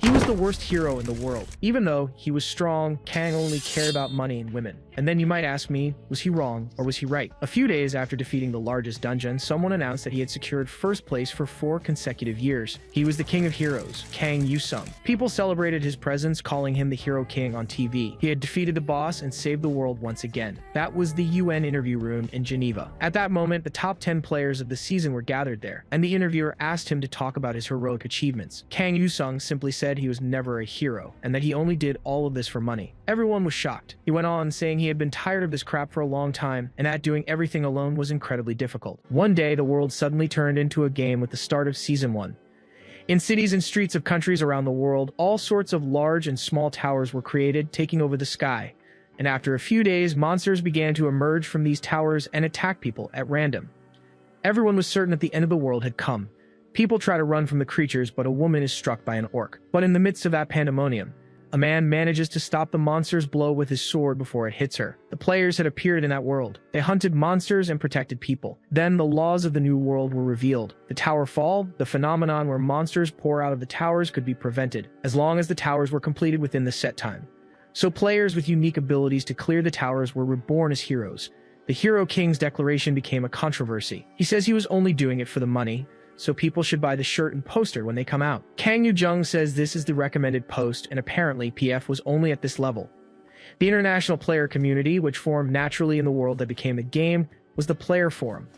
He was the worst hero in the world. Even though he was strong, Kang only cared about money and women. And then you might ask me, was he wrong or was he right? A few days after defeating the largest dungeon, someone announced that he had secured first place for 4 consecutive years. He was the king of heroes, Kang Yusung. People celebrated his presence, calling him the Hero King on TV. He had defeated the boss and saved the world once again. That was the UN interview room in Geneva. At that moment, the top 10 players of the season were gathered there, and the interviewer asked him to talk about his heroic achievements. Kang Yusung simply said he was never a hero, and that he only did all of this for money. Everyone was shocked. He went on saying he had been tired of this crap for a long time, and that doing everything alone was incredibly difficult. One day, the world suddenly turned into a game with the start of Season 1. In cities and streets of countries around the world, all sorts of large and small towers were created, taking over the sky. And after a few days, monsters began to emerge from these towers and attack people at random. Everyone was certain that the end of the world had come. People try to run from the creatures, but a woman is struck by an orc. But in the midst of that pandemonium, a man manages to stop the monster's blow with his sword before it hits her. The players had appeared in that world. They hunted monsters and protected people. Then the laws of the new world were revealed. The tower fall, the phenomenon where monsters pour out of the towers, could be prevented, as long as the towers were completed within the set time. So players with unique abilities to clear the towers were reborn as heroes. The Hero King's declaration became a controversy. He says he was only doing it for the money, so people should buy the shirt and poster when they come out. Kang Yu-jung says this is the recommended post, and apparently PF was only at this level. The international player community, which formed naturally in the world that became the game, was the Player Forum,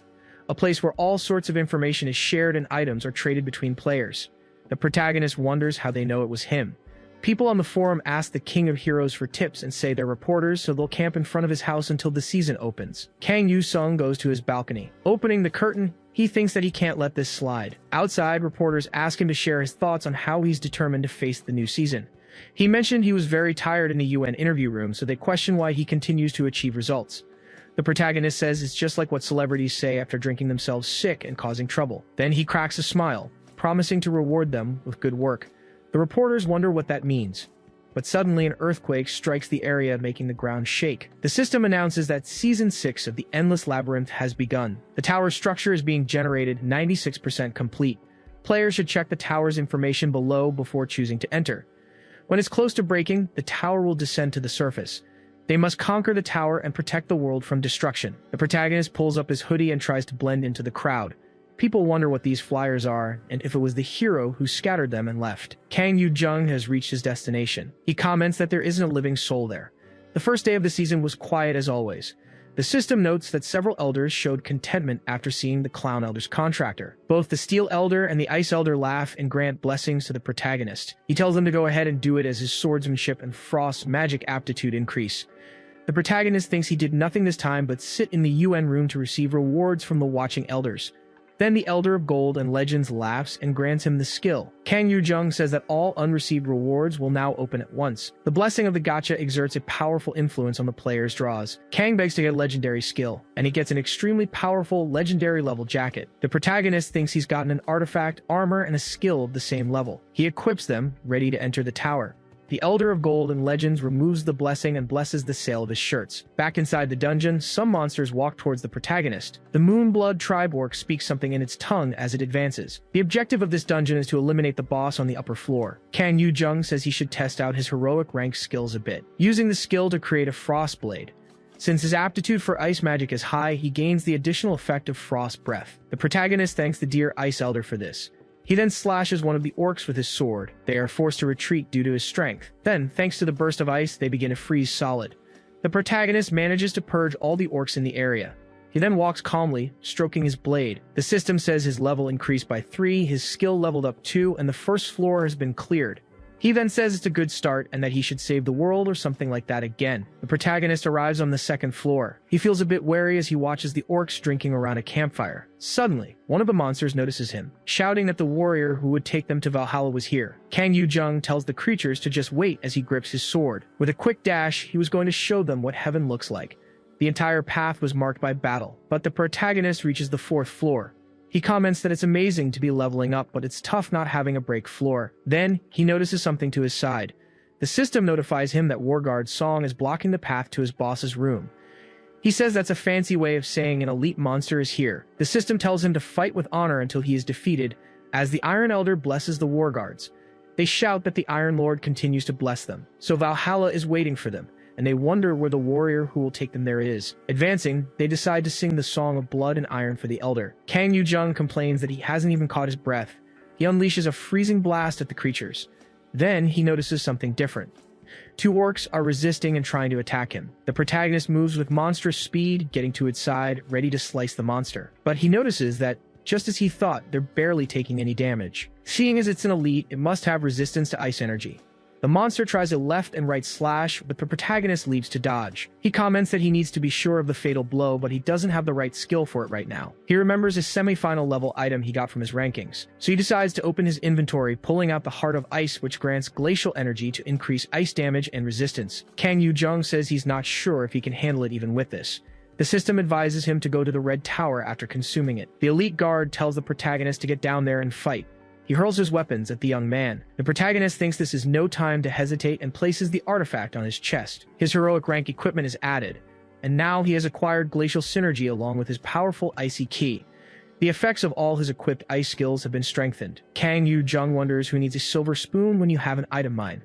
a place where all sorts of information is shared and items are traded between players. The protagonist wonders how they know it was him. People on the forum ask the King of Heroes for tips and say they're reporters, so they'll camp in front of his house until the season opens. Kang Yu-sung goes to his balcony. Opening the curtain, he thinks that he can't let this slide. Outside, reporters ask him to share his thoughts on how he's determined to face the new season. He mentioned he was very tired in the UN interview room, so they question why he continues to achieve results. The protagonist says it's just like what celebrities say after drinking themselves sick and causing trouble. Then he cracks a smile, promising to reward them with good work. The reporters wonder what that means. But suddenly an earthquake strikes the area, making the ground shake. The system announces that Season 6 of the Endless Labyrinth has begun. The tower's structure is being generated, 96% complete. Players should check the tower's information below before choosing to enter. When it's close to breaking, the tower will descend to the surface. They must conquer the tower and protect the world from destruction. The protagonist pulls up his hoodie and tries to blend into the crowd. People wonder what these flyers are, and if it was the hero who scattered them and left. Kang Yu-jung has reached his destination. He comments that there isn't a living soul there. The first day of the season was quiet as always. The system notes that several elders showed contentment after seeing the Clown Elder's contractor. Both the Steel Elder and the Ice Elder laugh and grant blessings to the protagonist. He tells them to go ahead and do it as his swordsmanship and Frost's magic aptitude increase. The protagonist thinks he did nothing this time but sit in the UN room to receive rewards from the watching elders. Then the Elder of Gold and Legends laughs and grants him the skill. Kang Yu-jung says that all unreceived rewards will now open at once. The blessing of the gacha exerts a powerful influence on the player's draws. Kang begs to get a legendary skill, and he gets an extremely powerful legendary level jacket. The protagonist thinks he's gotten an artifact, armor, and a skill of the same level. He equips them, ready to enter the tower. The Elder of Gold and Legends removes the blessing and blesses the sale of his shirts. Back inside the dungeon, some monsters walk towards the protagonist. The Moonblood tribe orc speaks something in its tongue as it advances. The objective of this dungeon is to eliminate the boss on the upper floor. Kang Yu-jung says he should test out his heroic rank skills a bit, using the skill to create a frost blade. Since his aptitude for ice magic is high, he gains the additional effect of frost breath. The protagonist thanks the dear Ice Elder for this. He then slashes one of the orcs with his sword. They are forced to retreat due to his strength. Then, thanks to the burst of ice, they begin to freeze solid. The protagonist manages to purge all the orcs in the area. He then walks calmly, stroking his blade. The system says his level increased by 3, his skill leveled up 2, and the first floor has been cleared. He then says it's a good start and that he should save the world or something like that again. The protagonist arrives on the second floor. He feels a bit wary as he watches the orcs drinking around a campfire. Suddenly, one of the monsters notices him, shouting that the warrior who would take them to Valhalla was here. Kang Yu-jung tells the creatures to just wait as he grips his sword. With a quick dash, he was going to show them what heaven looks like. The entire path was marked by battle, but the protagonist reaches the 4th floor. He comments that it's amazing to be leveling up, but it's tough not having a break floor. Then, he notices something to his side. The system notifies him that Warguard's song is blocking the path to his boss's room. He says that's a fancy way of saying an elite monster is here. The system tells him to fight with honor until he is defeated, as the Iron Elder blesses the Warguards. They shout that the Iron Lord continues to bless them, so Valhalla is waiting for them, and they wonder where the warrior who will take them there is. Advancing, they decide to sing the Song of Blood and Iron for the Elder. Kang Yu-jung complains that he hasn't even caught his breath. He unleashes a freezing blast at the creatures. Then he notices something different. Two orcs are resisting and trying to attack him. The protagonist moves with monstrous speed, getting to its side, ready to slice the monster. But he notices that, just as he thought, they're barely taking any damage. Seeing as it's an elite, it must have resistance to ice energy. The monster tries a left and right slash, but the protagonist leaves to dodge. He comments that he needs to be sure of the fatal blow, but he doesn't have the right skill for it right now. He remembers a semi-final level item he got from his rankings, so he decides to open his inventory, pulling out the Heart of Ice, which grants glacial energy to increase ice damage and resistance. Kang Yu-jung says he's not sure if he can handle it even with this. The system advises him to go to the Red Tower after consuming it. The elite guard tells the protagonist to get down there and fight. He hurls his weapons at the young man. The protagonist thinks this is no time to hesitate and places the artifact on his chest. His heroic rank equipment is added, and now he has acquired glacial synergy along with his powerful icy key. The effects of all his equipped ice skills have been strengthened. Kang Yu-jung wonders who needs a silver spoon when you have an item mine.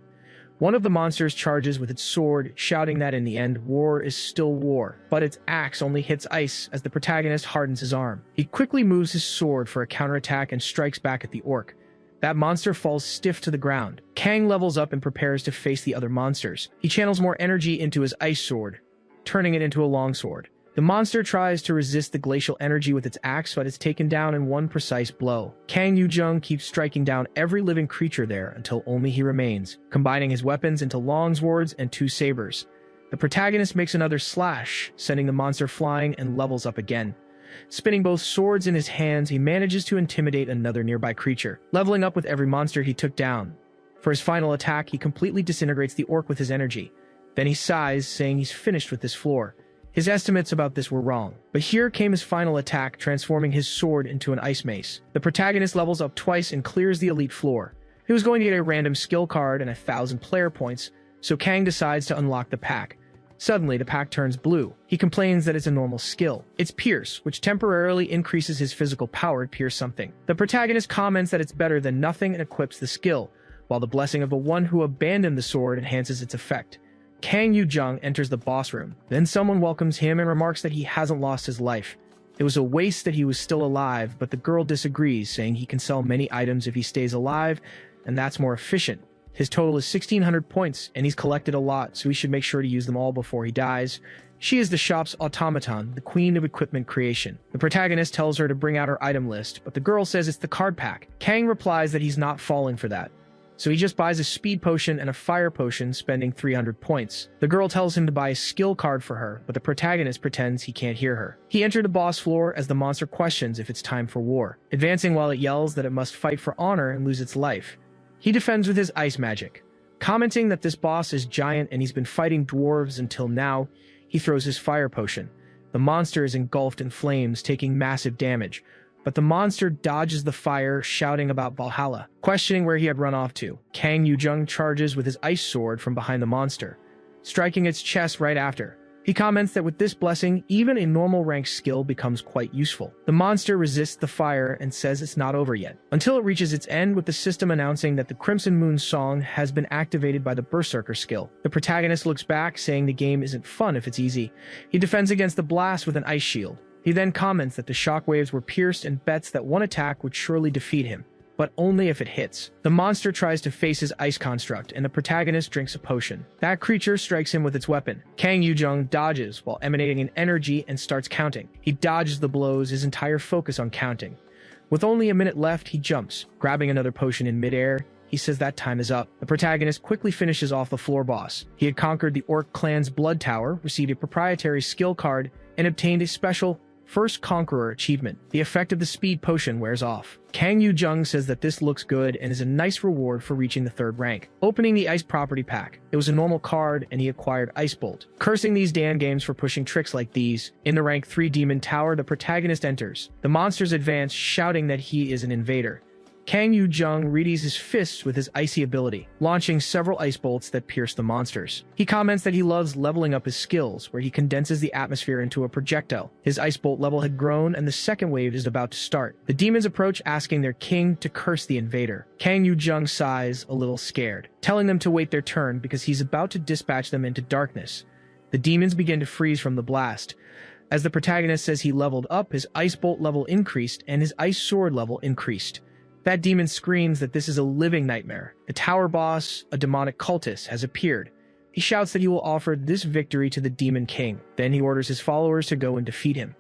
One of the monsters charges with its sword, shouting that in the end, war is still war. But its axe only hits ice as the protagonist hardens his arm. He quickly moves his sword for a counterattack and strikes back at the orc. That monster falls stiff to the ground. Kang levels up and prepares to face the other monsters. He channels more energy into his ice sword, turning it into a longsword. The monster tries to resist the glacial energy with its axe, but it's taken down in one precise blow. Kang Yu-jung keeps striking down every living creature there until only he remains, combining his weapons into long swords and two sabers. The protagonist makes another slash, sending the monster flying and levels up again. Spinning both swords in his hands, he manages to intimidate another nearby creature, leveling up with every monster he took down. For his final attack, he completely disintegrates the orc with his energy. Then he sighs, saying he's finished with this floor. His estimates about this were wrong, but here came his final attack, transforming his sword into an ice mace. The protagonist levels up twice and clears the elite floor. He was going to get a random skill card and 1,000 player points, so Kang decides to unlock the pack. Suddenly, the pack turns blue. He complains that it's a normal skill. It's Pierce, which temporarily increases his physical power to pierce something. The protagonist comments that it's better than nothing and equips the skill, while the blessing of the one who abandoned the sword enhances its effect. Kang Yu-jung enters the boss room. Then someone welcomes him and remarks that he hasn't lost his life. It was a waste that he was still alive, but the girl disagrees, saying he can sell many items if he stays alive, and that's more efficient. His total is 1,600 points, and he's collected a lot, so he should make sure to use them all before he dies. She is the shop's automaton, the queen of equipment creation. The protagonist tells her to bring out her item list, but the girl says it's the card pack. Kang replies that he's not falling for that, so he just buys a speed potion and a fire potion, spending 300 points. The girl tells him to buy a skill card for her, but the protagonist pretends he can't hear her. He entered the boss floor as the monster questions if it's time for war, advancing while it yells that it must fight for honor and lose its life. He defends with his ice magic, commenting that this boss is giant and he's been fighting dwarves until now. He throws his fire potion. The monster is engulfed in flames, taking massive damage, but the monster dodges the fire, shouting about Valhalla, questioning where he had run off to. Kang Yu-jung charges with his ice sword from behind the monster, striking its chest right after. He comments that with this blessing, even a normal rank skill becomes quite useful. The monster resists the fire and says it's not over yet, until it reaches its end with the system announcing that the Crimson Moon song has been activated by the Berserker skill. The protagonist looks back, saying the game isn't fun if it's easy. He defends against the blast with an ice shield. He then comments that the shockwaves were pierced and bets that one attack would surely defeat him, but only if it hits. The monster tries to face his ice construct, and the protagonist drinks a potion. That creature strikes him with its weapon. Kang Yu-jung dodges while emanating an energy and starts counting. He dodges the blows, his entire focus on counting. With only a minute left, he jumps, grabbing another potion in midair. He says that time is up. The protagonist quickly finishes off the floor boss. He had conquered the Orc clan's Blood Tower, received a proprietary skill card, and obtained a special First Conqueror achievement. The effect of the speed potion wears off. Kang Yu-jung says that this looks good and is a nice reward for reaching the 3rd rank. Opening the ice property pack, it was a normal card and he acquired Ice Bolt. Cursing these damn games for pushing tricks like these. In the rank 3 Demon Tower, the protagonist enters. The monsters advance, shouting that he is an invader. Kang Yu-jung readies his fists with his icy ability, launching several ice bolts that pierce the monsters. He comments that he loves leveling up his skills, where he condenses the atmosphere into a projectile. His ice bolt level had grown, and the second wave is about to start. The demons approach, asking their king to curse the invader. Kang Yu-jung sighs, a little scared, telling them to wait their turn because he's about to dispatch them into darkness. The demons begin to freeze from the blast. As the protagonist says he leveled up, his ice bolt level increased and his ice sword level increased. That demon screams that this is a living nightmare. The tower boss, a demonic cultist, has appeared. He shouts that he will offer this victory to the Demon King. Then he orders his followers to go and defeat him.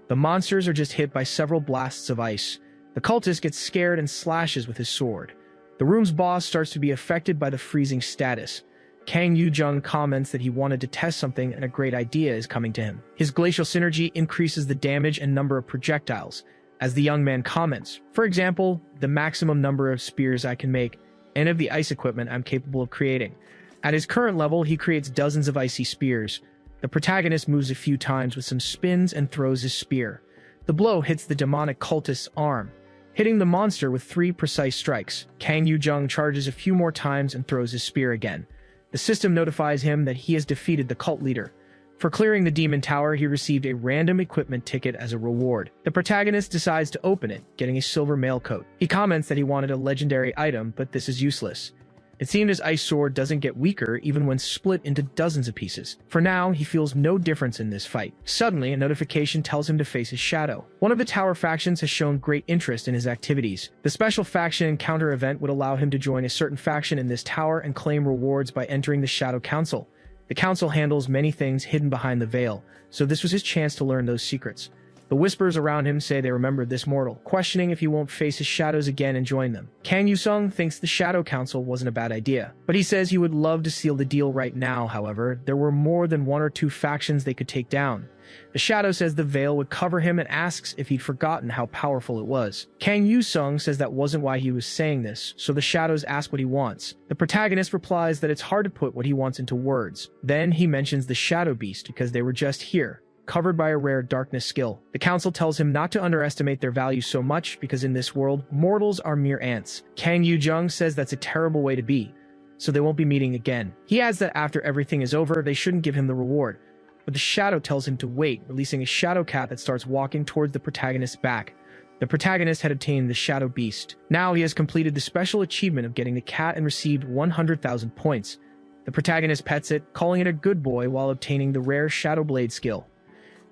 The monsters are just hit by several blasts of ice. The cultist gets scared and slashes with his sword. The room's boss starts to be affected by the freezing status. Kang Yu-jung comments that he wanted to test something and a great idea is coming to him. His glacial synergy increases the damage and number of projectiles. As the young man comments, for example, the maximum number of spears I can make and of the ice equipment I'm capable of creating. At his current level, he creates dozens of icy spears. The protagonist moves a few times with some spins and throws his spear. The blow hits the demonic cultist's arm, hitting the monster with 3 precise strikes. Kang Yu-jung charges a few more times and throws his spear again. The system notifies him that he has defeated the cult leader. For clearing the demon tower, he received a random equipment ticket as a reward. The protagonist decides to open it, getting a silver mail coat. He comments that he wanted a legendary item, but this is useless. It seemed his ice sword doesn't get weaker even when split into dozens of pieces. For now, he feels no difference in this fight. Suddenly, a notification tells him to face his shadow. One of the tower factions has shown great interest in his activities. The special faction encounter event would allow him to join a certain faction in this tower and claim rewards by entering the Shadow Council. The council handles many things hidden behind the veil, so this was his chance to learn those secrets. The whispers around him say they remember this mortal, questioning if he won't face his shadows again and join them. Kang Yu-sung thinks the Shadow Council wasn't a bad idea, but he says he would love to seal the deal right now. However, there were more than 1 or 2 factions they could take down. The Shadow says the veil would cover him and asks if he'd forgotten how powerful it was. Kang Yu-sung says that wasn't why he was saying this, so the Shadows ask what he wants. The protagonist replies that it's hard to put what he wants into words. Then he mentions the Shadow Beast because they were just here, covered by a rare darkness skill. The council tells him not to underestimate their value so much because in this world, mortals are mere ants. Kang Yu-jung says that's a terrible way to be, so they won't be meeting again. He adds that after everything is over, they shouldn't give him the reward. But the shadow tells him to wait, releasing a shadow cat that starts walking towards the protagonist's back. The protagonist had obtained the Shadow Beast. Now he has completed the special achievement of getting the cat and received 100,000 points. The protagonist pets it, calling it a good boy while obtaining the rare Shadow Blade skill.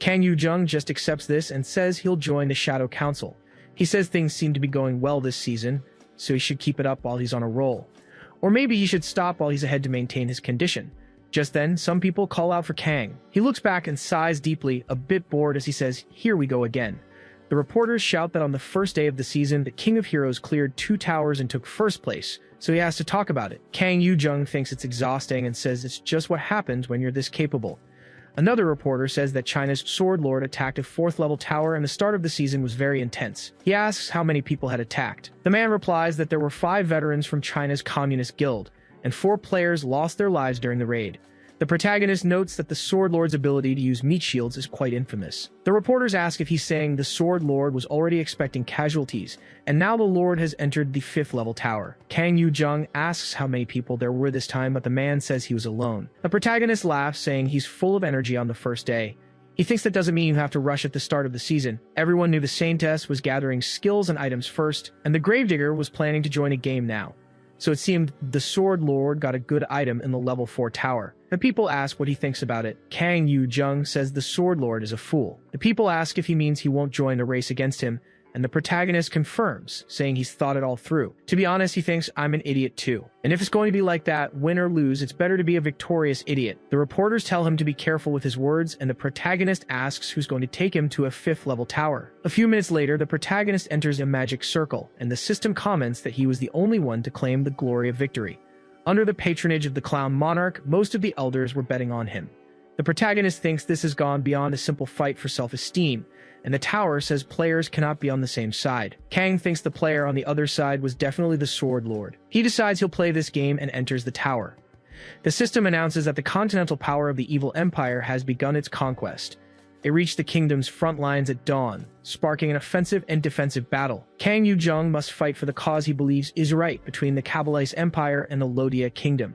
Kang Yu-jung just accepts this and says he'll join the Shadow Council. He says things seem to be going well this season, so he should keep it up while he's on a roll. Or maybe he should stop while he's ahead to maintain his condition. Just then, some people call out for Kang. He looks back and sighs deeply, a bit bored as he says, "Here we go again." The reporters shout that on the first day of the season, the King of Heroes cleared 2 towers and took first place, so he has to talk about it. Kang Yu-jung thinks it's exhausting and says it's just what happens when you're this capable. Another reporter says that China's Sword Lord attacked a 4th level tower and the start of the season was very intense. He asks how many people had attacked. The man replies that there were 5 veterans from China's Communist Guild, and 4 players lost their lives during the raid. The protagonist notes that the Sword Lord's ability to use meat shields is quite infamous. The reporters ask if he's saying the Sword Lord was already expecting casualties, and now the Lord has entered the 5th level tower. Kang Yu-jung asks how many people there were this time, but the man says he was alone. The protagonist laughs, saying he's full of energy on the first day. He thinks that doesn't mean you have to rush at the start of the season. Everyone knew the Saintess was gathering skills and items first, and the Gravedigger was planning to join a game now. So it seemed the Sword Lord got a good item in the level 4 tower. The people ask what he thinks about it. Kang Yu-jung says the Sword Lord is a fool. The people ask if he means he won't join the race against him, and the protagonist confirms, saying he's thought it all through. To be honest, he thinks I'm an idiot too. And if it's going to be like that, win or lose, it's better to be a victorious idiot. The reporters tell him to be careful with his words, and the protagonist asks who's going to take him to a 5th level tower. A few minutes later, the protagonist enters a magic circle, and the system comments that he was the only one to claim the glory of victory. Under the patronage of the Clown Monarch, most of the elders were betting on him. The protagonist thinks this has gone beyond a simple fight for self-esteem, and the tower says players cannot be on the same side. Kang thinks the player on the other side was definitely the Sword Lord. He decides he'll play this game and enters the tower. The system announces that the continental power of the evil empire has begun its conquest. They reached the kingdom's front lines at dawn, sparking an offensive and defensive battle. Kang Yu-jung must fight for the cause he believes is right between the Kabbalist Empire and the Lodia Kingdom.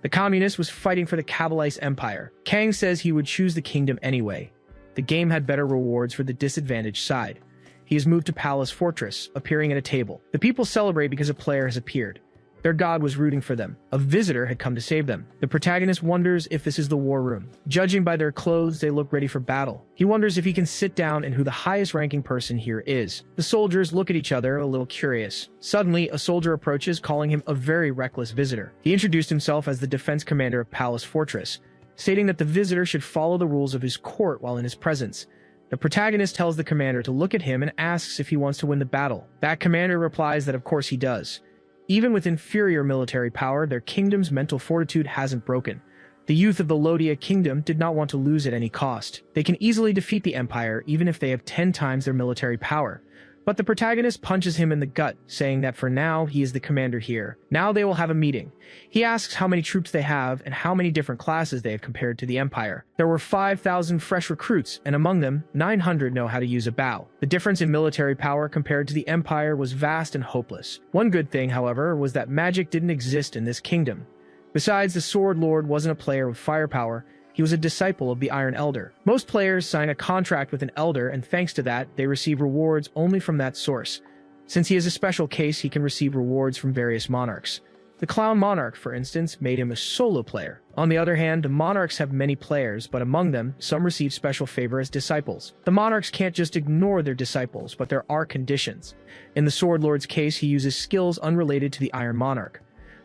The communist was fighting for the Kabbalist Empire. Kang says he would choose the kingdom anyway. The game had better rewards for the disadvantaged side. He is moved to Palace Fortress, appearing at a table. The people celebrate because a player has appeared. Their god was rooting for them. A visitor had come to save them. The protagonist wonders if this is the war room. Judging by their clothes, they look ready for battle. He wonders if he can sit down and who the highest ranking person here is. The soldiers look at each other, a little curious. Suddenly, a soldier approaches, calling him a very reckless visitor. He introduced himself as the defense commander of Palace Fortress, stating that the visitor should follow the rules of his court while in his presence. The protagonist tells the commander to look at him and asks if he wants to win the battle. That commander replies that of course he does. Even with inferior military power, their kingdom's mental fortitude hasn't broken. The youth of the Lodia Kingdom did not want to lose at any cost. They can easily defeat the Empire even if they have 10 times their military power. But the protagonist punches him in the gut, saying that for now, he is the commander here. Now they will have a meeting. He asks how many troops they have and how many different classes they have compared to the Empire. There were 5,000 fresh recruits, and among them, 900 know how to use a bow. The difference in military power compared to the Empire was vast and hopeless. One good thing, however, was that magic didn't exist in this kingdom. Besides, the Sword Lord wasn't a player with firepower. He was a disciple of the Iron Elder. Most players sign a contract with an Elder, and thanks to that, they receive rewards only from that source. Since he is a special case, he can receive rewards from various monarchs. The Clown Monarch, for instance, made him a solo player. On the other hand, the monarchs have many players, but among them, some receive special favor as disciples. The monarchs can't just ignore their disciples, but there are conditions. In the Sword Lord's case, he uses skills unrelated to the Iron Monarch.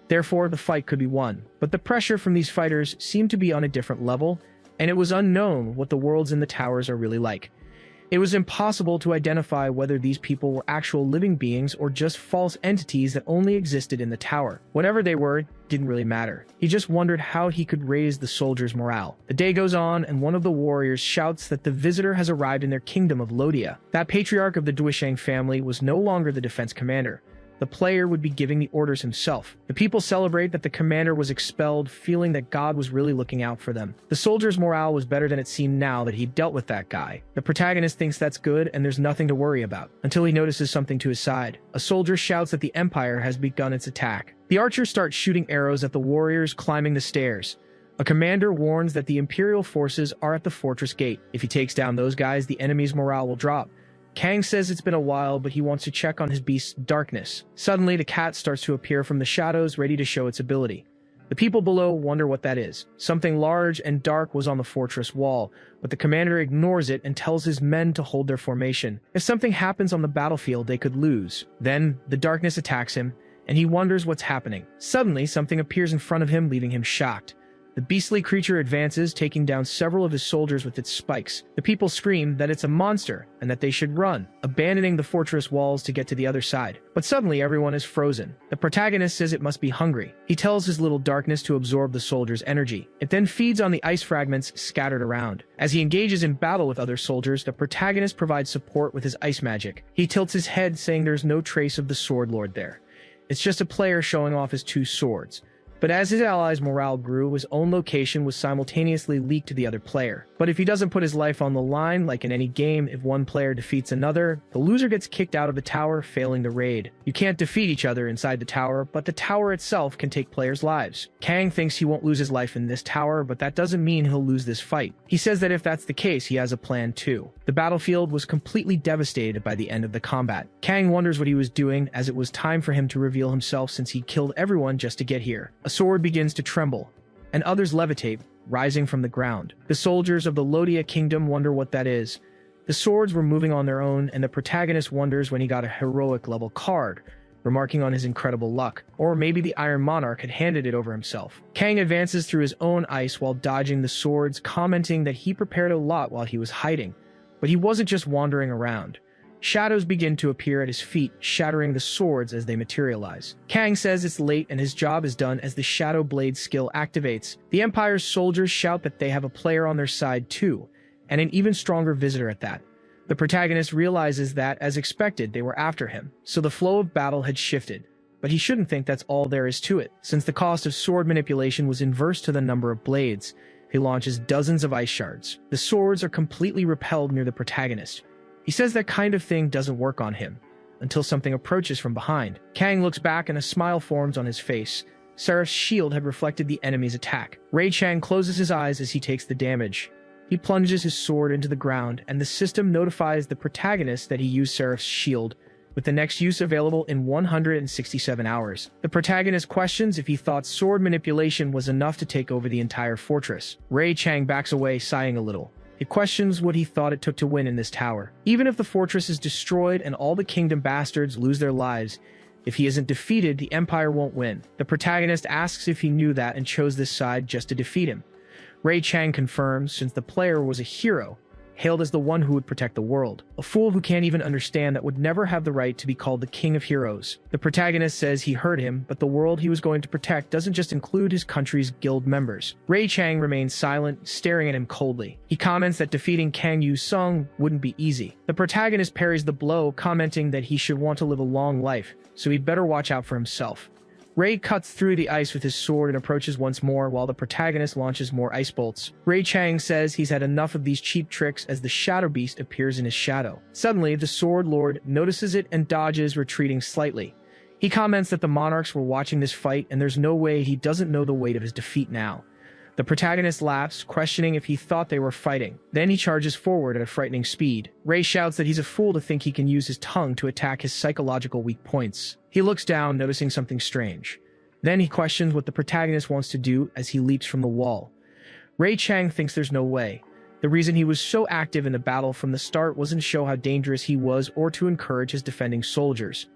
Therefore, the fight could be won. But the pressure from these fighters seemed to be on a different level, and it was unknown what the worlds in the towers are really like. It was impossible to identify whether these people were actual living beings or just false entities that only existed in the tower. Whatever they were, didn't really matter. He just wondered how he could raise the soldiers' morale. The day goes on, and one of the warriors shouts that the visitor has arrived in their kingdom of Lodia. That patriarch of the Duisheng family was no longer the defense commander. The player would be giving the orders himself. The people celebrate that the commander was expelled, feeling that God was really looking out for them. The soldier's morale was better than it seemed now that he'd dealt with that guy. The protagonist thinks that's good and there's nothing to worry about, until he notices something to his side. A soldier shouts that the Empire has begun its attack. The archers start shooting arrows at the warriors climbing the stairs. A commander warns that the Imperial forces are at the fortress gate. If he takes down those guys, the enemy's morale will drop. Kang says it's been a while, but he wants to check on his beast's darkness. Suddenly, the cat starts to appear from the shadows, ready to show its ability. The people below wonder what that is. Something large and dark was on the fortress wall, but the commander ignores it and tells his men to hold their formation. If something happens on the battlefield, they could lose. Then, the darkness attacks him, and he wonders what's happening. Suddenly, something appears in front of him, leaving him shocked. The beastly creature advances, taking down several of his soldiers with its spikes. The people scream that it's a monster and that they should run, abandoning the fortress walls to get to the other side. But suddenly everyone is frozen. The protagonist says it must be hungry. He tells his little darkness to absorb the soldiers' energy. It then feeds on the ice fragments scattered around. As he engages in battle with other soldiers, the protagonist provides support with his ice magic. He tilts his head, saying there's no trace of the Sword Lord there. It's just a player showing off his two swords. But as his allies' morale grew, his own location was simultaneously leaked to the other player. But if he doesn't put his life on the line, like in any game, if one player defeats another, the loser gets kicked out of the tower, failing the raid. You can't defeat each other inside the tower, but the tower itself can take players' lives. Kang thinks he won't lose his life in this tower, but that doesn't mean he'll lose this fight. He says that if that's the case, he has a plan too. The battlefield was completely devastated by the end of the combat. Kang wonders what he was doing, as it was time for him to reveal himself since he killed everyone just to get here. A sword begins to tremble, and others levitate, rising from the ground. The soldiers of the Lodia Kingdom wonder what that is. The swords were moving on their own, and the protagonist wonders when he got a heroic level card, remarking on his incredible luck. Or maybe the Iron Monarch had handed it over himself. Kang advances through his own ice while dodging the swords, commenting that he prepared a lot while he was hiding. But he wasn't just wandering around. Shadows begin to appear at his feet, shattering the swords as they materialize. Kang says it's late and his job is done as the Shadow Blade skill activates. The Empire's soldiers shout that they have a player on their side too, and an even stronger visitor at that. The protagonist realizes that, as expected, they were after him, so the flow of battle had shifted. But he shouldn't think that's all there is to it, since the cost of sword manipulation was inverse to the number of blades. He launches dozens of ice shards. The swords are completely repelled near the protagonist. He says that kind of thing doesn't work on him, until something approaches from behind. Kang looks back and a smile forms on his face. Seraph's shield had reflected the enemy's attack. Ray Chang closes his eyes as he takes the damage. He plunges his sword into the ground, and the system notifies the protagonist that he used Seraph's shield, with the next use available in 167 hours. The protagonist questions if he thought sword manipulation was enough to take over the entire fortress. Ray Chang backs away, sighing a little. He questions what he thought it took to win in this tower. Even if the fortress is destroyed and all the kingdom bastards lose their lives, if he isn't defeated, the Empire won't win. The protagonist asks if he knew that and chose this side just to defeat him. Ray Chang confirms, since the player was a hero, hailed as the one who would protect the world. A fool who can't even understand that would never have the right to be called the king of heroes. The protagonist says he heard him, but the world he was going to protect doesn't just include his country's guild members. Ray Chang remains silent, staring at him coldly. He comments that defeating Kang Yu-sung wouldn't be easy. The protagonist parries the blow, commenting that he should want to live a long life, so he'd better watch out for himself. Ray cuts through the ice with his sword and approaches once more while the protagonist launches more ice bolts. Ray Chang says he's had enough of these cheap tricks as the Shadow Beast appears in his shadow. Suddenly, the Sword Lord notices it and dodges, retreating slightly. He comments that the monarchs were watching this fight and there's no way he doesn't know the weight of his defeat now. The protagonist laughs, questioning if he thought they were fighting. Then he charges forward at a frightening speed. Ray shouts that he's a fool to think he can use his tongue to attack his psychological weak points. He looks down, noticing something strange. Then he questions what the protagonist wants to do as he leaps from the wall. Ray Chang thinks there's no way. The reason he was so active in the battle from the start wasn't to show how dangerous he was or to encourage his defending soldiers.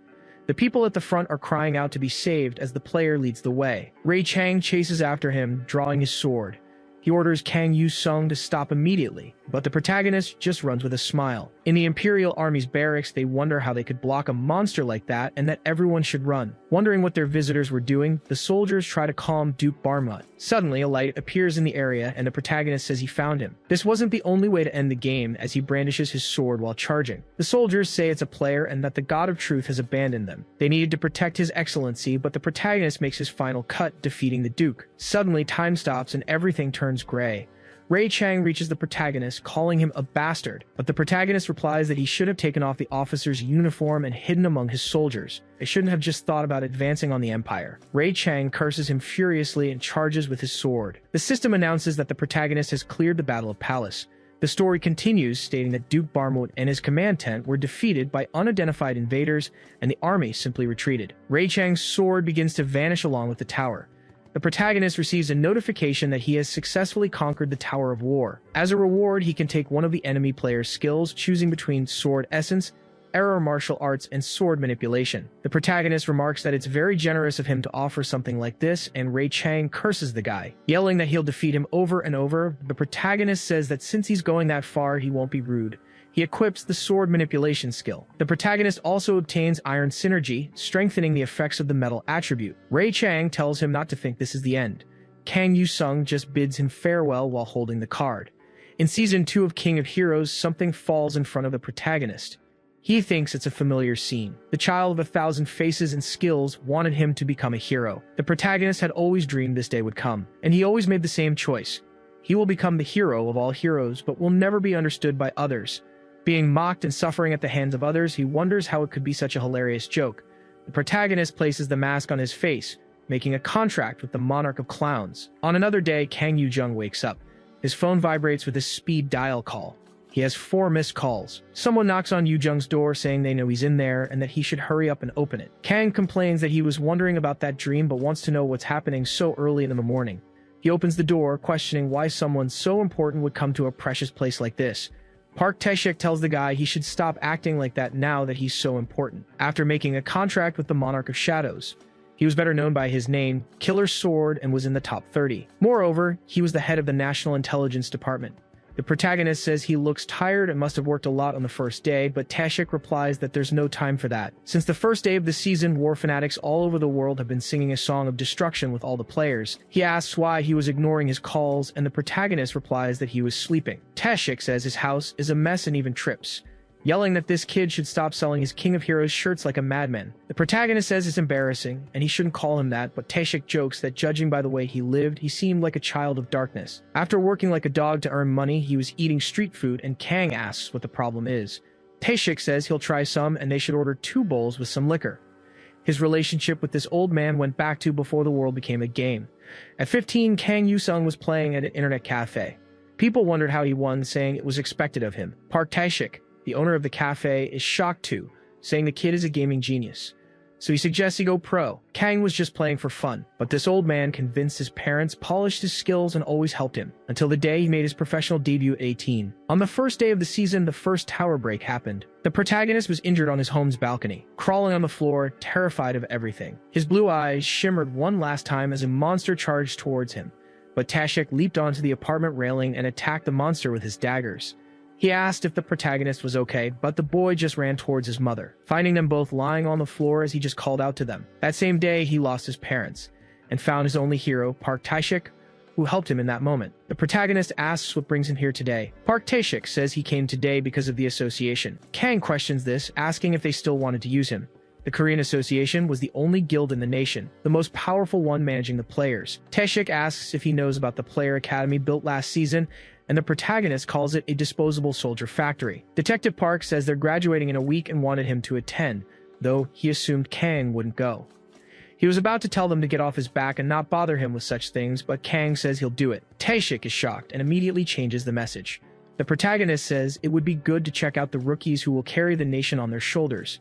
The people at the front are crying out to be saved as the player leads the way. Ray Chang chases after him, drawing his sword. He orders Kang Yu-sung to stop immediately, but the protagonist just runs with a smile. In the Imperial Army's barracks, they wonder how they could block a monster like that and that everyone should run. Wondering what their visitors were doing, the soldiers try to calm Duke Barmut. Suddenly, a light appears in the area and the protagonist says he found him. This wasn't the only way to end the game, as he brandishes his sword while charging. The soldiers say it's a player and that the God of Truth has abandoned them. They needed to protect his excellency, but the protagonist makes his final cut, defeating the Duke. Suddenly, time stops and everything turns gray. Ray Chang reaches the protagonist, calling him a bastard, but the protagonist replies that he should have taken off the officer's uniform and hidden among his soldiers. They shouldn't have just thought about advancing on the Empire. Ray Chang curses him furiously and charges with his sword. The system announces that the protagonist has cleared the Battle of Palace. The story continues, stating that Duke Barmut and his command tent were defeated by unidentified invaders, and the army simply retreated. Ray Chang's sword begins to vanish along with the tower. The protagonist receives a notification that he has successfully conquered the Tower of War. As a reward, he can take one of the enemy player's skills, choosing between Sword Essence, Error Martial Arts, and Sword Manipulation. The protagonist remarks that it's very generous of him to offer something like this, and Ray Chang curses the guy, yelling that he'll defeat him over and over. The protagonist says that since he's going that far, he won't be rude. He equips the sword manipulation skill. The protagonist also obtains Iron Synergy, strengthening the effects of the metal attribute. Ray Chang tells him not to think this is the end. Kang Yu-sung just bids him farewell while holding the card. In Season 2 of King of Heroes, something falls in front of the protagonist. He thinks it's a familiar scene. The child of 1,000 faces and skills wanted him to become a hero. The protagonist had always dreamed this day would come, and he always made the same choice. He will become the hero of all heroes, but will never be understood by others. Being mocked and suffering at the hands of others, he wonders how it could be such a hilarious joke. The protagonist places the mask on his face, making a contract with the monarch of clowns. On another day, Kang Yu-jung wakes up. His phone vibrates with a speed dial call. He has 4 missed calls. Someone knocks on Yu-jung's door saying they know he's in there and that he should hurry up and open it. Kang complains that he was wondering about that dream but wants to know what's happening so early in the morning. He opens the door, questioning why someone so important would come to a precious place like this. Park Tae-shik tells the guy he should stop acting like that now that he's so important. After making a contract with the Monarch of Shadows, he was better known by his name, Killer Sword, and was in the top 30. Moreover, he was the head of the National Intelligence Department. The protagonist says he looks tired and must have worked a lot on the first day, but Tae-shik replies that there's no time for that. Since the first day of the season, war fanatics all over the world have been singing a song of destruction with all the players. He asks why he was ignoring his calls, and the protagonist replies that he was sleeping. Tae-shik says his house is a mess and even trips. yelling that this kid should stop selling his King of Heroes shirts like a madman. The protagonist says it's embarrassing, and he shouldn't call him that, but Taeshik jokes that judging by the way he lived, he seemed like a child of darkness. After working like a dog to earn money, he was eating street food, and Kang asks what the problem is. Taeshik says he'll try some, and they should order 2 bowls with some liquor. His relationship with this old man went back to before the world became a game. At 15, Kang Yu-sung was playing at an internet cafe. People wondered how he won, saying it was expected of him. Park Taeshik, the owner of the cafe, is shocked too, saying the kid is a gaming genius. So he suggests he go pro. Kang was just playing for fun, but this old man convinced his parents, polished his skills, and always helped him, until the day he made his professional debut at 18. On the first day of the season, the first tower break happened. The protagonist was injured on his home's balcony, crawling on the floor, terrified of everything. His blue eyes shimmered one last time as a monster charged towards him, but Taeshik leaped onto the apartment railing and attacked the monster with his daggers. He asked if the protagonist was okay, but the boy just ran towards his mother, finding them both lying on the floor as he just called out to them. That same day, he lost his parents, and found his only hero, Park Taeshik, who helped him in that moment. The protagonist asks what brings him here today. Park Taeshik says he came today because of the association. Kang questions this, asking if they still wanted to use him. The Korean Association was the only guild in the nation, the most powerful one managing the players. Taeshik asks if he knows about the player academy built last season, and the protagonist calls it a disposable soldier factory. Detective Park says they're graduating in a week and wanted him to attend, though he assumed Kang wouldn't go. He was about to tell them to get off his back and not bother him with such things, but Kang says he'll do it. Taeshik is shocked and immediately changes the message. The protagonist says it would be good to check out the rookies who will carry the nation on their shoulders.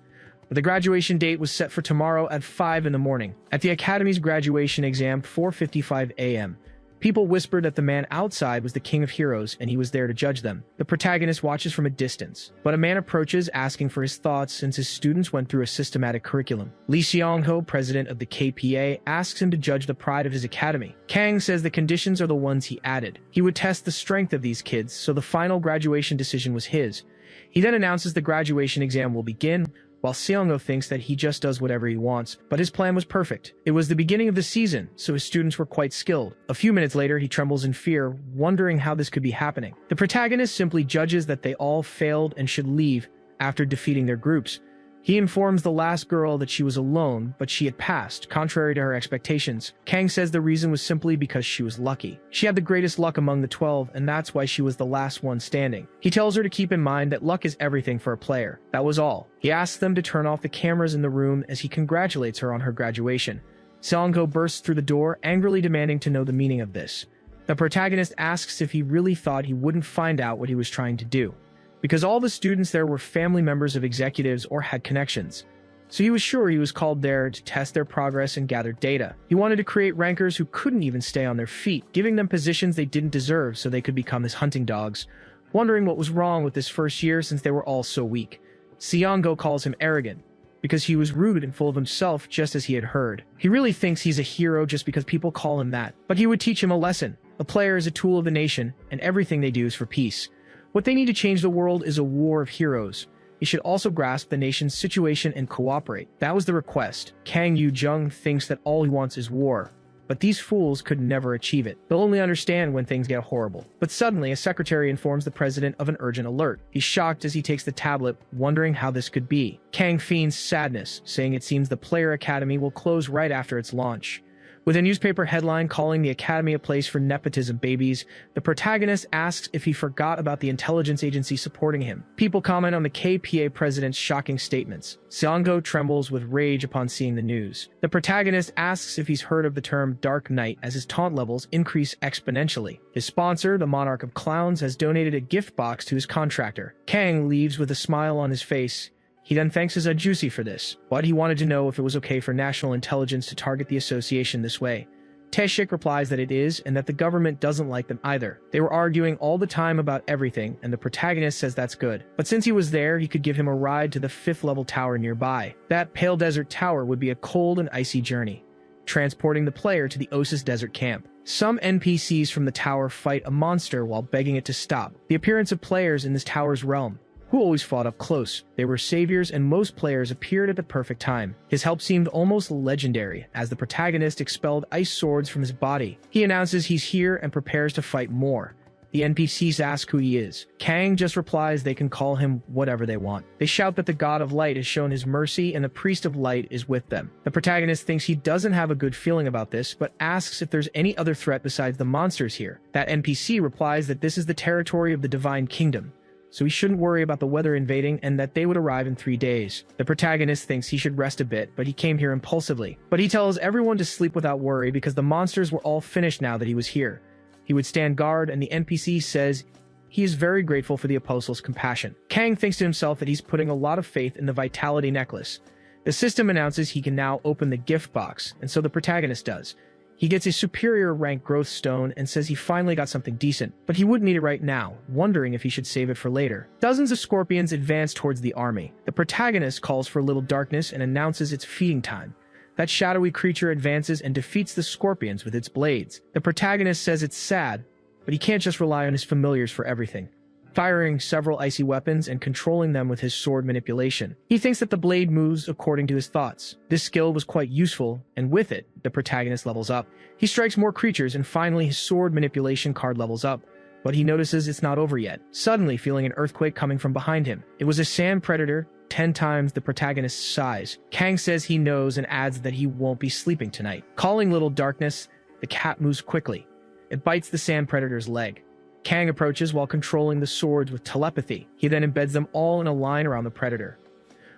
But the graduation date was set for tomorrow at 5 in the morning. At the Academy's graduation exam, 4:55 a.m., people whispered that the man outside was the King of Heroes and he was there to judge them. The protagonist watches from a distance, but a man approaches asking for his thoughts since his students went through a systematic curriculum. Lee Seong-ho, president of the KPA, asks him to judge the pride of his academy. Kang says the conditions are the ones he added. He would test the strength of these kids, so the final graduation decision was his. He then announces the graduation exam will begin, while Seong-ho thinks that he just does whatever he wants, but his plan was perfect. It was the beginning of the season, so his students were quite skilled. A few minutes later, he trembles in fear, wondering how this could be happening. The protagonist simply judges that they all failed and should leave after defeating their groups. He informs the last girl that she was alone, but she had passed, contrary to her expectations. Kang says the reason was simply because she was lucky. She had the greatest luck among the 12, and that's why she was the last one standing. He tells her to keep in mind that luck is everything for a player. That was all. He asks them to turn off the cameras in the room as he congratulates her on her graduation. Seong-ho bursts through the door, angrily demanding to know the meaning of this. The protagonist asks if he really thought he wouldn't find out what he was trying to do, because all the students there were family members of executives or had connections. So he was sure he was called there to test their progress and gather data. He wanted to create rankers who couldn't even stay on their feet, giving them positions they didn't deserve so they could become his hunting dogs, wondering what was wrong with this first year since they were all so weak. Seong-ho calls him arrogant, because he was rude and full of himself just as he had heard. He really thinks he's a hero just because people call him that, but he would teach him a lesson. A player is a tool of the nation, and everything they do is for peace. What they need to change the world is a war of heroes. He should also grasp the nation's situation and cooperate. That was the request. Kang Yu-jung thinks that all he wants is war, but these fools could never achieve it. They'll only understand when things get horrible. But suddenly, a secretary informs the president of an urgent alert. He's shocked as he takes the tablet, wondering how this could be. Kang feigns sadness, saying it seems the player academy will close right after its launch. With a newspaper headline calling the academy a place for nepotism babies, the protagonist asks if he forgot about the intelligence agency supporting him. People comment on the KPA president's shocking statements. Seong-ho trembles with rage upon seeing the news. The protagonist asks if he's heard of the term Dark Knight as his taunt levels increase exponentially. His sponsor, the Monarch of Clowns, has donated a gift box to his contractor. Kang leaves with a smile on his face. He then thanks his Juicy for this, but he wanted to know if it was okay for national intelligence to target the association this way. Taeshik replies that it is, and that the government doesn't like them either. They were arguing all the time about everything, and the protagonist says that's good. But since he was there, he could give him a ride to the 5th level tower nearby. That Pale Desert Tower would be a cold and icy journey, transporting the player to the Oasis Desert Camp. Some NPCs from the tower fight a monster while begging it to stop. The appearance of players in this tower's realm, who always fought up close. They were saviors, and most players appeared at the perfect time. His help seemed almost legendary, as the protagonist expelled ice swords from his body. He announces he's here and prepares to fight more. The NPCs ask who he is. Kang just replies they can call him whatever they want. They shout that the God of Light has shown his mercy and the Priest of Light is with them. The protagonist thinks he doesn't have a good feeling about this, but asks if there's any other threat besides the monsters here. That NPC replies that this is the territory of the Divine Kingdom, so he shouldn't worry about the weather invading and that they would arrive in 3 days. The protagonist thinks he should rest a bit, but he came here impulsively. But he tells everyone to sleep without worry because the monsters were all finished now that he was here. He would stand guard, and the NPC says he is very grateful for the Apostle's compassion. Kang thinks to himself that he's putting a lot of faith in the Vitality Necklace. The system announces he can now open the gift box, and so the protagonist does. He gets a superior rank growth stone and says he finally got something decent, but he wouldn't need it right now, wondering if he should save it for later. Dozens of scorpions advance towards the army. The protagonist calls for a little darkness and announces it's feeding time. That shadowy creature advances and defeats the scorpions with its blades. The protagonist says it's sad, but he can't just rely on his familiars for everything, firing several icy weapons and controlling them with his sword manipulation. He thinks that the blade moves according to his thoughts. This skill was quite useful, and with it, the protagonist levels up. He strikes more creatures, and finally his sword manipulation card levels up, but he notices it's not over yet, suddenly feeling an earthquake coming from behind him. It was a sand predator, 10 times the protagonist's size. Kang says he knows and adds that he won't be sleeping tonight. Calling Little Darkness, the cat moves quickly. It bites the sand predator's leg. Kang approaches while controlling the swords with telepathy. He then embeds them all in a line around the predator.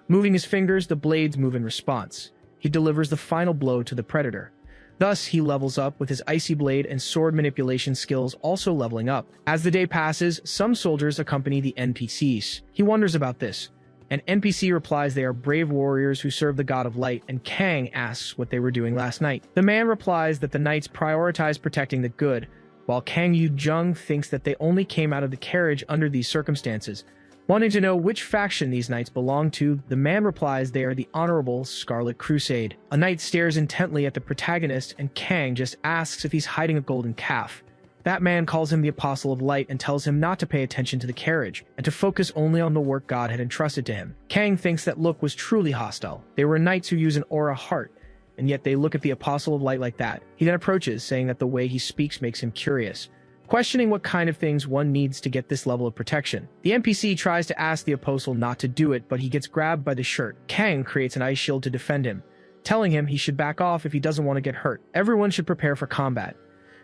Moving his fingers, the blades move in response. He delivers the final blow to the predator. Thus, he levels up with his icy blade and sword manipulation skills also leveling up. As the day passes, some soldiers accompany the NPCs. He wonders about this. An NPC replies they are brave warriors who serve the God of Light, and Kang asks what they were doing last night. The man replies that the knights prioritize protecting the good, while Kang Yu-jung thinks that they only came out of the carriage under these circumstances. Wanting to know which faction these knights belong to, the man replies they are the Honorable Scarlet Crusade. A knight stares intently at the protagonist, and Kang just asks if he's hiding a golden calf. That man calls him the Apostle of Light and tells him not to pay attention to the carriage, and to focus only on the work God had entrusted to him. Kang thinks that look was truly hostile. They were knights who use an aura heart, and yet they look at the Apostle of Light like that. He then approaches, saying that the way he speaks makes him curious, questioning what kind of things one needs to get this level of protection. The NPC tries to ask the Apostle not to do it, but he gets grabbed by the shirt. Kang creates an ice shield to defend him, telling him he should back off if he doesn't want to get hurt. Everyone should prepare for combat.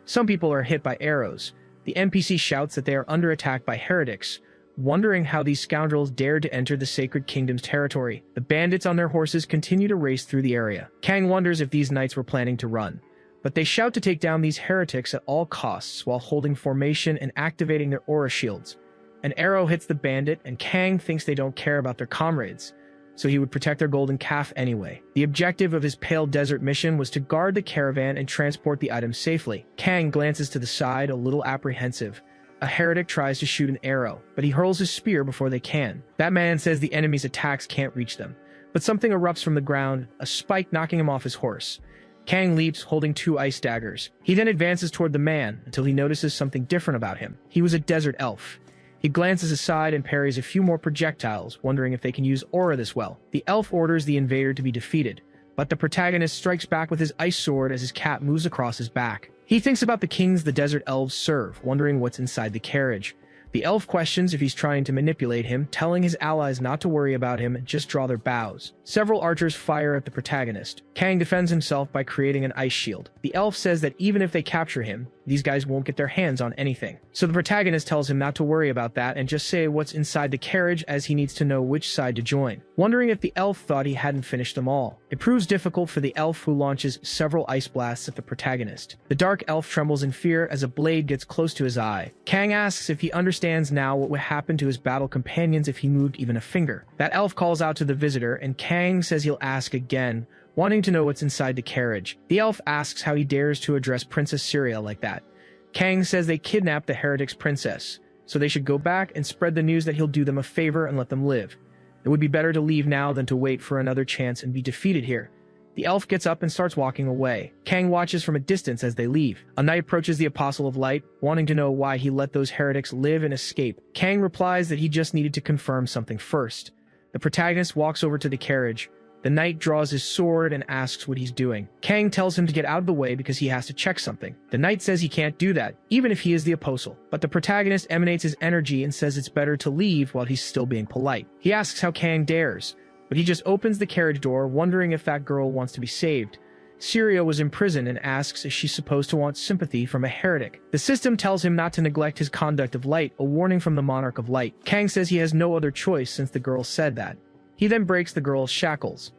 Some people are hit by arrows. The NPC shouts that they are under attack by heretics, wondering how these scoundrels dared to enter the Sacred Kingdom's territory. The bandits on their horses continue to race through the area. Kang wonders if these knights were planning to run, but they shout to take down these heretics at all costs while holding formation and activating their aura shields. An arrow hits the bandit, and Kang thinks they don't care about their comrades, so he would protect their golden calf anyway. The objective of his Pale Desert mission was to guard the caravan and transport the items safely. Kang glances to the side, a little apprehensive. A heretic tries to shoot an arrow, but he hurls his spear before they can. That man says the enemy's attacks can't reach them, but something erupts from the ground, a spike knocking him off his horse. Kang leaps, holding 2 ice daggers. He then advances toward the man until he notices something different about him. He was a desert elf. He glances aside and parries a few more projectiles, wondering if they can use aura this well. The elf orders the invader to be defeated, but the protagonist strikes back with his ice sword as his cat moves across his back. He thinks about the kings the desert elves serve, wondering what's inside the carriage. The elf questions if he's trying to manipulate him, telling his allies not to worry about him and just draw their bows. Several archers fire at the protagonist. Kang defends himself by creating an ice shield. The elf says that even if they capture him, these guys won't get their hands on anything. So the protagonist tells him not to worry about that and just say what's inside the carriage, as he needs to know which side to join, wondering if the elf thought he hadn't finished them all. It proves difficult for the elf, who launches several ice blasts at the protagonist. The dark elf trembles in fear as a blade gets close to his eye. Kang asks if he understands now what would happen to his battle companions if he moved even a finger. That elf calls out to the visitor, and Kang says he'll ask again, wanting to know what's inside the carriage. The elf asks how he dares to address Princess Syria like that. Kang says they kidnapped the heretic's princess, so they should go back and spread the news that he'll do them a favor and let them live. It would be better to leave now than to wait for another chance and be defeated here. The elf gets up and starts walking away. Kang watches from a distance as they leave. A knight approaches the Apostle of Light, wanting to know why he let those heretics live and escape. Kang replies that he just needed to confirm something first. The protagonist walks over to the carriage, The knight draws his sword and asks what he's doing. Kang tells him to get out of the way because he has to check something. The knight says he can't do that, even if he is the apostle. But the protagonist emanates his energy and says it's better to leave while he's still being polite. He asks how Kang dares, but he just opens the carriage door, wondering if that girl wants to be saved. Syria was in prison and asks if she's supposed to want sympathy from a heretic. The system tells him not to neglect his conduct of light, a warning from the monarch of light. Kang says he has no other choice since the girl said that. He then breaks the girl's shackles.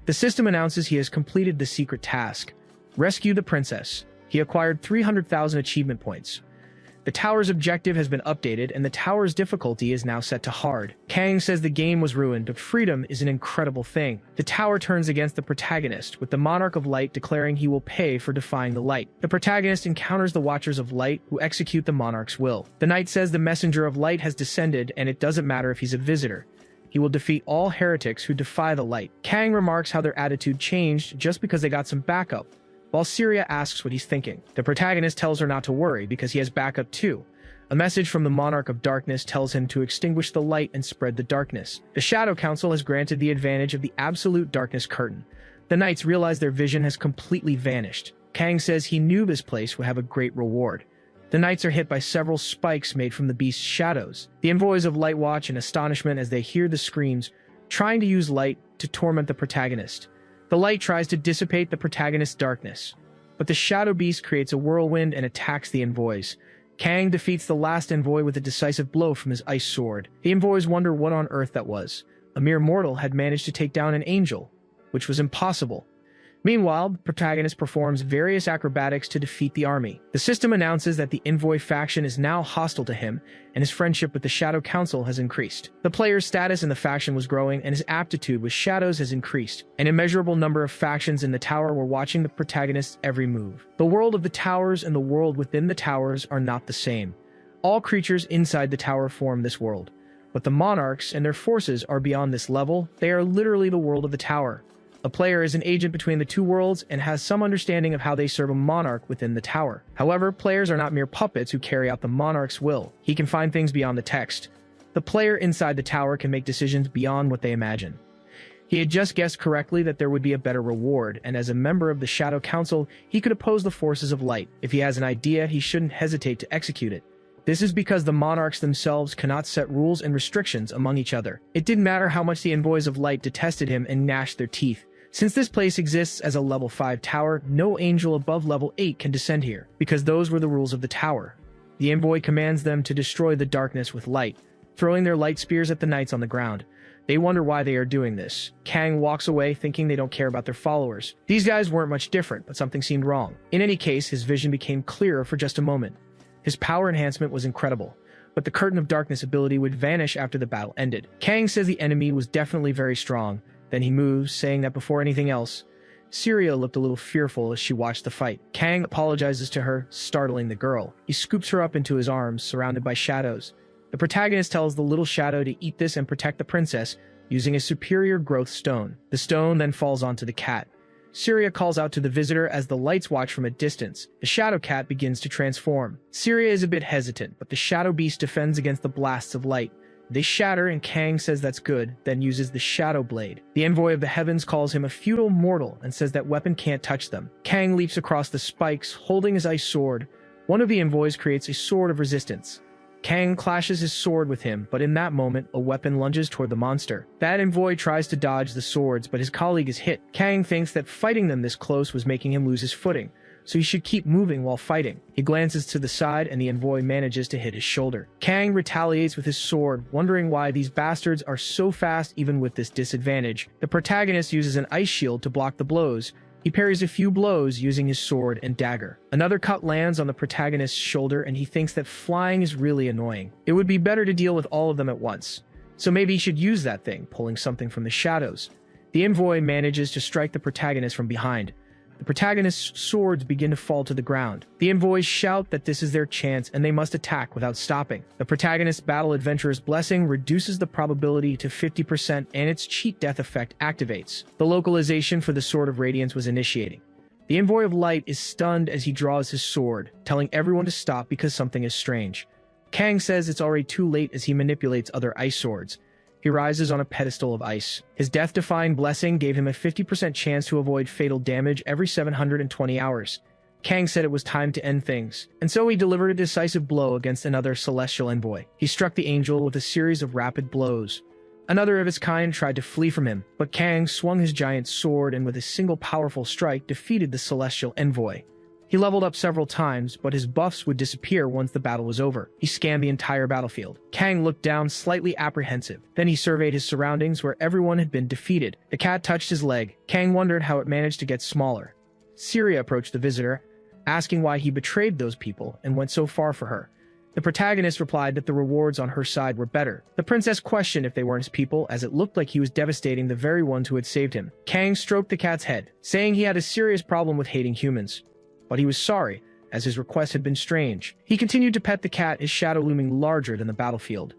The system announces he has completed the secret task. Rescue the princess. He acquired 300,000 achievement points. The tower's objective has been updated, and the tower's difficulty is now set to hard. Kang says the game was ruined, but freedom is an incredible thing. The tower turns against the protagonist, with the Monarch of Light declaring he will pay for defying the light. The protagonist encounters the Watchers of Light, who execute the monarch's will. The knight says the Messenger of Light has descended, and it doesn't matter if he's a visitor. He will defeat all heretics who defy the light. Kang remarks how their attitude changed just because they got some backup, while Syria asks what he's thinking. The protagonist tells her not to worry because he has backup too. A message from the Monarch of Darkness tells him to extinguish the light and spread the darkness. The Shadow Council has granted the advantage of the absolute darkness curtain. The knights realize their vision has completely vanished. Kang says he knew this place would have a great reward. The knights are hit by several spikes made from the beast's shadows. The envoys of Light watch in astonishment as they hear the screams, trying to use light to torment the protagonist. The light tries to dissipate the protagonist's darkness, but the shadow beast creates a whirlwind and attacks the envoys. Kang defeats the last envoy with a decisive blow from his ice sword. The envoys wonder what on earth that was. A mere mortal had managed to take down an angel, which was impossible. Meanwhile, the protagonist performs various acrobatics to defeat the army. The system announces that the envoy faction is now hostile to him, and his friendship with the Shadow Council has increased. The player's status in the faction was growing, and his aptitude with shadows has increased. An immeasurable number of factions in the tower were watching the protagonist's every move. The world of the towers and the world within the towers are not the same. All creatures inside the tower form this world, but the monarchs and their forces are beyond this level. They are literally the world of the tower. A player is an agent between the two worlds and has some understanding of how they serve a monarch within the tower. However, players are not mere puppets who carry out the monarch's will. He can find things beyond the text. The player inside the tower can make decisions beyond what they imagine. He had just guessed correctly that there would be a better reward, and as a member of the Shadow Council, he could oppose the forces of light. If he has an idea, he shouldn't hesitate to execute it. This is because the monarchs themselves cannot set rules and restrictions among each other. It didn't matter how much the envoys of light detested him and gnashed their teeth. Since this place exists as a level 5 tower, no angel above level 8 can descend here, because those were the rules of the tower. The envoy commands them to destroy the darkness with light, throwing their light spears at the knights on the ground. They wonder why they are doing this. Kang walks away thinking they don't care about their followers. These guys weren't much different, but something seemed wrong. In any case, his vision became clearer for just a moment. His power enhancement was incredible, but the Curtain of Darkness ability would vanish after the battle ended. Kang says the enemy was definitely very strong. Then he moves, saying that before anything else, Syria looked a little fearful as she watched the fight. Kang apologizes to her, startling the girl. He scoops her up into his arms, surrounded by shadows. The protagonist tells the little shadow to eat this and protect the princess, using a superior growth stone. The stone then falls onto the cat. Syria calls out to the visitor as the lights watch from a distance. The shadow cat begins to transform. Syria is a bit hesitant, but the shadow beast defends against the blasts of light. They shatter, and Kang says that's good, then uses the Shadow Blade. The envoy of the heavens calls him a futile mortal and says that weapon can't touch them. Kang leaps across the spikes, holding his ice sword. One of the envoys creates a sword of resistance. Kang clashes his sword with him, but in that moment, a weapon lunges toward the monster. That envoy tries to dodge the swords, but his colleague is hit. Kang thinks that fighting them this close was making him lose his footing, so he should keep moving while fighting. He glances to the side and the envoy manages to hit his shoulder. Kang retaliates with his sword, wondering why these bastards are so fast even with this disadvantage. The protagonist uses an ice shield to block the blows. He parries a few blows using his sword and dagger. Another cut lands on the protagonist's shoulder and he thinks that flying is really annoying. It would be better to deal with all of them at once. So maybe he should use that thing, pulling something from the shadows. The envoy manages to strike the protagonist from behind. The protagonist's swords begin to fall to the ground. The envoys shout that this is their chance and they must attack without stopping. The protagonist's Battle Adventurer's Blessing reduces the probability to 50% and its cheat death effect activates. The localization for the Sword of Radiance was initiating. The envoy of light is stunned as he draws his sword, telling everyone to stop because something is strange. Kang says it's already too late as he manipulates other ice swords. He rises on a pedestal of ice. His death-defying blessing gave him a 50% chance to avoid fatal damage every 720 hours. Kang said it was time to end things, and so he delivered a decisive blow against another celestial envoy. He struck the angel with a series of rapid blows. Another of his kind tried to flee from him, but Kang swung his giant sword and with a single powerful strike defeated the celestial envoy. He leveled up several times, but his buffs would disappear once the battle was over. He scanned the entire battlefield. Kang looked down, slightly apprehensive. Then he surveyed his surroundings where everyone had been defeated. The cat touched his leg. Kang wondered how it managed to get smaller. Syria approached the visitor, asking why he betrayed those people and went so far for her. The protagonist replied that the rewards on her side were better. The princess questioned if they weren't his people, as it looked like he was devastating the very ones who had saved him. Kang stroked the cat's head, saying he had a serious problem with hating humans. But he was sorry, as his request had been strange. He continued to pet the cat, his shadow looming larger than the battlefield.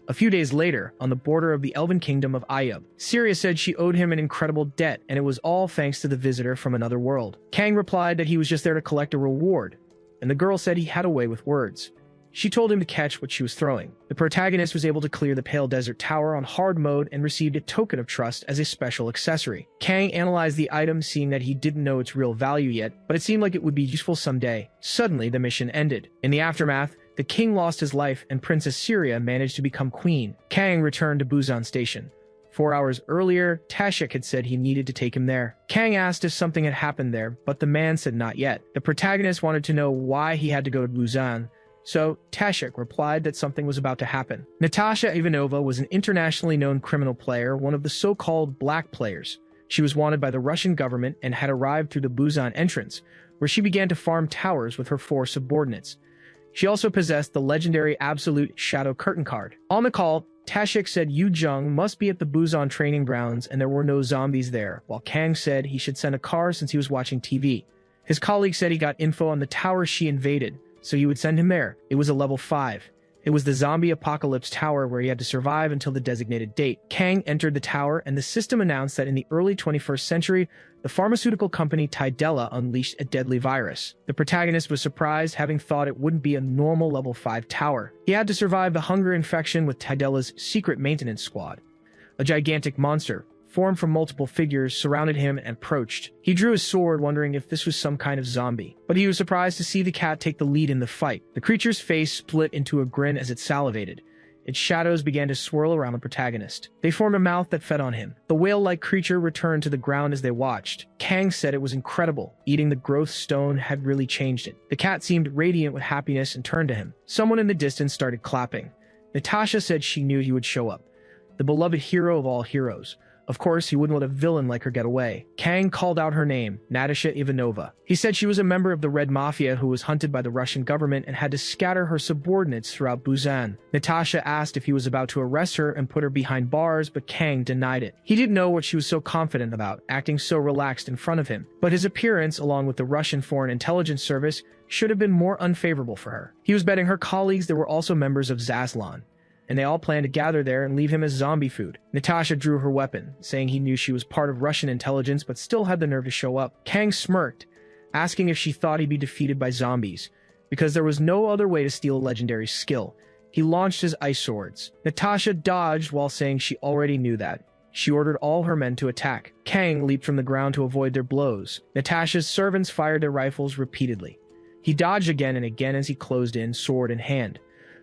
A few days later, on the border of the elven kingdom of Ayub, Syria said she owed him an incredible debt, and it was all thanks to the visitor from another world. Kang replied that he was just there to collect a reward, and the girl said he had a way with words. She told him to catch what she was throwing. The protagonist was able to clear the Pale Desert Tower on hard mode and received a token of trust as a special accessory. Kang analyzed the item, seeing that he didn't know its real value yet, but it seemed like it would be useful someday. Suddenly, the mission ended. In the aftermath, the king lost his life and Princess Syria managed to become queen. Kang returned to Busan Station. 4 hours earlier, Tashik had said he needed to take him there. Kang asked if something had happened there, but the man said not yet. The protagonist wanted to know why he had to go to Busan, so Tashik replied that something was about to happen. Natasha Ivanova was an internationally known criminal player, one of the so-called black players. She was wanted by the Russian government and had arrived through the Busan entrance, where she began to farm towers with her 4 subordinates. She also possessed the legendary Absolute Shadow Curtain card. On the call, Tashik said Yu Jung must be at the Busan training grounds and there were no zombies there, while Kang said he should send a car since he was watching TV. His colleague said he got info on the tower she invaded, so he would send him there. It was a level 5. It was the zombie apocalypse tower where he had to survive until the designated date. Kang entered the tower and the system announced that in the early 21st century, the pharmaceutical company Tidella unleashed a deadly virus. The protagonist was surprised, having thought it wouldn't be a normal level 5 tower. He had to survive the hunger infection with Tidella's secret maintenance squad. A gigantic monster, formed from multiple figures, surrounded him and approached. He drew his sword, wondering if this was some kind of zombie. But he was surprised to see the cat take the lead in the fight. The creature's face split into a grin as it salivated. Its shadows began to swirl around the protagonist. They formed a mouth that fed on him. The whale-like creature returned to the ground as they watched. Kang said it was incredible. Eating the growth stone had really changed it. The cat seemed radiant with happiness and turned to him. Someone in the distance started clapping. Natasha said she knew he would show up. The beloved hero of all heroes. Of course, he wouldn't let a villain like her get away. Kang called out her name, Natasha Ivanova. He said she was a member of the Red Mafia who was hunted by the Russian government and had to scatter her subordinates throughout Busan. Natasha asked if he was about to arrest her and put her behind bars, but Kang denied it. He didn't know what she was so confident about, acting so relaxed in front of him. But his appearance, along with the Russian Foreign Intelligence Service, should have been more unfavorable for her. He was betting her colleagues there were also members of Zaslan, and they all planned to gather there and leave him as zombie food. Natasha drew her weapon, saying he knew she was part of Russian intelligence but still had the nerve to show up. Kang smirked, asking if she thought he'd be defeated by zombies, because there was no other way to steal a legendary skill. He launched his ice swords. Natasha dodged while saying she already knew that. She ordered all her men to attack. Kang leaped from the ground to avoid their blows. Natasha's servants fired their rifles repeatedly. He dodged again and again as he closed in, sword in hand.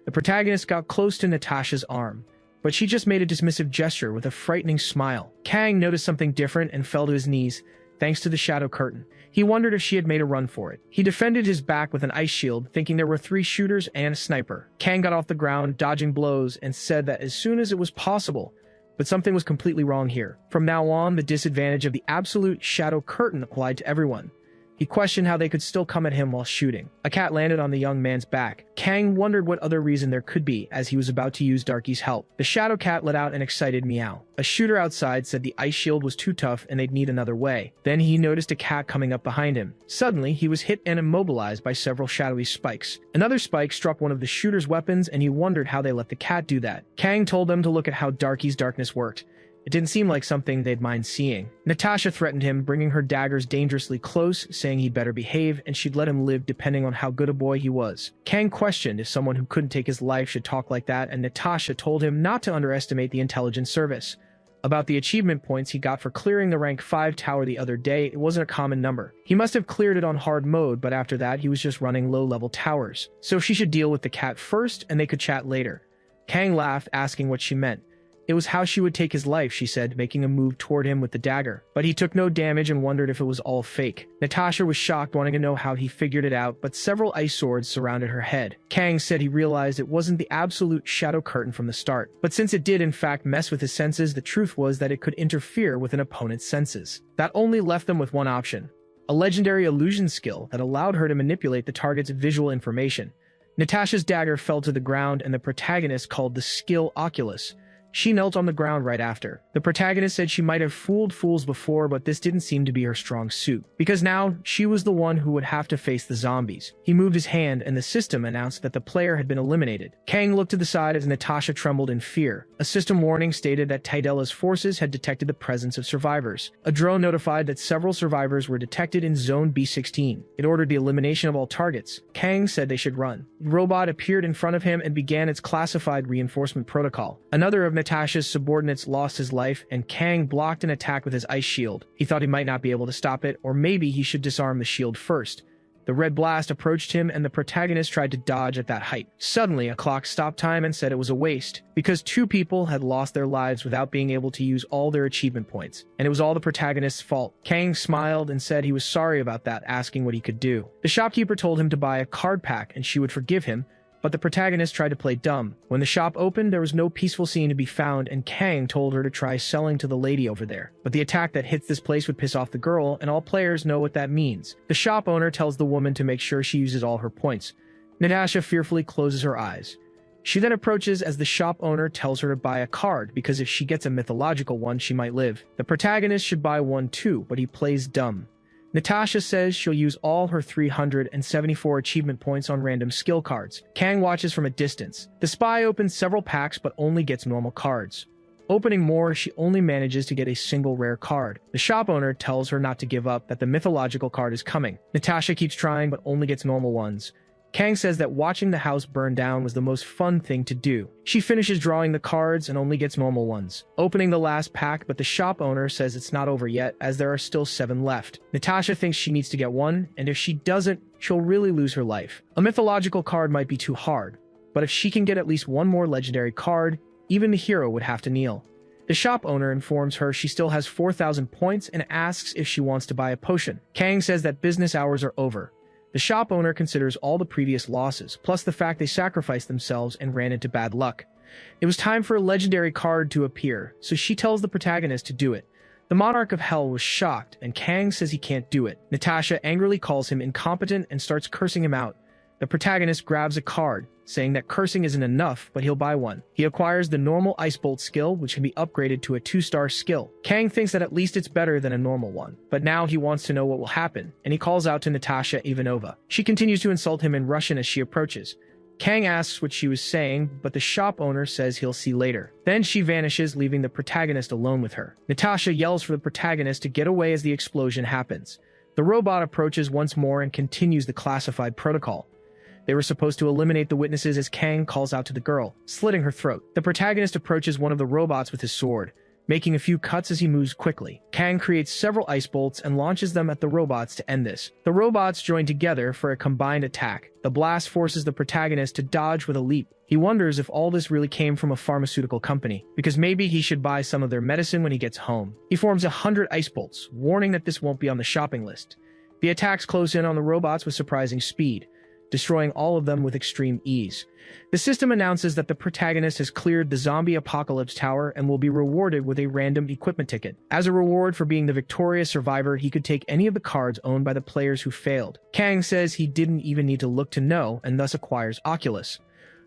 The protagonist got close to Natasha's arm, but she just made a dismissive gesture with a frightening smile. Kang noticed something different and fell to his knees, thanks to the shadow curtain. He wondered if she had made a run for it. He defended his back with an ice shield, thinking there were 3 shooters and a sniper. Kang got off the ground, dodging blows, and said that as soon as it was possible, but something was completely wrong here. From now on, the disadvantage of the absolute shadow curtain applied to everyone. He questioned how they could still come at him while shooting. A cat landed on the young man's back. Kang wondered what other reason there could be, as he was about to use Darky's help. The shadow cat let out an excited meow. A shooter outside said the ice shield was too tough and they'd need another way. Then he noticed a cat coming up behind him. Suddenly, he was hit and immobilized by several shadowy spikes. Another spike struck one of the shooter's weapons, and he wondered how they let the cat do that. Kang told them to look at how Darky's darkness worked. It didn't seem like something they'd mind seeing. Natasha threatened him, bringing her daggers dangerously close, saying he'd better behave and she'd let him live depending on how good a boy he was. Kang questioned if someone who couldn't take his life should talk like that, and Natasha told him not to underestimate the intelligence service. About the achievement points he got for clearing the rank 5 tower the other day, it wasn't a common number. He must have cleared it on hard mode, but after that he was just running low-level towers. So she should deal with the cat first and they could chat later. Kang laughed, asking what she meant. It was how she would take his life, she said, making a move toward him with the dagger. But he took no damage and wondered if it was all fake. Natasha was shocked, wanting to know how he figured it out, but several ice swords surrounded her head. Kang said he realized it wasn't the absolute shadow curtain from the start. But since it did in fact mess with his senses, the truth was that it could interfere with an opponent's senses. That only left them with one option: a legendary illusion skill that allowed her to manipulate the target's visual information. Natasha's dagger fell to the ground and the protagonist called the skill Oculus. She knelt on the ground right after. The protagonist said she might have fooled fools before, but this didn't seem to be her strong suit, because now she was the one who would have to face the zombies. He moved his hand and the system announced that the player had been eliminated. Kang looked to the side as Natasha trembled in fear. A system warning stated that Tydella's forces had detected the presence of survivors. A drone notified that several survivors were detected in Zone B16. It ordered the elimination of all targets. Kang said they should run. The robot appeared in front of him and began its classified reinforcement protocol. Another of Natasha's subordinates lost his life, and Kang blocked an attack with his ice shield. He thought he might not be able to stop it, or maybe he should disarm the shield first. The red blast approached him, and the protagonist tried to dodge at that height. Suddenly, a clock stopped time and said it was a waste, because 2 people had lost their lives without being able to use all their achievement points, and it was all the protagonist's fault. Kang smiled and said he was sorry about that, asking what he could do. The shopkeeper told him to buy a card pack and she would forgive him, but the protagonist tried to play dumb. When the shop opened, there was no peaceful scene to be found, and Kang told her to try selling to the lady over there. But the attack that hits this place would piss off the girl, and all players know what that means. The shop owner tells the woman to make sure she uses all her points. Natasha fearfully closes her eyes. She then approaches as the shop owner tells her to buy a card, because if she gets a mythological one, she might live. The protagonist should buy one too, but he plays dumb. Natasha says she'll use all her 374 achievement points on random skill cards. Kang watches from a distance. The spy opens several packs but only gets normal cards. Opening more, she only manages to get a single rare card. The shop owner tells her not to give up, that the mythological card is coming. Natasha keeps trying but only gets normal ones. Kang says that watching the house burn down was the most fun thing to do. She finishes drawing the cards and only gets normal ones. Opening the last pack, but the shop owner says it's not over yet, as there are still 7 left. Natasha thinks she needs to get one, and if she doesn't, she'll really lose her life. A mythological card might be too hard, but if she can get at least one more legendary card, even the hero would have to kneel. The shop owner informs her she still has 4,000 points and asks if she wants to buy a potion. Kang says that business hours are over. The shop owner considers all the previous losses, plus the fact they sacrificed themselves and ran into bad luck. It was time for a legendary card to appear, so she tells the protagonist to do it. The Monarch of Hell was shocked, and Kang says he can't do it. Natasha angrily calls him incompetent and starts cursing him out. The protagonist grabs a card, saying that cursing isn't enough, but he'll buy one. He acquires the normal Ice Bolt skill, which can be upgraded to a 2-star skill. Kang thinks that at least it's better than a normal one, but now he wants to know what will happen, and he calls out to Natasha Ivanova. She continues to insult him in Russian as she approaches. Kang asks what she was saying, but the shop owner says he'll see later. Then she vanishes, leaving the protagonist alone with her. Natasha yells for the protagonist to get away as the explosion happens. The robot approaches once more and continues the classified protocol. They were supposed to eliminate the witnesses as Kang calls out to the girl, slitting her throat. The protagonist approaches one of the robots with his sword, making a few cuts as he moves quickly. Kang creates several ice bolts and launches them at the robots to end this. The robots join together for a combined attack. The blast forces the protagonist to dodge with a leap. He wonders if all this really came from a pharmaceutical company, because maybe he should buy some of their medicine when he gets home. He forms 100 ice bolts, warning that this won't be on the shopping list. The attacks close in on the robots with surprising speed, destroying all of them with extreme ease. The system announces that the protagonist has cleared the zombie apocalypse tower and will be rewarded with a random equipment ticket. As a reward for being the victorious survivor, he could take any of the cards owned by the players who failed. Kang says he didn't even need to look to know, and thus acquires Oculus.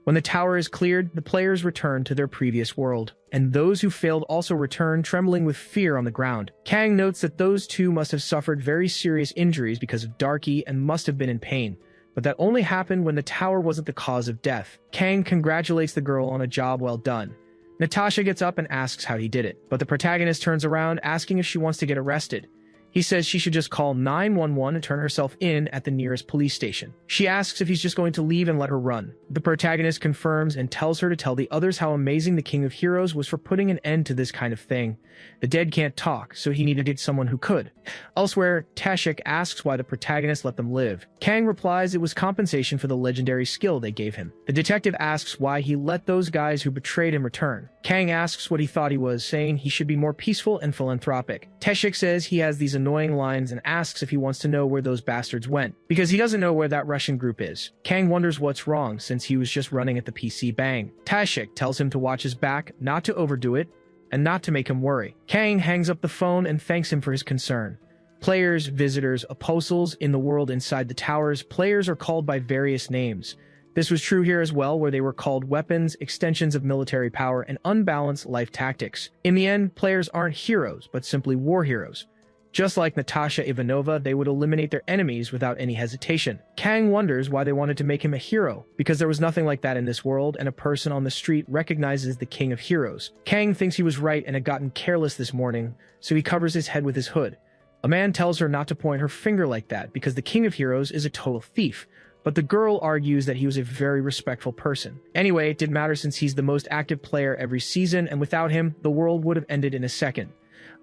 When the tower is cleared, the players return to their previous world, and those who failed also return, trembling with fear on the ground. Kang notes that those two must have suffered very serious injuries because of Darky and must have been in pain, but that only happened when the tower wasn't the cause of death. Kang congratulates the girl on a job well done. Natasha gets up and asks how he did it, but the protagonist turns around asking if she wants to get arrested. He says she should just call 911 and turn herself in at the nearest police station. She asks if he's just going to leave and let her run. The protagonist confirms and tells her to tell the others how amazing the King of Heroes was for putting an end to this kind of thing. The dead can't talk, so he needed someone who could. Elsewhere, Tashik asks why the protagonist let them live. Kang replies it was compensation for the legendary skill they gave him. The detective asks why he let those guys who betrayed him return. Kang asks what he thought he was, saying he should be more peaceful and philanthropic. Tashik says he has these annoying lines and asks if he wants to know where those bastards went, because he doesn't know where that Russian group is. Kang wonders what's wrong since he was just running at the PC bang. Tashik tells him to watch his back, not to overdo it, and not to make him worry. Kang hangs up the phone and thanks him for his concern. Players, visitors, apostles in the world inside the towers, players are called by various names. This was true here as well, where they were called weapons, extensions of military power, and unbalanced life tactics. In the end, players aren't heroes, but simply war heroes. Just like Natasha Ivanova, they would eliminate their enemies without any hesitation. Kang wonders why they wanted to make him a hero, because there was nothing like that in this world, and a person on the street recognizes the King of Heroes. Kang thinks he was right and had gotten careless this morning, so he covers his head with his hood. A man tells her not to point her finger like that, because the King of Heroes is a total thief. But the girl argues that he was a very respectful person. Anyway, it didn't matter since he's the most active player every season, and without him, the world would have ended in a second.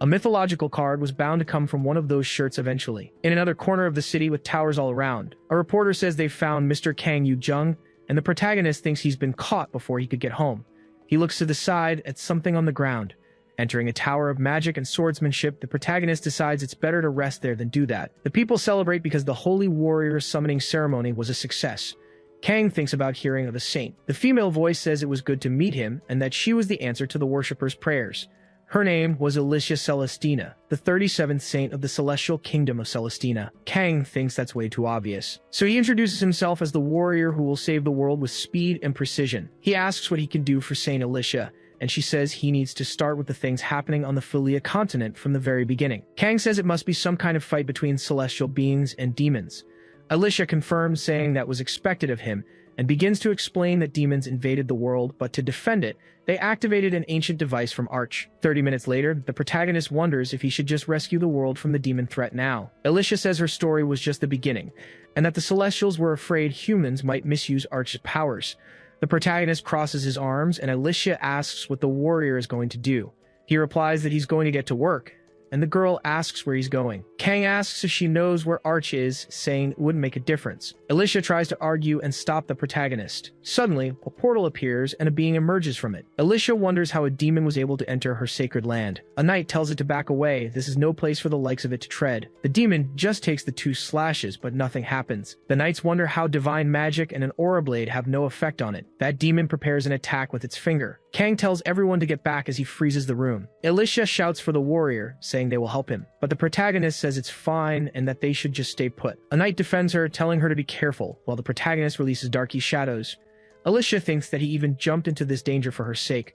A mythological card was bound to come from one of those shirts eventually. In another corner of the city with towers all around, a reporter says they've found Mr. Kang Yu-jung, and the protagonist thinks he's been caught before he could get home. He looks to the side at something on the ground. Entering a tower of magic and swordsmanship, the protagonist decides it's better to rest there than do that. The people celebrate because the holy warrior summoning ceremony was a success. Kang thinks about hearing of a saint. The female voice says it was good to meet him and that she was the answer to the worshippers' prayers. Her name was Alicia Celestina, the 37th saint of the celestial kingdom of Celestina. Kang thinks that's way too obvious. So he introduces himself as the warrior who will save the world with speed and precision. He asks what he can do for Saint Alicia, and she says he needs to start with the things happening on the Philia continent from the very beginning. Kang says it must be some kind of fight between celestial beings and demons. Alicia confirms, saying that was expected of him, and begins to explain that demons invaded the world, but to defend it, they activated an ancient device from Arch. 30 minutes later, the protagonist wonders if he should just rescue the world from the demon threat now. Alicia says her story was just the beginning, and that the Celestials were afraid humans might misuse Arch's powers. The protagonist crosses his arms, and Alicia asks what the warrior is going to do. He replies that he's going to get to work, and the girl asks where he's going. Kang asks if she knows where Arch is, saying it wouldn't make a difference. Alicia tries to argue and stop the protagonist. Suddenly, a portal appears and a being emerges from it. Alicia wonders how a demon was able to enter her sacred land. A knight tells it to back away. This is no place for the likes of it to tread. The demon just takes the 2 slashes, but nothing happens. The knights wonder how divine magic and an aura blade have no effect on it. That demon prepares an attack with its finger. Kang tells everyone to get back as he freezes the room. Alicia shouts for the warrior, saying they will help him, but the protagonist says it's fine and that they should just stay put. A knight defends her, telling her to be careful, while the protagonist releases Darky's shadows. Alicia thinks that he even jumped into this danger for her sake,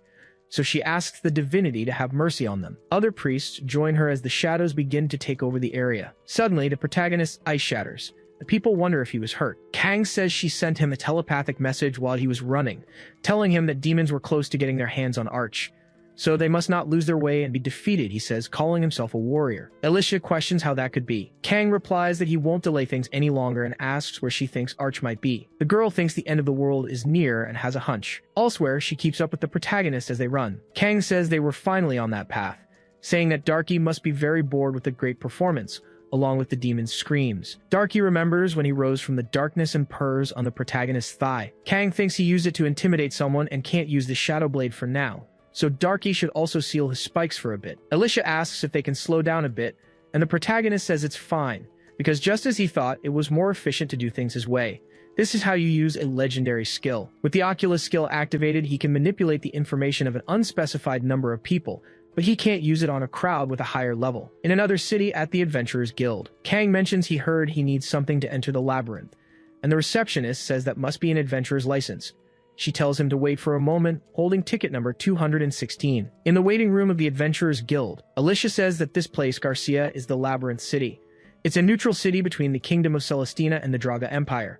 so she asks the divinity to have mercy on them. Other priests join her as the shadows begin to take over the area. Suddenly, the protagonist's ice shatters. The people wonder if he was hurt. Kang says she sent him a telepathic message while he was running, telling him that demons were close to getting their hands on Arch. So they must not lose their way and be defeated, he says, calling himself a warrior. Alicia questions how that could be. Kang replies that he won't delay things any longer and asks where she thinks Arch might be. The girl thinks the end of the world is near and has a hunch. Elsewhere, she keeps up with the protagonist as they run. Kang says they were finally on that path, saying that Darky must be very bored with the great performance, along with the demon's screams. Darky remembers when he rose from the darkness and purrs on the protagonist's thigh. Kang thinks he used it to intimidate someone and can't use the Shadow Blade for now, so Darky should also seal his spikes for a bit. Alicia asks if they can slow down a bit, and the protagonist says it's fine, because just as he thought, it was more efficient to do things his way. This is how you use a legendary skill. With the Oculus skill activated, he can manipulate the information of an unspecified number of people, but he can't use it on a crowd with a higher level. In another city at the Adventurers Guild, Kang mentions he heard he needs something to enter the labyrinth, and the receptionist says that must be an adventurer's license. She tells him to wait for a moment, holding ticket number 216. In the waiting room of the Adventurers Guild, Alicia says that this place, Garcia, is the Labyrinth City. It's a neutral city between the Kingdom of Celestina and the Draga Empire.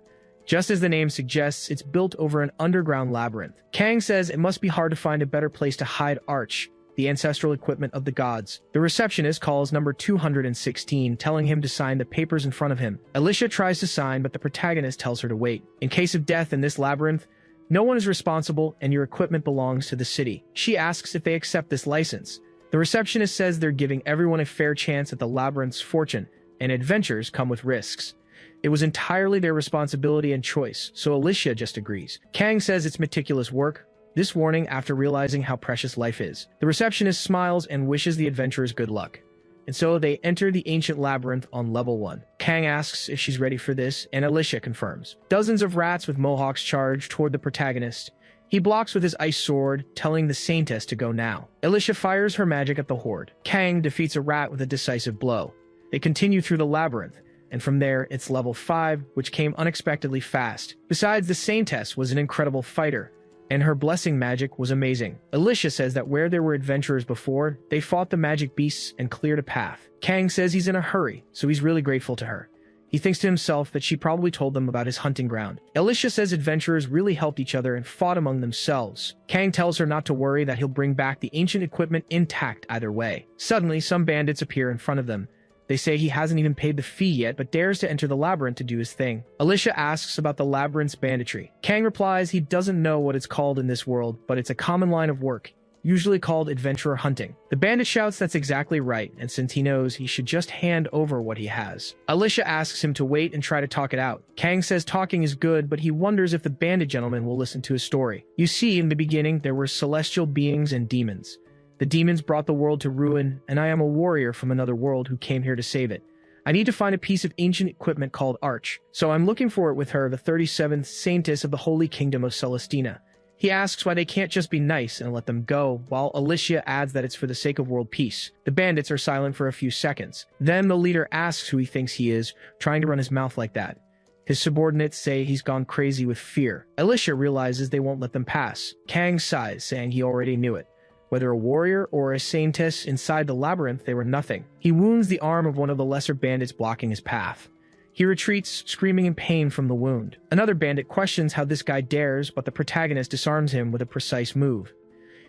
Just as the name suggests, it's built over an underground labyrinth. Kang says it must be hard to find a better place to hide Arch, the ancestral equipment of the gods. The receptionist calls number 216, telling him to sign the papers in front of him. Alicia tries to sign, but the protagonist tells her to wait. In case of death in this labyrinth, no one is responsible and your equipment belongs to the city. She asks if they accept this license. The receptionist says they're giving everyone a fair chance at the labyrinth's fortune, and adventures come with risks. It was entirely their responsibility and choice, so Alicia just agrees. Kang says it's meticulous work, this warning after realizing how precious life is. The receptionist smiles and wishes the adventurers good luck. And so they enter the ancient labyrinth on level 1. Kang asks if she's ready for this, and Alicia confirms. Dozens of rats with mohawks charge toward the protagonist. He blocks with his ice sword, telling the Saintess to go now. Alicia fires her magic at the horde. Kang defeats a rat with a decisive blow. They continue through the labyrinth, and from there it's level 5, which came unexpectedly fast. Besides, the Saintess was an incredible fighter, and her blessing magic was amazing. Alicia says that where there were adventurers before, they fought the magic beasts and cleared a path. Kang says he's in a hurry, so he's really grateful to her. He thinks to himself that she probably told them about his hunting ground. Alicia says adventurers really helped each other and fought among themselves. Kang tells her not to worry, that he'll bring back the ancient equipment intact either way. Suddenly, some bandits appear in front of them. They say he hasn't even paid the fee yet, but dares to enter the labyrinth to do his thing. Alicia asks about the labyrinth's banditry. Kang replies he doesn't know what it's called in this world, but it's a common line of work, usually called adventurer hunting. The bandit shouts that's exactly right, and since he knows, he should just hand over what he has. Alicia asks him to wait and try to talk it out. Kang says talking is good, but he wonders if the bandit gentleman will listen to his story. You see, in the beginning, there were celestial beings and demons. The demons brought the world to ruin, and I am a warrior from another world who came here to save it. I need to find a piece of ancient equipment called Arch, so I'm looking for it with her, the 37th Saintess of the Holy Kingdom of Celestina. He asks why they can't just be nice and let them go, while Alicia adds that it's for the sake of world peace. The bandits are silent for a few seconds. Then the leader asks who he thinks he is, trying to run his mouth like that. His subordinates say he's gone crazy with fear. Alicia realizes they won't let them pass. Kang sighs, saying he already knew it. Whether a warrior or a saintess inside the labyrinth, they were nothing. He wounds the arm of one of the lesser bandits blocking his path. He retreats, screaming in pain from the wound. Another bandit questions how this guy dares, but the protagonist disarms him with a precise move.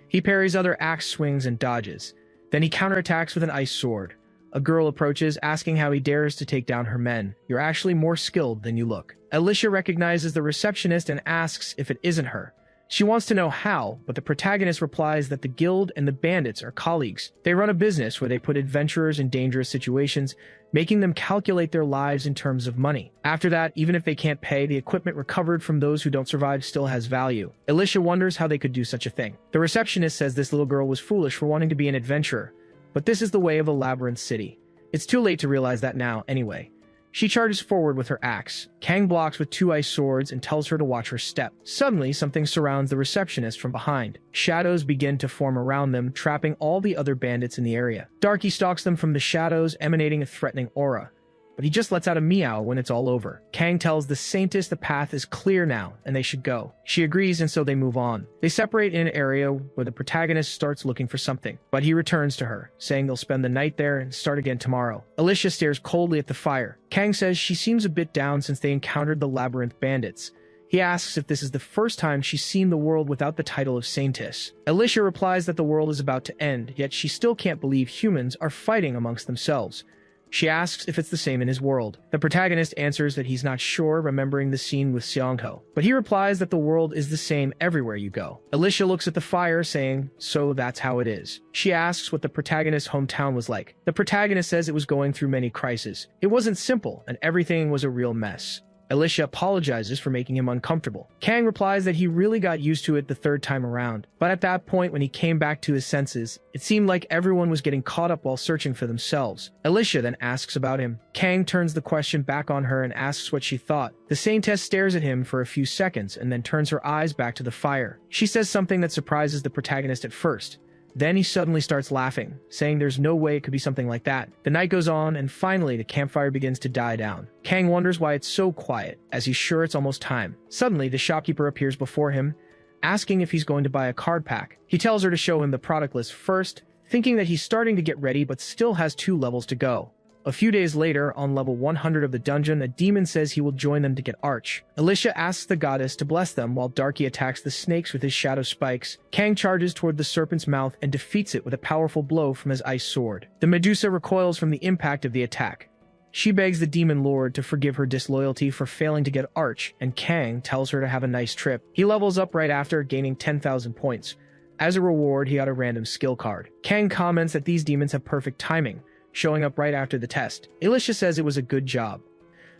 He parries other axe swings and dodges. Then he counterattacks with an ice sword. A girl approaches, asking how he dares to take down her men. You're actually more skilled than you look. Alicia recognizes the receptionist and asks if it isn't her. She wants to know how, but the protagonist replies that the guild and the bandits are colleagues. They run a business where they put adventurers in dangerous situations, making them calculate their lives in terms of money. After that, even if they can't pay, the equipment recovered from those who don't survive still has value. Alicia wonders how they could do such a thing. The receptionist says this little girl was foolish for wanting to be an adventurer, but this is the way of the Labyrinth City. It's too late to realize that now, anyway. She charges forward with her axe. Kang blocks with 2 ice swords and tells her to watch her step. Suddenly, something surrounds the receptionist from behind. Shadows begin to form around them, trapping all the other bandits in the area. Darky stalks them from the shadows, emanating a threatening aura. But he just lets out a meow when it's all over. Kang tells the Saintess the path is clear now, and they should go. She agrees, and so they move on. They separate in an area where the protagonist starts looking for something, but he returns to her, saying they'll spend the night there and start again tomorrow. Alicia stares coldly at the fire. Kang says she seems a bit down since they encountered the Labyrinth bandits. He asks if this is the first time she's seen the world without the title of Saintess. Alicia replies that the world is about to end, yet she still can't believe humans are fighting amongst themselves. She asks if it's the same in his world. The protagonist answers that he's not sure, remembering the scene with Seongho, but he replies that the world is the same everywhere you go. Alicia looks at the fire, saying, so that's how it is. She asks what the protagonist's hometown was like. The protagonist says it was going through many crises. It wasn't simple, and everything was a real mess. Alicia apologizes for making him uncomfortable. Kang replies that he really got used to it the 3rd time around, but at that point when he came back to his senses, it seemed like everyone was getting caught up while searching for themselves. Alicia then asks about him. Kang turns the question back on her and asks what she thought. The Saintess stares at him for a few seconds and then turns her eyes back to the fire. She says something that surprises the protagonist at first. Then he suddenly starts laughing, saying there's no way it could be something like that. The night goes on, and finally the campfire begins to die down. Kang wonders why it's so quiet, as he's sure it's almost time. Suddenly, the shopkeeper appears before him, asking if he's going to buy a card pack. He tells her to show him the product list first, thinking that he's starting to get ready but still has 2 levels to go. A few days later, on level 100 of the dungeon, a demon says he will join them to get Arch. Alicia asks the goddess to bless them while Darky attacks the snakes with his shadow spikes. Kang charges toward the serpent's mouth and defeats it with a powerful blow from his ice sword. The Medusa recoils from the impact of the attack. She begs the demon lord to forgive her disloyalty for failing to get Arch, and Kang tells her to have a nice trip. He levels up right after, gaining 10,000 points. As a reward, he got a random skill card. Kang comments that these demons have perfect timing, showing up right after the test. Alicia says it was a good job.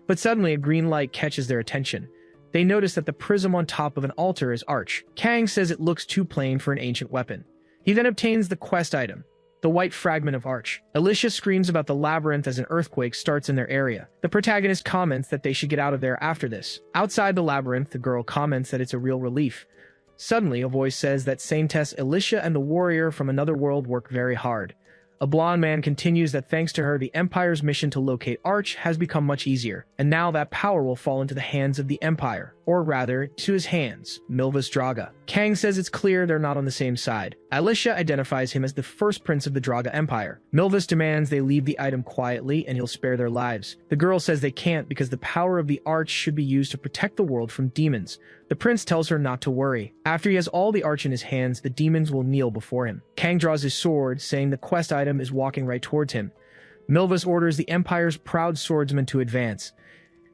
But suddenly, a green light catches their attention. They notice that the prism on top of an altar is Arch. Kang says it looks too plain for an ancient weapon. He then obtains the quest item, the white fragment of Arch. Alicia screams about the labyrinth as an earthquake starts in their area. The protagonist comments that they should get out of there after this. Outside the labyrinth, the girl comments that it's a real relief. Suddenly, a voice says that Saintess Alicia and the warrior from another world work very hard. A blonde man continues that thanks to her, the Empire's mission to locate Arch has become much easier, and now that power will fall into the hands of the Empire, or rather, to his hands, Milva's Draga. Kang says it's clear they're not on the same side. Alicia identifies him as the first prince of the Draga Empire. Milvus demands they leave the item quietly and he'll spare their lives. The girl says they can't because the power of the Arch should be used to protect the world from demons. The prince tells her not to worry. After he has all the Arch in his hands, the demons will kneel before him. Kang draws his sword, saying the quest item is walking right towards him. Milvus orders the Empire's proud swordsmen to advance.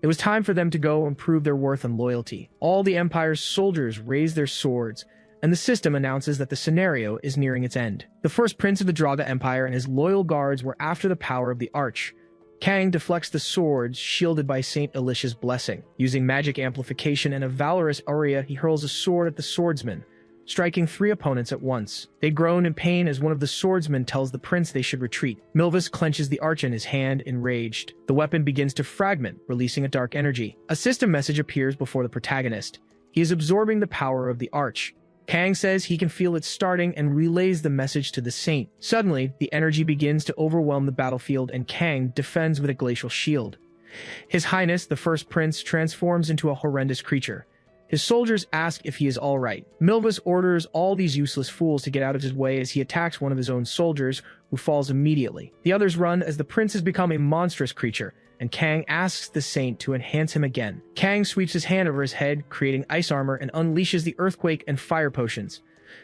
It was time for them to go and prove their worth and loyalty. All the Empire's soldiers raise their swords, and the system announces that the scenario is nearing its end. The first prince of the Draga Empire and his loyal guards were after the power of the Arch. Kang deflects the swords, shielded by Saint Alicia's blessing. Using magic amplification and a valorous aria, he hurls a sword at the swordsman, striking 3 opponents at once. They groan in pain as one of the swordsmen tells the prince they should retreat. Milvus clenches the Arch in his hand, enraged. The weapon begins to fragment, releasing a dark energy. A system message appears before the protagonist. He is absorbing the power of the Arch. Kang says he can feel it starting and relays the message to the saint. Suddenly, the energy begins to overwhelm the battlefield and Kang defends with a glacial shield. His Highness, the first prince, transforms into a horrendous creature. His soldiers ask if he is alright. Milvus orders all these useless fools to get out of his way as he attacks one of his own soldiers, who falls immediately. The others run as the prince has become a monstrous creature, and Kang asks the saint to enhance him again. Kang sweeps his hand over his head, creating ice armor, and unleashes the earthquake and fire potions.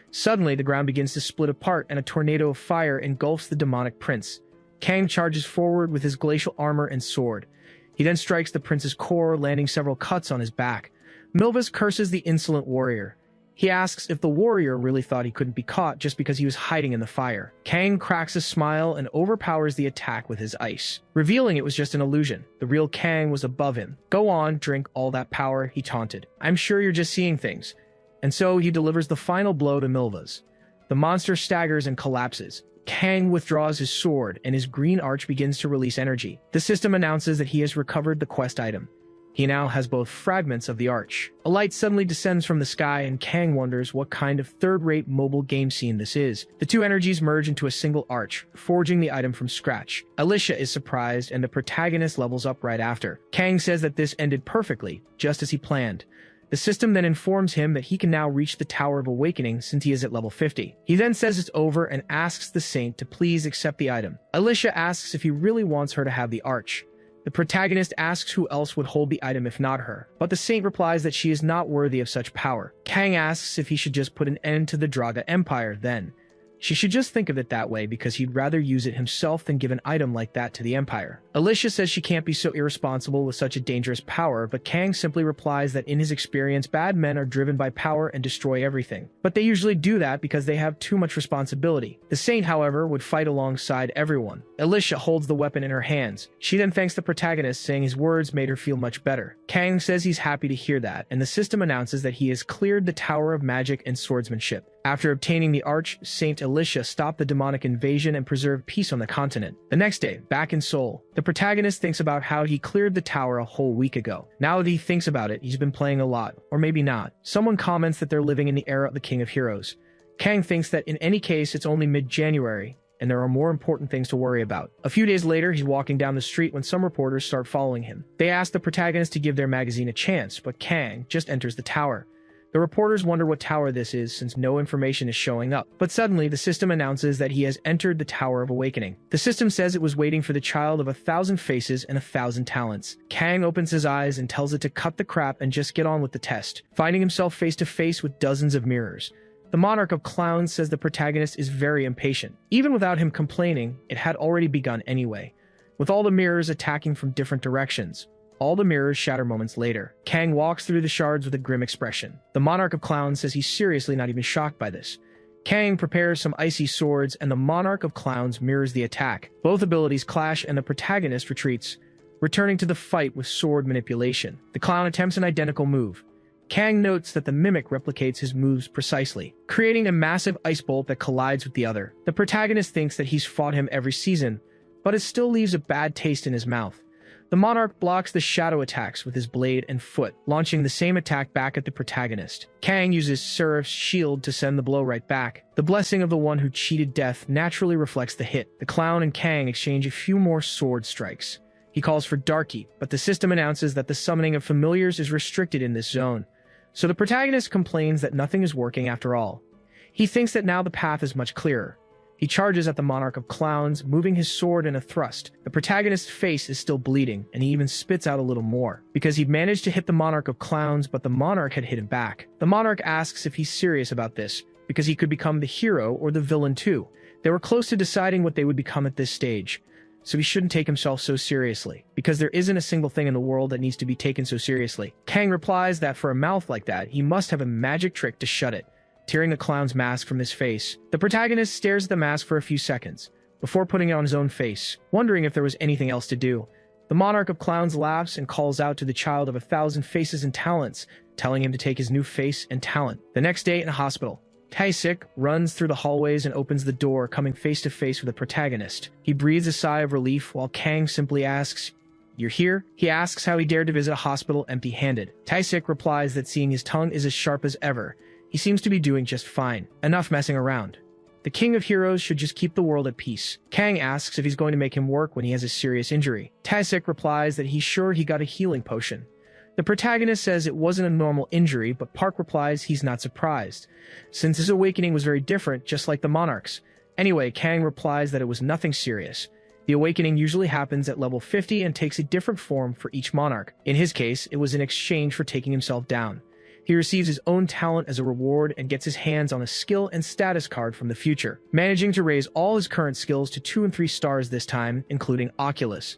Suddenly, the ground begins to split apart, and a tornado of fire engulfs the demonic prince. Kang charges forward with his glacial armor and sword. He then strikes the prince's core, landing several cuts on his back. Milvus curses the insolent warrior. He asks if the warrior really thought he couldn't be caught just because he was hiding in the fire. Kang cracks a smile and overpowers the attack with his ice, revealing it was just an illusion. The real Kang was above him. "Go on, drink all that power," he taunted. "I'm sure you're just seeing things." And so he delivers the final blow to Milvus. The monster staggers and collapses. Kang withdraws his sword, and his green arch begins to release energy. The system announces that he has recovered the quest item. He now has both fragments of the arch. A light suddenly descends from the sky, and Kang wonders what kind of third-rate mobile game scene this is. The two energies merge into a single arch, forging the item from scratch. Alicia is surprised, and the protagonist levels up right after. Kang says that this ended perfectly, just as he planned. The system then informs him that he can now reach the Tower of Awakening since he is at level 50. He then says it's over and asks the saint to please accept the item. Alicia asks if he really wants her to have the arch. The protagonist asks who else would hold the item if not her, but the saint replies that she is not worthy of such power. Kang asks if he should just put an end to the Draga Empire then. She should just think of it that way because he'd rather use it himself than give an item like that to the Empire. Alicia says she can't be so irresponsible with such a dangerous power, but Kang simply replies that in his experience, bad men are driven by power and destroy everything. But they usually do that because they have too much responsibility. The saint, however, would fight alongside everyone. Alicia holds the weapon in her hands. She then thanks the protagonist, saying his words made her feel much better. Kang says he's happy to hear that, and the system announces that he has cleared the Tower of Magic and Swordsmanship. After obtaining the arch, Saint Alicia stopped the demonic invasion and preserved peace on the continent. The next day, back in Seoul, the protagonist thinks about how he cleared the tower a whole week ago. Now that he thinks about it, he's been playing a lot, or maybe not. Someone comments that they're living in the era of the King of Heroes. Kang thinks that in any case, it's only mid-January, and there are more important things to worry about. A few days later, he's walking down the street when some reporters start following him. They ask the protagonist to give their magazine a chance, but Kang just enters the tower. The reporters wonder what tower this is since no information is showing up. But suddenly, the system announces that he has entered the Tower of Awakening. The system says it was waiting for the child of 1,000 faces and 1,000 talents. Kang opens his eyes and tells it to cut the crap and just get on with the test, finding himself face to face with dozens of mirrors. The Monarch of Clowns says the protagonist is very impatient. Even without him complaining, it had already begun anyway, with all the mirrors attacking from different directions. All the mirrors shatter moments later. Kang walks through the shards with a grim expression. The Monarch of Clowns says he's seriously not even shocked by this. Kang prepares some icy swords, and the Monarch of Clowns mirrors the attack. Both abilities clash, and the protagonist retreats, returning to the fight with sword manipulation. The clown attempts an identical move. Kang notes that the mimic replicates his moves precisely, creating a massive ice bolt that collides with the other. The protagonist thinks that he's fought him every season, but it still leaves a bad taste in his mouth. The Monarch blocks the shadow attacks with his blade and foot, launching the same attack back at the protagonist. Kang uses Seraph's shield to send the blow right back. The blessing of the one who cheated death naturally reflects the hit. The clown and Kang exchange a few more sword strikes. He calls for Darky, but the system announces that the summoning of familiars is restricted in this zone. So the protagonist complains that nothing is working after all. He thinks that now the path is much clearer. He charges at the Monarch of Clowns, moving his sword in a thrust. The protagonist's face is still bleeding, and he even spits out a little more, because he'd managed to hit the Monarch of Clowns, but the Monarch had hit him back. The Monarch asks if he's serious about this, because he could become the hero or the villain too. They were close to deciding what they would become at this stage, so he shouldn't take himself so seriously, because there isn't a single thing in the world that needs to be taken so seriously. Kang replies that for a mouth like that, he must have a magic trick to shut it, tearing the clown's mask from his face. The protagonist stares at the mask for a few seconds, before putting it on his own face, wondering if there was anything else to do. The Monarch of Clowns laughs and calls out to the child of 1,000 faces and talents, telling him to take his new face and talent. The next day in a hospital, Tae-sik runs through the hallways and opens the door, coming face to face with the protagonist. He breathes a sigh of relief while Kang simply asks, "You're here?" He asks how he dared to visit a hospital empty-handed. Tae-sik replies that seeing his tongue is as sharp as ever. He seems to be doing just fine. Enough messing around. The King of Heroes should just keep the world at peace. Kang asks if he's going to make him work when he has a serious injury. Tae-sik replies that he's sure he got a healing potion. The protagonist says it wasn't a normal injury, but Park replies he's not surprised, since his awakening was very different, just like the Monarch's. Anyway, Kang replies that it was nothing serious. The awakening usually happens at level 50 and takes a different form for each monarch. In his case, it was in exchange for taking himself down. He receives his own talent as a reward and gets his hands on a skill and status card from the future, managing to raise all his current skills to 2 and 3 stars this time, including Oculus.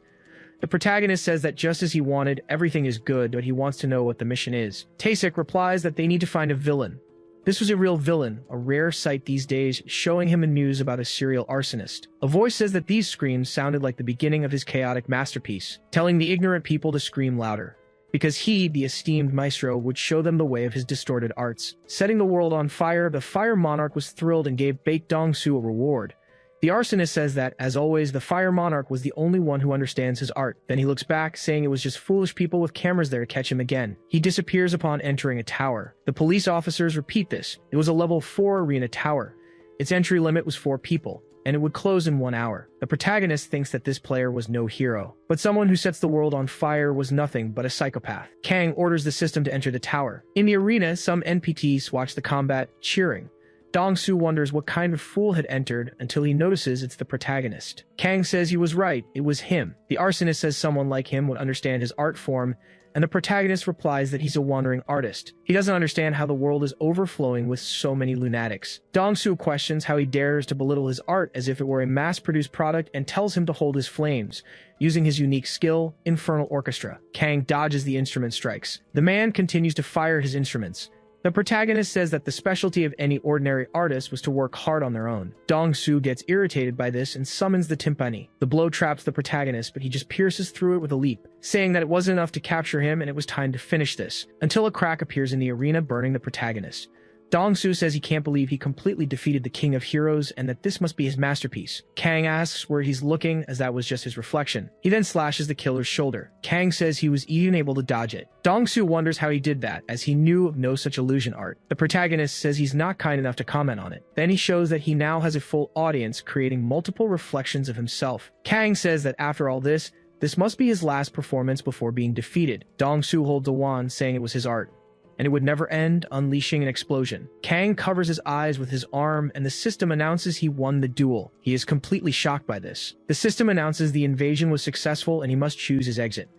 The protagonist says that just as he wanted, everything is good, but he wants to know what the mission is. Tae-sik replies that they need to find a villain. This was a real villain, a rare sight these days, showing him a news about a serial arsonist. A voice says that these screams sounded like the beginning of his chaotic masterpiece, telling the ignorant people to scream louder, because he, the esteemed maestro, would show them the way of his distorted arts. Setting the world on fire, the Fire Monarch was thrilled and gave Baek Dong-soo a reward. The arsonist says that, as always, the Fire Monarch was the only one who understands his art. Then he looks back, saying it was just foolish people with cameras there to catch him again. He disappears upon entering a tower. The police officers repeat this. It was a level 4 arena tower. Its entry limit was 4 people, and it would close in 1 hour. The protagonist thinks that this player was no hero, but someone who sets the world on fire was nothing but a psychopath. Kang orders the system to enter the tower. In the arena, some NPCs watch the combat, cheering. Dong-soo wonders what kind of fool had entered until he notices it's the protagonist. Kang says he was right, it was him. The arsonist says someone like him would understand his art form, and the protagonist replies that he's a wandering artist. He doesn't understand how the world is overflowing with so many lunatics. Dong-soo questions how he dares to belittle his art as if it were a mass-produced product and tells him to hold his flames, using his unique skill, Infernal Orchestra. Kang dodges the instrument strikes. The man continues to fire his instruments. The protagonist says that the specialty of any ordinary artist was to work hard on their own. Dong-soo gets irritated by this and summons the timpani. The blow traps the protagonist, but he just pierces through it with a leap, saying that it wasn't enough to capture him and it was time to finish this, until a crack appears in the arena, burning the protagonist. Dong-soo says he can't believe he completely defeated the King of Heroes and that this must be his masterpiece. Kang asks where he's looking, as that was just his reflection. He then slashes the killer's shoulder. Kang says he was even able to dodge it. Dong-soo wonders how he did that, as he knew of no such illusion art. The protagonist says he's not kind enough to comment on it. Then he shows that he now has a full audience, creating multiple reflections of himself. Kang says that after all this must be his last performance before being defeated. Dong-soo holds a wand, saying it was his art. and it would never end, unleashing an explosion. Kang covers his eyes with his arm, and the system announces he won the duel. He is completely shocked by this. The system announces the invasion was successful and he must choose his exit.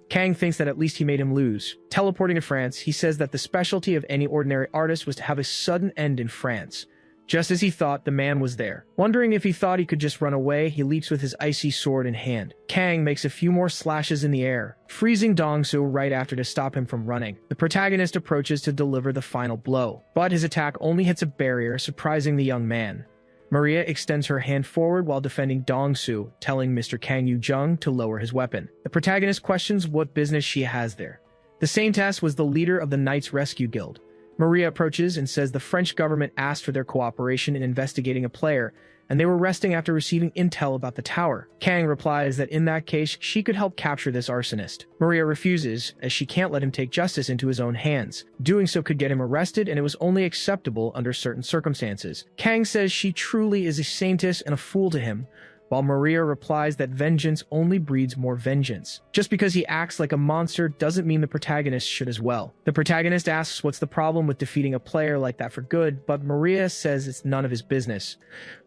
Kang thinks that at least he made him lose. Teleporting to France, he says that the specialty of any ordinary artist was to have a sudden end in France. Just as he thought, the man was there. Wondering if he thought he could just run away, he leaps with his icy sword in hand. Kang makes a few more slashes in the air, freezing Dongsu right after to stop him from running. The protagonist approaches to deliver the final blow, but his attack only hits a barrier, surprising the young man. Maria extends her hand forward while defending Dongsu, telling Mr. Kang Yu-jung to lower his weapon. The protagonist questions what business she has there. The Saintess was the leader of the Knights Rescue Guild. Maria approaches and says the French government asked for their cooperation in investigating a player, and they were resting after receiving intel about the tower. Kang replies that in that case, she could help capture this arsonist. Maria refuses, as she can't let him take justice into his own hands. Doing so could get him arrested, and it was only acceptable under certain circumstances. Kang says she truly is a saintess and a fool to him, while Maria replies that vengeance only breeds more vengeance. Just because he acts like a monster doesn't mean the protagonist should as well. The protagonist asks what's the problem with defeating a player like that for good, but Maria says it's none of his business,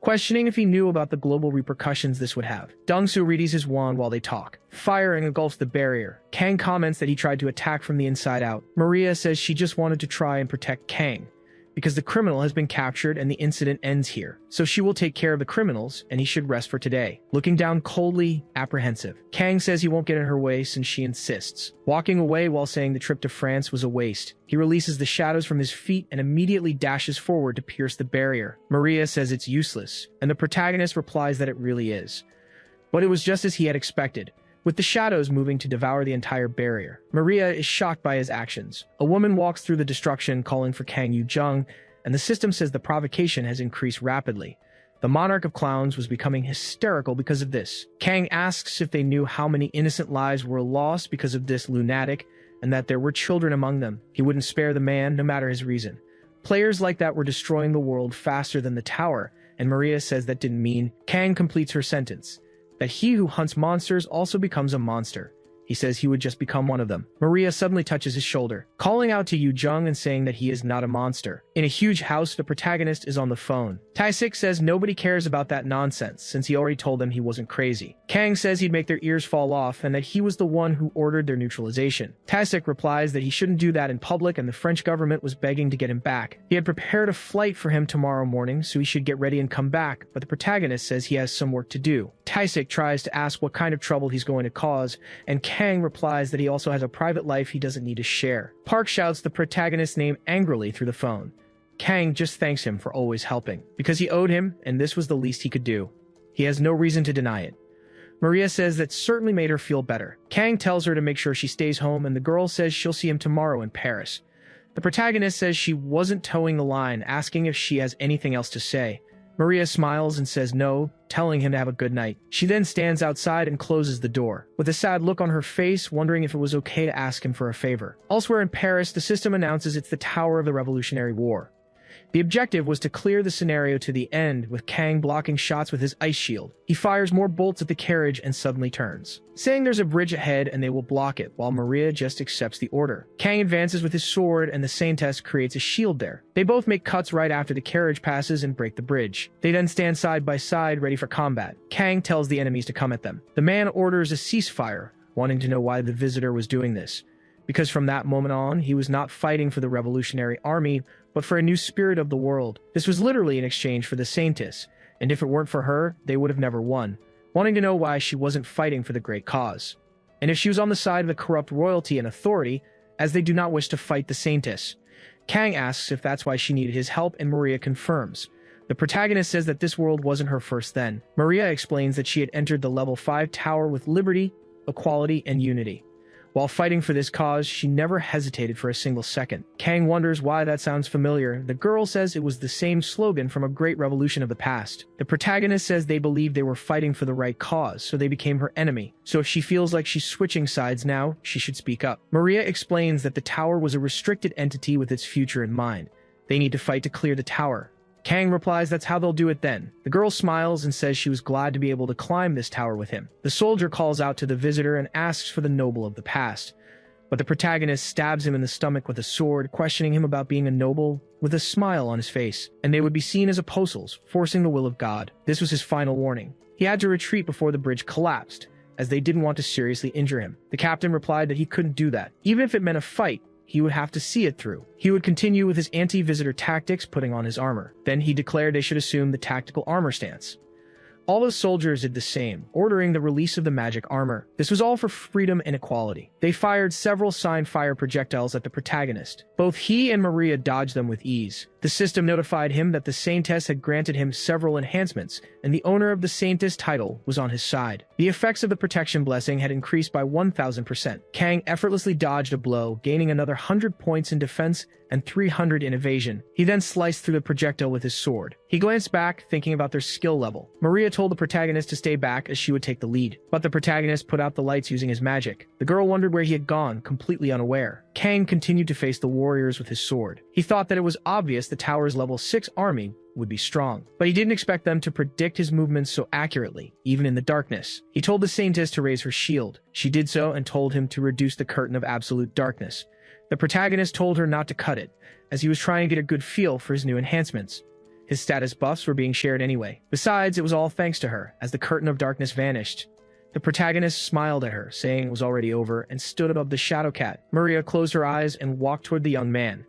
questioning if he knew about the global repercussions this would have. Dongsu readies his wand while they talk. Fire engulfs the barrier. Kang comments that he tried to attack from the inside out. Maria says she just wanted to try and protect Kang, because the criminal has been captured and the incident ends here. So she will take care of the criminals, and he should rest for today. Looking down coldly, apprehensive. Kang says he won't get in her way since she insists, walking away while saying the trip to France was a waste. He releases the shadows from his feet and immediately dashes forward to pierce the barrier. Maria says it's useless, and the protagonist replies that it really is. But it was just as he had expected, with the shadows moving to devour the entire barrier. Maria is shocked by his actions. A woman walks through the destruction calling for Kang Yu-jung, and the system says the provocation has increased rapidly. The monarch of clowns was becoming hysterical because of this. Kang asks if they knew how many innocent lives were lost because of this lunatic, and that there were children among them. He wouldn't spare the man, no matter his reason. Players like that were destroying the world faster than the tower, and Maria says that didn't mean. Kang completes her sentence, that he who hunts monsters also becomes a monster. He says he would just become one of them. Maria suddenly touches his shoulder, calling out to Yu-jung and saying that he is not a monster. In a huge house, the protagonist is on the phone. Tae-sik says nobody cares about that nonsense, since he already told them he wasn't crazy. Kang says he'd make their ears fall off and that he was the one who ordered their neutralization. Tae-sik replies that he shouldn't do that in public and the French government was begging to get him back. He had prepared a flight for him tomorrow morning, so he should get ready and come back, but the protagonist says he has some work to do. Tae-sik tries to ask what kind of trouble he's going to cause, and Kang replies that he also has a private life he doesn't need to share. Park shouts the protagonist's name angrily through the phone. Kang just thanks him for always helping, because he owed him, and this was the least he could do. He has no reason to deny it. Maria says that certainly made her feel better. Kang tells her to make sure she stays home, and the girl says she'll see him tomorrow in Paris. The protagonist says she wasn't towing the line, asking if she has anything else to say. Maria smiles and says no, telling him to have a good night. She then stands outside and closes the door, with a sad look on her face, wondering if it was okay to ask him for a favor. Elsewhere in Paris, the system announces it's the Tower of the Revolutionary War. The objective was to clear the scenario to the end, with Kang blocking shots with his ice shield. He fires more bolts at the carriage and suddenly turns, saying there's a bridge ahead and they will block it, while Maria just accepts the order. Kang advances with his sword and the Saintess creates a shield there. They both make cuts right after the carriage passes and break the bridge. They then stand side by side ready for combat. Kang tells the enemies to come at them. The man orders a ceasefire, wanting to know why the visitor was doing this, because from that moment on, he was not fighting for the Revolutionary Army, but for a new spirit of the world. This was literally in exchange for the Saintess, and if it weren't for her, they would have never won, wanting to know why she wasn't fighting for the great cause. And if she was on the side of the corrupt royalty and authority, as they do not wish to fight the Saintess. Kang asks if that's why she needed his help, and Maria confirms. The protagonist says that this world wasn't her first then. Maria explains that she had entered the level 5 tower with liberty, equality, and unity. While fighting for this cause, she never hesitated for a single second. Kang wonders why that sounds familiar. The girl says it was the same slogan from a great revolution of the past. The protagonist says they believed they were fighting for the right cause, so they became her enemy. So if she feels like she's switching sides now, she should speak up. Maria explains that the tower was a restricted entity with its future in mind. They need to fight to clear the tower. Kang replies that's how they'll do it then. The girl smiles and says she was glad to be able to climb this tower with him. The soldier calls out to the visitor and asks for the noble of the past. But the protagonist stabs him in the stomach with a sword, questioning him about being a noble with a smile on his face, and they would be seen as apostles, forcing the will of God. This was his final warning. He had to retreat before the bridge collapsed, as they didn't want to seriously injure him. The captain replied that he couldn't do that. Even if it meant a fight, he would have to see it through. He would continue with his anti-visitor tactics, putting on his armor. Then he declared they should assume the tactical armor stance. All the soldiers did the same, ordering the release of the magic armor. This was all for freedom and equality. They fired several signed fire projectiles at the protagonist. Both he and Maria dodged them with ease. The system notified him that the Saintess had granted him several enhancements, and the owner of the Saintess title was on his side. The effects of the protection blessing had increased by 1,000%. Kang effortlessly dodged a blow, gaining another 100 points in defense and 300 in evasion. He then sliced through the projectile with his sword. He glanced back, thinking about their skill level. Maria told the protagonist to stay back as she would take the lead, but the protagonist put out the lights using his magic. The girl wondered where he had gone, completely unaware. Kang continued to face the warriors with his sword. He thought that it was obvious the tower's level 6 army would be strong, but he didn't expect them to predict his movements so accurately, even in the darkness. He told the Saintess to raise her shield. She did so and told him to reduce the curtain of absolute darkness. The protagonist told her not to cut it, as he was trying to get a good feel for his new enhancements. His status buffs were being shared anyway. Besides, it was all thanks to her, as the curtain of darkness vanished. The protagonist smiled at her, saying it was already over, and stood above the shadow cat. Maria closed her eyes and walked toward the young man.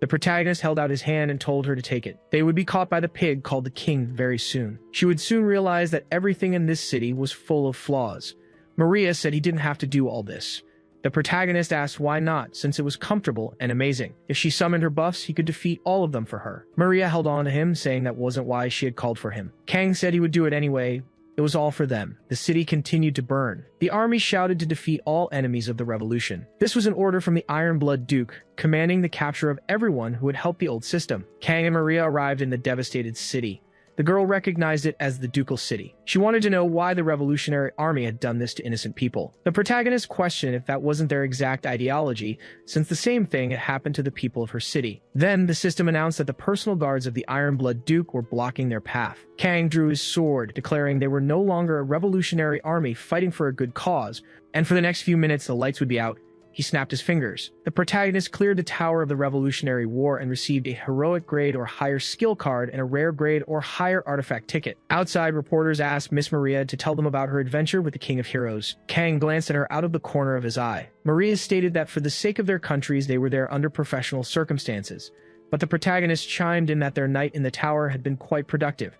The protagonist held out his hand and told her to take it. They would be caught by the pig called the King very soon. She would soon realize that everything in this city was full of flaws. Maria said he didn't have to do all this. The protagonist asked why not, since it was comfortable and amazing. If she summoned her buffs, he could defeat all of them for her. Maria held on to him, saying that wasn't why she had called for him. Kang said he would do it anyway. It was all for them. The city continued to burn. The army shouted to defeat all enemies of the revolution. This was an order from the Iron Blood Duke, commanding the capture of everyone who would help the old system. Kang and Maria arrived in the devastated city. The girl recognized it as the ducal city. She wanted to know why the revolutionary army had done this to innocent people. The protagonist questioned if that wasn't their exact ideology, since the same thing had happened to the people of her city. Then, the system announced that the personal guards of the Iron Blood Duke were blocking their path. Kang drew his sword, declaring they were no longer a revolutionary army fighting for a good cause, and for the next few minutes the lights would be out. He snapped his fingers. The protagonist cleared the Tower of the Revolutionary War and received a heroic grade or higher skill card and a rare grade or higher artifact ticket. Outside, reporters asked Miss Maria to tell them about her adventure with the King of Heroes. Kang glanced at her out of the corner of his eye. Maria stated that for the sake of their countries, they were there under professional circumstances. But the protagonist chimed in that their night in the tower had been quite productive.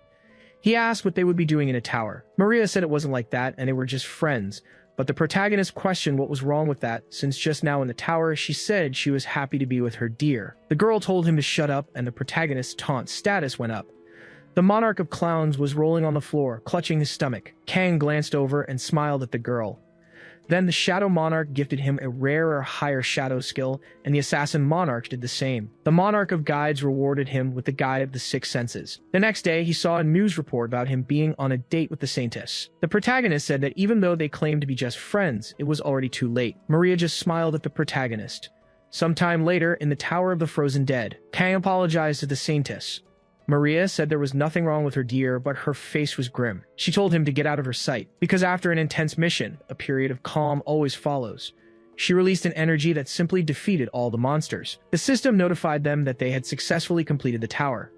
He asked what they would be doing in a tower. Maria said it wasn't like that and they were just friends. But the protagonist questioned what was wrong with that, since just now in the tower she said she was happy to be with her dear. The girl told him to shut up, and the protagonist's taunt status went up. The monarch of clowns was rolling on the floor, clutching his stomach. Kang glanced over and smiled at the girl. Then the Shadow Monarch gifted him a rare or higher shadow skill, and the Assassin Monarch did the same. The Monarch of Guides rewarded him with the Guide of the Six Senses. The next day, he saw a news report about him being on a date with the Saintess. The protagonist said that even though they claimed to be just friends, it was already too late. Maria just smiled at the protagonist. Sometime later, in the Tower of the Frozen Dead, Kang apologized to the Saintess. Maria said there was nothing wrong with her dear, but her face was grim. She told him to get out of her sight, because after an intense mission, a period of calm always follows. She released an energy that simply defeated all the monsters. The system notified them that they had successfully completed the tower.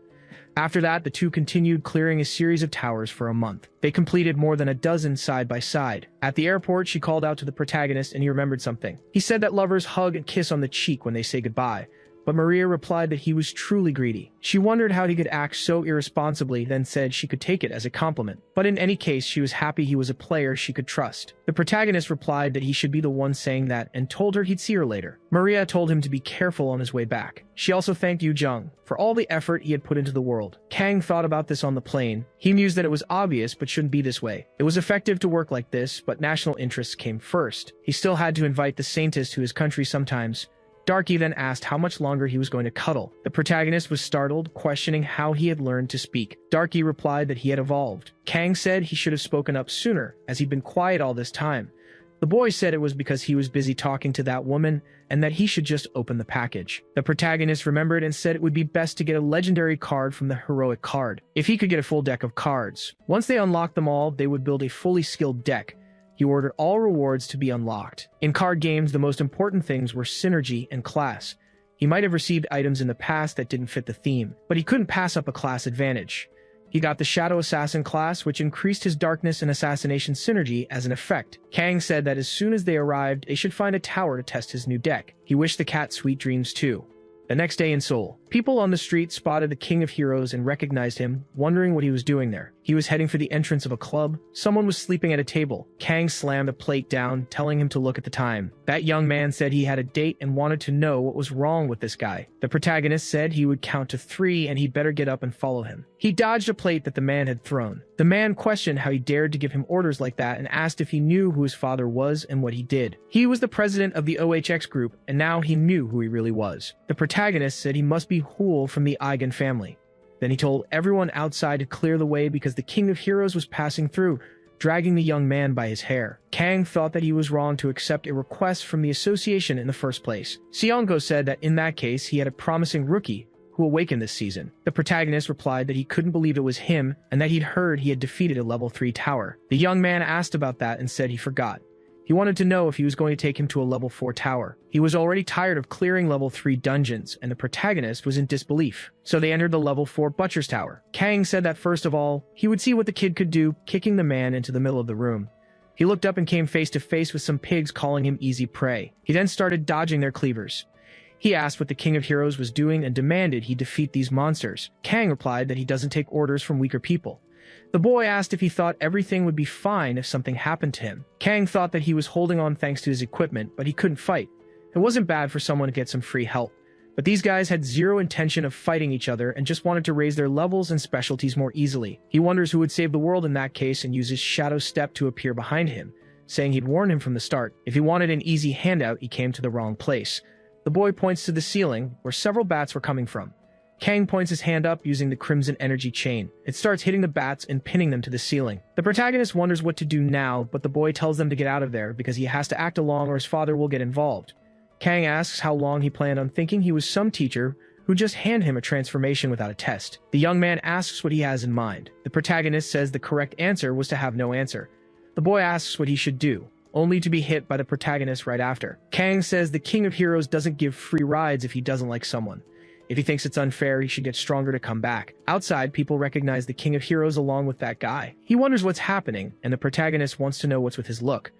After that, the two continued clearing a series of towers for a month. They completed more than a dozen side by side. At the airport, she called out to the protagonist and he remembered something. He said that lovers hug and kiss on the cheek when they say goodbye. But Maria replied that he was truly greedy. She wondered how he could act so irresponsibly, then said she could take it as a compliment. But in any case, she was happy he was a player she could trust. The protagonist replied that he should be the one saying that and told her he'd see her later. Maria told him to be careful on his way back. She also thanked Yu Jung for all the effort he had put into the world. Kang thought about this on the plane. He mused that it was obvious but shouldn't be this way. It was effective to work like this, but national interests came first. He still had to invite the Saintess to his country sometimes. Darky then asked how much longer he was going to cuddle. The protagonist was startled, questioning how he had learned to speak. Darky replied that he had evolved. Kang said he should have spoken up sooner, as he'd been quiet all this time. The boy said it was because he was busy talking to that woman, and that he should just open the package. The protagonist remembered and said it would be best to get a legendary card from the heroic card, if he could get a full deck of cards. Once they unlocked them all, they would build a fully skilled deck. He ordered all rewards to be unlocked. In card games, the most important things were synergy and class. He might have received items in the past that didn't fit the theme, but he couldn't pass up a class advantage. He got the Shadow Assassin class, which increased his darkness and assassination synergy as an effect. Kang said that as soon as they arrived, they should find a tower to test his new deck. He wished the cat sweet dreams too. The next day in Seoul, people on the street spotted the King of Heroes and recognized him, wondering what he was doing there. He was heading for the entrance of a club. Someone was sleeping at a table. Kang slammed a plate down, telling him to look at the time. That young man said he had a date and wanted to know what was wrong with this guy. The protagonist said he would count to 3 and he better get up and follow him. He dodged a plate that the man had thrown. The man questioned how he dared to give him orders like that and asked if he knew who his father was and what he did. He was the president of the OHX group, and now he knew who he really was. The protagonist said he must be Hool from the Eigen family. Then he told everyone outside to clear the way because the King of Heroes was passing through, dragging the young man by his hair. Kang thought that he was wrong to accept a request from the association in the first place. Seongo said that in that case, he had a promising rookie who awakened this season. The protagonist replied that he couldn't believe it was him and that he'd heard he had defeated a level 3 tower. The young man asked about that and said he forgot. He wanted to know if he was going to take him to a level 4 tower. He was already tired of clearing level 3 dungeons, and the protagonist was in disbelief. So they entered the level 4 Butcher's Tower. Kang said that first of all, he would see what the kid could do, kicking the man into the middle of the room. He looked up and came face to face with some pigs calling him easy prey. He then started dodging their cleavers. He asked what the King of Heroes was doing and demanded he defeat these monsters. Kang replied that he doesn't take orders from weaker people. The boy asked if he thought everything would be fine if something happened to him. Kang thought that he was holding on thanks to his equipment, but he couldn't fight. It wasn't bad for someone to get some free help. But these guys had zero intention of fighting each other and just wanted to raise their levels and specialties more easily. He wonders who would save the world in that case and uses Shadow Step to appear behind him, saying he'd warned him from the start. If he wanted an easy handout, he came to the wrong place. The boy points to the ceiling, where several bats were coming from. Kang points his hand up using the Crimson Energy Chain. It starts hitting the bats and pinning them to the ceiling. The protagonist wonders what to do now, but the boy tells them to get out of there because he has to act along or his father will get involved. Kang asks how long he planned on, thinking he was some teacher who just handed him a transformation without a test. The young man asks what he has in mind. The protagonist says the correct answer was to have no answer. The boy asks what he should do, only to be hit by the protagonist right after. Kang says the King of Heroes doesn't give free rides if he doesn't like someone. If he thinks it's unfair, he should get stronger to come back. Outside, people recognize the King of Heroes along with that guy. He wonders what's happening, and the protagonist wants to know what's with his look,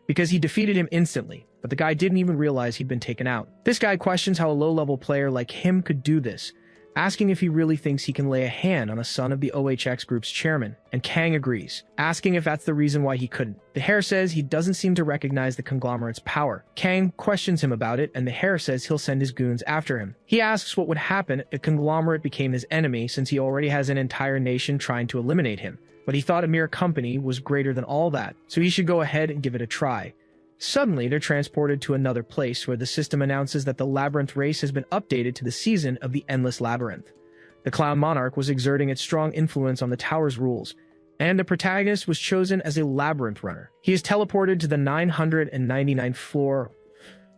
because he defeated him instantly, but the guy didn't even realize he'd been taken out. This guy questions how a low-level player like him could do this, asking if he really thinks he can lay a hand on a son of the OHX group's chairman, and Kang agrees, asking if that's the reason why he couldn't. The hare says he doesn't seem to recognize the conglomerate's power. Kang questions him about it, and the hare says he'll send his goons after him. He asks what would happen if conglomerate became his enemy, since he already has an entire nation trying to eliminate him. But he thought a mere company was greater than all that, so he should go ahead and give it a try. Suddenly, they're transported to another place where the system announces that the Labyrinth race has been updated to the season of the Endless Labyrinth. The Clown Monarch was exerting its strong influence on the tower's rules, and the protagonist was chosen as a Labyrinth runner. He is teleported to the 999th floor,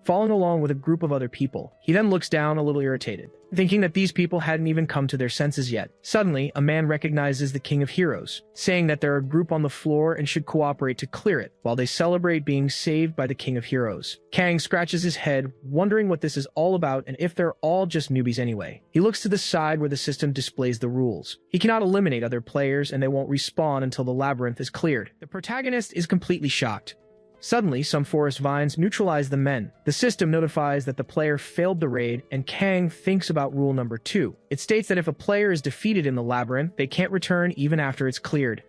following along with a group of other people. He then looks down a little irritated, thinking that these people hadn't even come to their senses yet. Suddenly, a man recognizes the King of Heroes, saying that they're a group on the floor and should cooperate to clear it, while they celebrate being saved by the King of Heroes. Kang scratches his head, wondering what this is all about and if they're all just newbies anyway. He looks to the side where the system displays the rules. He cannot eliminate other players and they won't respawn until the labyrinth is cleared. The protagonist is completely shocked. Suddenly, some forest vines neutralize the men. The system notifies that the player failed the raid, and Kang thinks about rule number 2. It states that if a player is defeated in the labyrinth, they can't return even after it's cleared.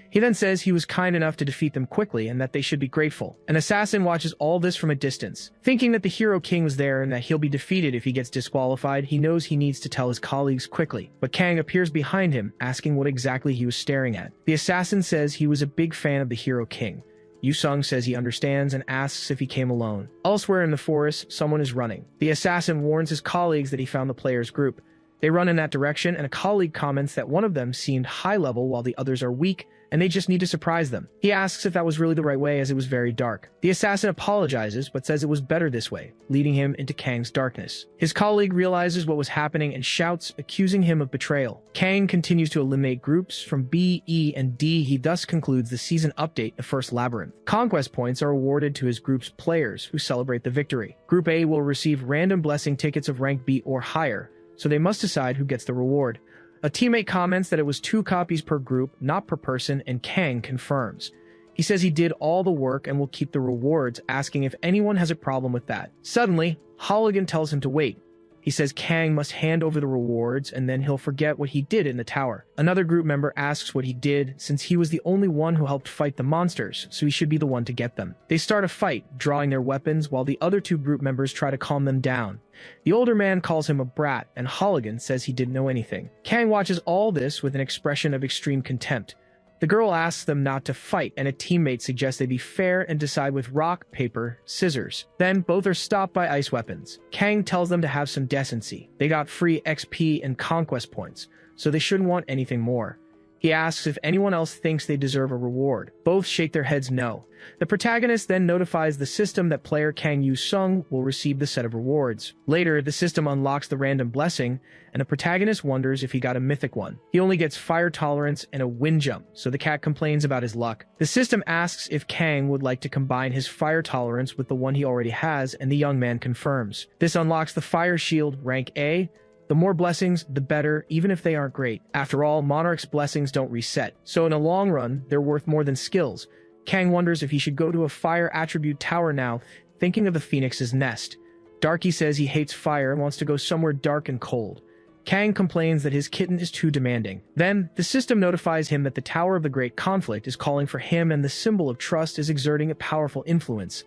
He then says he was kind enough to defeat them quickly and that they should be grateful. An assassin watches all this from a distance. Thinking that the Hero King was there and that he'll be defeated if he gets disqualified, he knows he needs to tell his colleagues quickly. But Kang appears behind him, asking what exactly he was staring at. The assassin says he was a big fan of the Hero King. Yu-sung says he understands and asks if he came alone. Elsewhere in the forest, someone is running. The assassin warns his colleagues that he found the player's group. They run in that direction, and a colleague comments that one of them seemed high level while the others are weak, and they just need to surprise them. He asks if that was really the right way as it was very dark. The assassin apologizes but says it was better this way, leading him into Kang's darkness. His colleague realizes what was happening and shouts, accusing him of betrayal. Kang continues to eliminate groups from B, E, and D. He thus concludes the season update, The First Labyrinth. Conquest points are awarded to his group's players who celebrate the victory. Group A will receive random blessing tickets of rank B or higher, so they must decide who gets the reward. A teammate comments that it was 2 copies per group, not per person, and Kang confirms. He says he did all the work and will keep the rewards, asking if anyone has a problem with that. Suddenly, Halligan tells him to wait. He says Kang must hand over the rewards and then he'll forget what he did in the tower. Another group member asks what he did since he was the only one who helped fight the monsters, so he should be the one to get them. They start a fight, drawing their weapons while the other 2 group members try to calm them down. The older man calls him a brat and Halligan says he didn't know anything. Kang watches all this with an expression of extreme contempt. The girl asks them not to fight, and a teammate suggests they be fair and decide with rock, paper, scissors. Then, both are stopped by ice weapons. Kang tells them to have some decency. They got free XP and conquest points, so they shouldn't want anything more. He asks if anyone else thinks they deserve a reward. Both shake their heads no. The protagonist then notifies the system that player Kang Yu-sung will receive the set of rewards. Later, the system unlocks the random blessing, and the protagonist wonders if he got a mythic one. He only gets fire tolerance and a wind jump, so the cat complains about his luck. The system asks if Kang would like to combine his fire tolerance with the one he already has, and the young man confirms. This unlocks the fire shield, rank A. The more blessings, the better, even if they aren't great. After all, Monarch's blessings don't reset, so in a long run, they're worth more than skills. Kang wonders if he should go to a fire attribute tower now, thinking of the Phoenix's nest. Darky says he hates fire and wants to go somewhere dark and cold. Kang complains that his kitten is too demanding. Then, the system notifies him that the Tower of the Great Conflict is calling for him and the symbol of trust is exerting a powerful influence.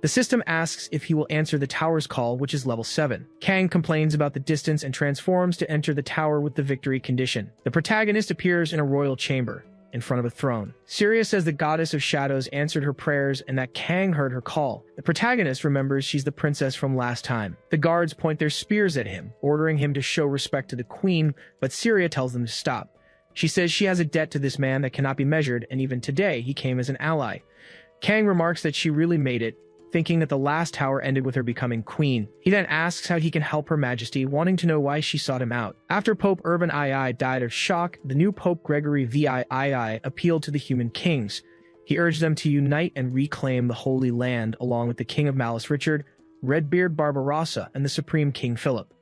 The system asks if he will answer the tower's call, which is level 7. Kang complains about the distance and transforms to enter the tower with the victory condition. The protagonist appears in a royal chamber, in front of a throne. Syria says the goddess of shadows answered her prayers and that Kang heard her call. The protagonist remembers she's the princess from last time. The guards point their spears at him, ordering him to show respect to the queen, but Syria tells them to stop. She says she has a debt to this man that cannot be measured, and even today he came as an ally. Kang remarks that she really made it, thinking that the last tower ended with her becoming queen. He then asks how he can help Her Majesty, wanting to know why she sought him out. After Pope Urban II died of shock, the new Pope Gregory VIII appealed to the human kings. He urged them to unite and reclaim the Holy Land, along with the King of Malice Richard, Redbeard Barbarossa, and the Supreme King Philip.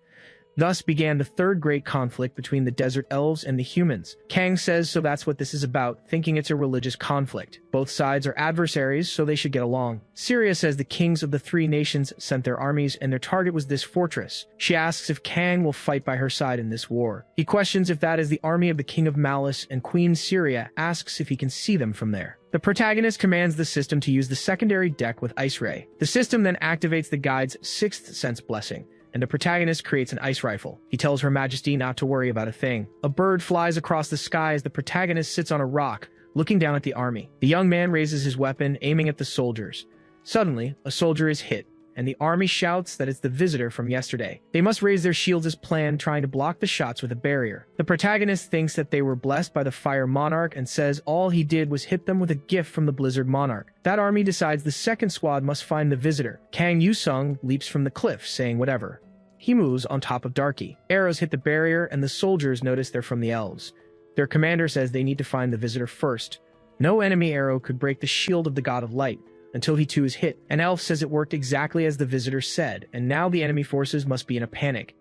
Thus began the third great conflict between the desert elves and the humans. Kang says so that's what this is about, thinking it's a religious conflict. Both sides are adversaries, so they should get along. Syria says the kings of the 3 nations sent their armies and their target was this fortress. She asks if Kang will fight by her side in this war. He questions if that is the army of the King of Malice, and Queen Syria asks if he can see them from there. The protagonist commands the system to use the secondary deck with Ice Ray. The system then activates the guide's 6th sense blessing, and the protagonist creates an ice rifle. He tells Her Majesty not to worry about a thing. A bird flies across the sky as the protagonist sits on a rock, looking down at the army. The young man raises his weapon, aiming at the soldiers. Suddenly, a soldier is hit, and the army shouts that it's the visitor from yesterday. They must raise their shields as planned, trying to block the shots with a barrier. The protagonist thinks that they were blessed by the Fire Monarch and says all he did was hit them with a gift from the Blizzard Monarch. That army decides the second squad must find the visitor. Kang Yu-sung leaps from the cliff, saying whatever. He moves on top of Darky. Arrows hit the barrier, and the soldiers notice they're from the elves. Their commander says they need to find the visitor first. No enemy arrow could break the shield of the God of Light, until he too is hit. An elf says it worked exactly as the visitor said, and now the enemy forces must be in a panic.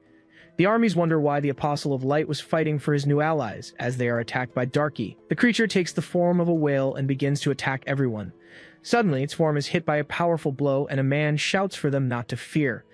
The armies wonder why the Apostle of Light was fighting for his new allies, as they are attacked by Darky. The creature takes the form of a whale and begins to attack everyone. Suddenly, its form is hit by a powerful blow, and a man shouts for them not to fear.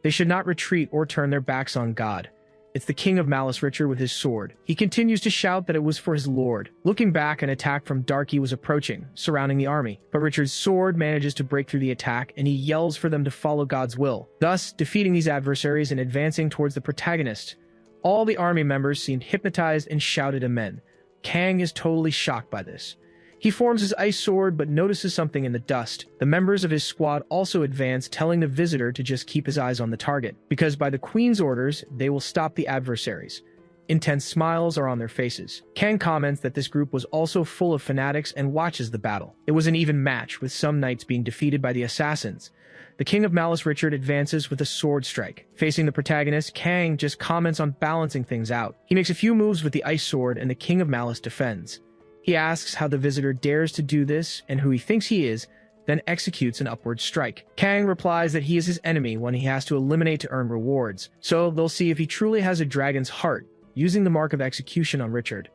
They should not retreat or turn their backs on God. It's the King of Malice Richard with his sword. He continues to shout that it was for his lord. Looking back, an attack from Darky was approaching, surrounding the army. But Richard's sword manages to break through the attack, and he yells for them to follow God's will, thus defeating these adversaries and advancing towards the protagonist. All the army members seemed hypnotized and shouted amen. Kang is totally shocked by this. He forms his ice sword but notices something in the dust. The members of his squad also advance, telling the visitor to just keep his eyes on the target, because by the Queen's orders, they will stop the adversaries. Intense smiles are on their faces. Kang comments that this group was also full of fanatics and watches the battle. It was an even match, with some knights being defeated by the assassins. The King of Malice Richard advances with a sword strike. Facing the protagonist, Kang just comments on balancing things out. He makes a few moves with the ice sword and the King of Malice defends. He asks how the visitor dares to do this and who he thinks he is, then executes an upward strike. Kang replies that he is his enemy when he has to eliminate to earn rewards, so they'll see if he truly has a dragon's heart, using the mark of execution on Richard.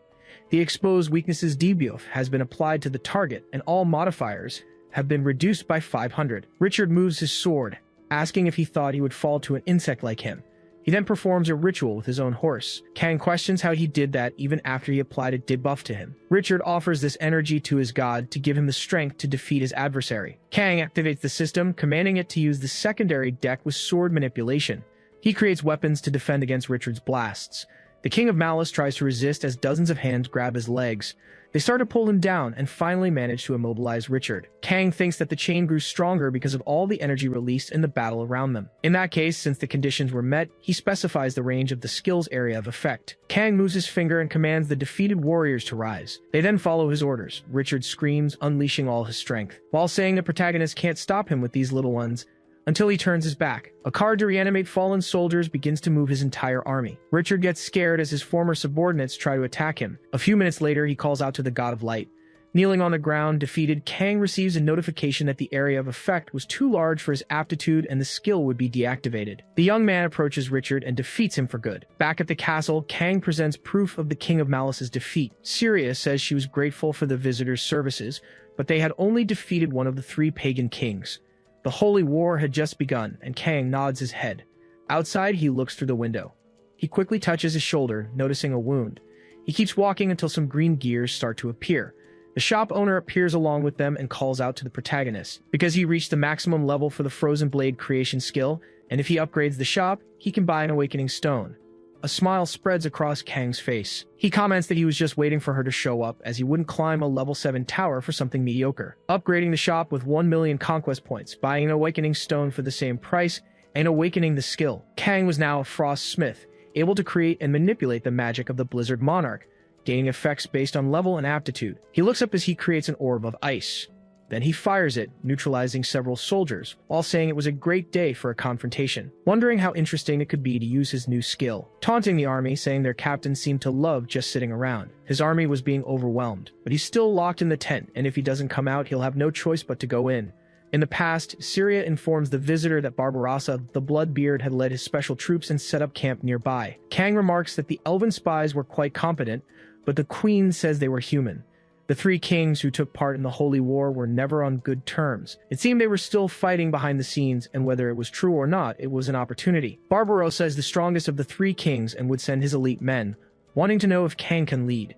The exposed weaknesses debuff has been applied to the target, and all modifiers have been reduced by 500. Richard moves his sword, asking if he thought he would fall to an insect like him. He then performs a ritual with his own horse. Kang questions how he did that even after he applied a debuff to him. Richard offers this energy to his god to give him the strength to defeat his adversary. Kang activates the system, commanding it to use the secondary deck with sword manipulation. He creates weapons to defend against Richard's blasts. The King of Malice tries to resist as dozens of hands grab his legs. They start to pull him down and finally manage to immobilize Richard. Kang thinks that the chain grew stronger because of all the energy released in the battle around them. In that case, since the conditions were met, he specifies the range of the skill's area of effect. Kang moves his finger and commands the defeated warriors to rise. They then follow his orders. Richard screams, unleashing all his strength, while saying the protagonist can't stop him with these little ones, until he turns his back. A card to reanimate fallen soldiers begins to move his entire army. Richard gets scared as his former subordinates try to attack him. A few minutes later, he calls out to the God of Light. Kneeling on the ground, defeated, Kang receives a notification that the area of effect was too large for his aptitude and the skill would be deactivated. The young man approaches Richard and defeats him for good. Back at the castle, Kang presents proof of the King of Malice's defeat. Syria says she was grateful for the visitors' services, but they had only defeated one of the 3 pagan kings. The Holy War had just begun, and Kang nods his head. Outside, he looks through the window. He quickly touches his shoulder, noticing a wound. He keeps walking until some green gears start to appear. The shop owner appears along with them and calls out to the protagonist. Because he reached the maximum level for the Frozen Blade creation skill, and if he upgrades the shop, he can buy an Awakening Stone. A smile spreads across Kang's face. He comments that he was just waiting for her to show up, as he wouldn't climb a level 7 tower for something mediocre. Upgrading the shop with 1 million conquest points, buying an Awakening Stone for the same price, and awakening the skill. Kang was now a Frost Smith, able to create and manipulate the magic of the Blizzard Monarch, gaining effects based on level and aptitude. He looks up as he creates an orb of ice. Then he fires it, neutralizing several soldiers, while saying it was a great day for a confrontation, wondering how interesting it could be to use his new skill, taunting the army, saying their captain seemed to love just sitting around. His army was being overwhelmed, but he's still locked in the tent, and if he doesn't come out, he'll have no choice but to go in. In the past, Syria informs the visitor that Barbarossa, the Bloodbeard, had led his special troops and set up camp nearby. Kang remarks that the elven spies were quite competent, but the queen says they were human. The 3 kings who took part in the Holy War were never on good terms. It seemed they were still fighting behind the scenes, and whether it was true or not, it was an opportunity. Barbarossa is the strongest of the 3 kings and would send his elite men, wanting to know if Kang can lead.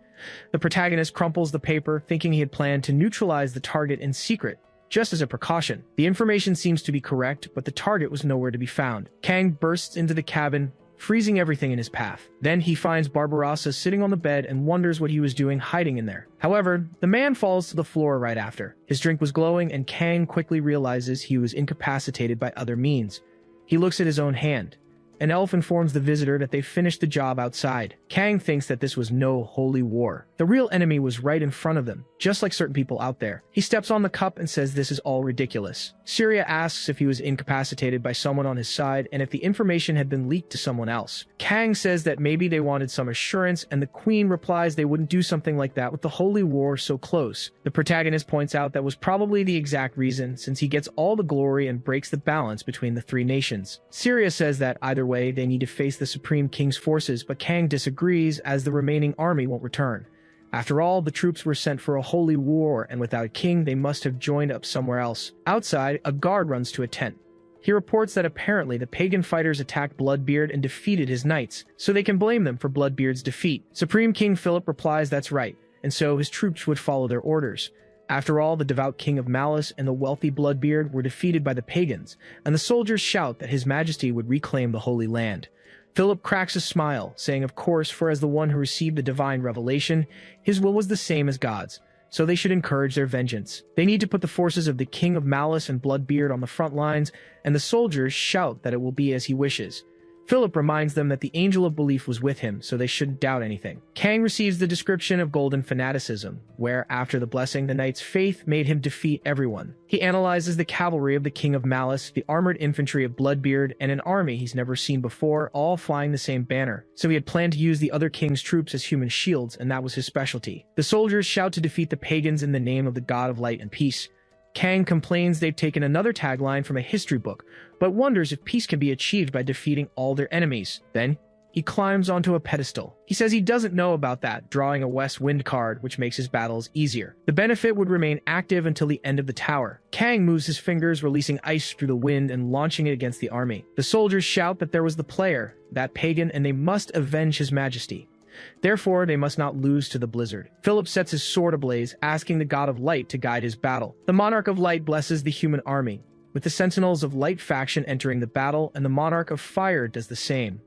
The protagonist crumples the paper, thinking he had planned to neutralize the target in secret, just as a precaution. The information seems to be correct, but the target was nowhere to be found. Kang bursts into the cabin, freezing everything in his path. Then he finds Barbarossa sitting on the bed and wonders what he was doing hiding in there. However, the man falls to the floor right after. His drink was glowing, and Kang quickly realizes he was incapacitated by other means. He looks at his own hand. An elf informs the visitor that they finished the job outside. Kang thinks that this was no holy war. The real enemy was right in front of them, just like certain people out there. He steps on the cup and says this is all ridiculous. Syria asks if he was incapacitated by someone on his side and if the information had been leaked to someone else. Kang says that maybe they wanted some assurance, and the queen replies they wouldn't do something like that with the holy war so close. The protagonist points out that was probably the exact reason, since he gets all the glory and breaks the balance between the 3 nations. Syria says that either way, they need to face the Supreme King's forces, but Kang disagrees as the remaining army won't return. After all, the troops were sent for a holy war, and without a king, they must have joined up somewhere else. Outside, a guard runs to a tent. He reports that apparently the pagan fighters attacked Bloodbeard and defeated his knights, so they can blame them for Bloodbeard's defeat. Supreme King Philip replies that's right, and so his troops would follow their orders. After all, the devout King of Malice and the wealthy Bloodbeard were defeated by the pagans, and the soldiers shout that His Majesty would reclaim the Holy Land. Philip cracks a smile, saying of course, for as the one who received the divine revelation, his will was the same as God's, so they should encourage their vengeance. They need to put the forces of the King of Malice and Bloodbeard on the front lines, and the soldiers shout that it will be as he wishes. Philip reminds them that the angel of belief was with him, so they shouldn't doubt anything. Kang receives the description of golden fanaticism, where, after the blessing, the knight's faith made him defeat everyone. He analyzes the cavalry of the King of Malice, the armored infantry of Bloodbeard, and an army he's never seen before, all flying the same banner. So he had planned to use the other king's troops as human shields, and that was his specialty. The soldiers shout to defeat the pagans in the name of the god of light and peace. Kang complains they've taken another tagline from a history book, but wonders if peace can be achieved by defeating all their enemies. Then, he climbs onto a pedestal. He says he doesn't know about that, drawing a West Wind card, which makes his battles easier. The benefit would remain active until the end of the tower. Kang moves his fingers, releasing ice through the wind and launching it against the army. The soldiers shout that there was the player, that pagan, and they must avenge his majesty. Therefore, they must not lose to the blizzard. Philip sets his sword ablaze, asking the god of light to guide his battle. The monarch of light blesses the human army, with the sentinels of light faction entering the battle, and the monarch of fire does the same.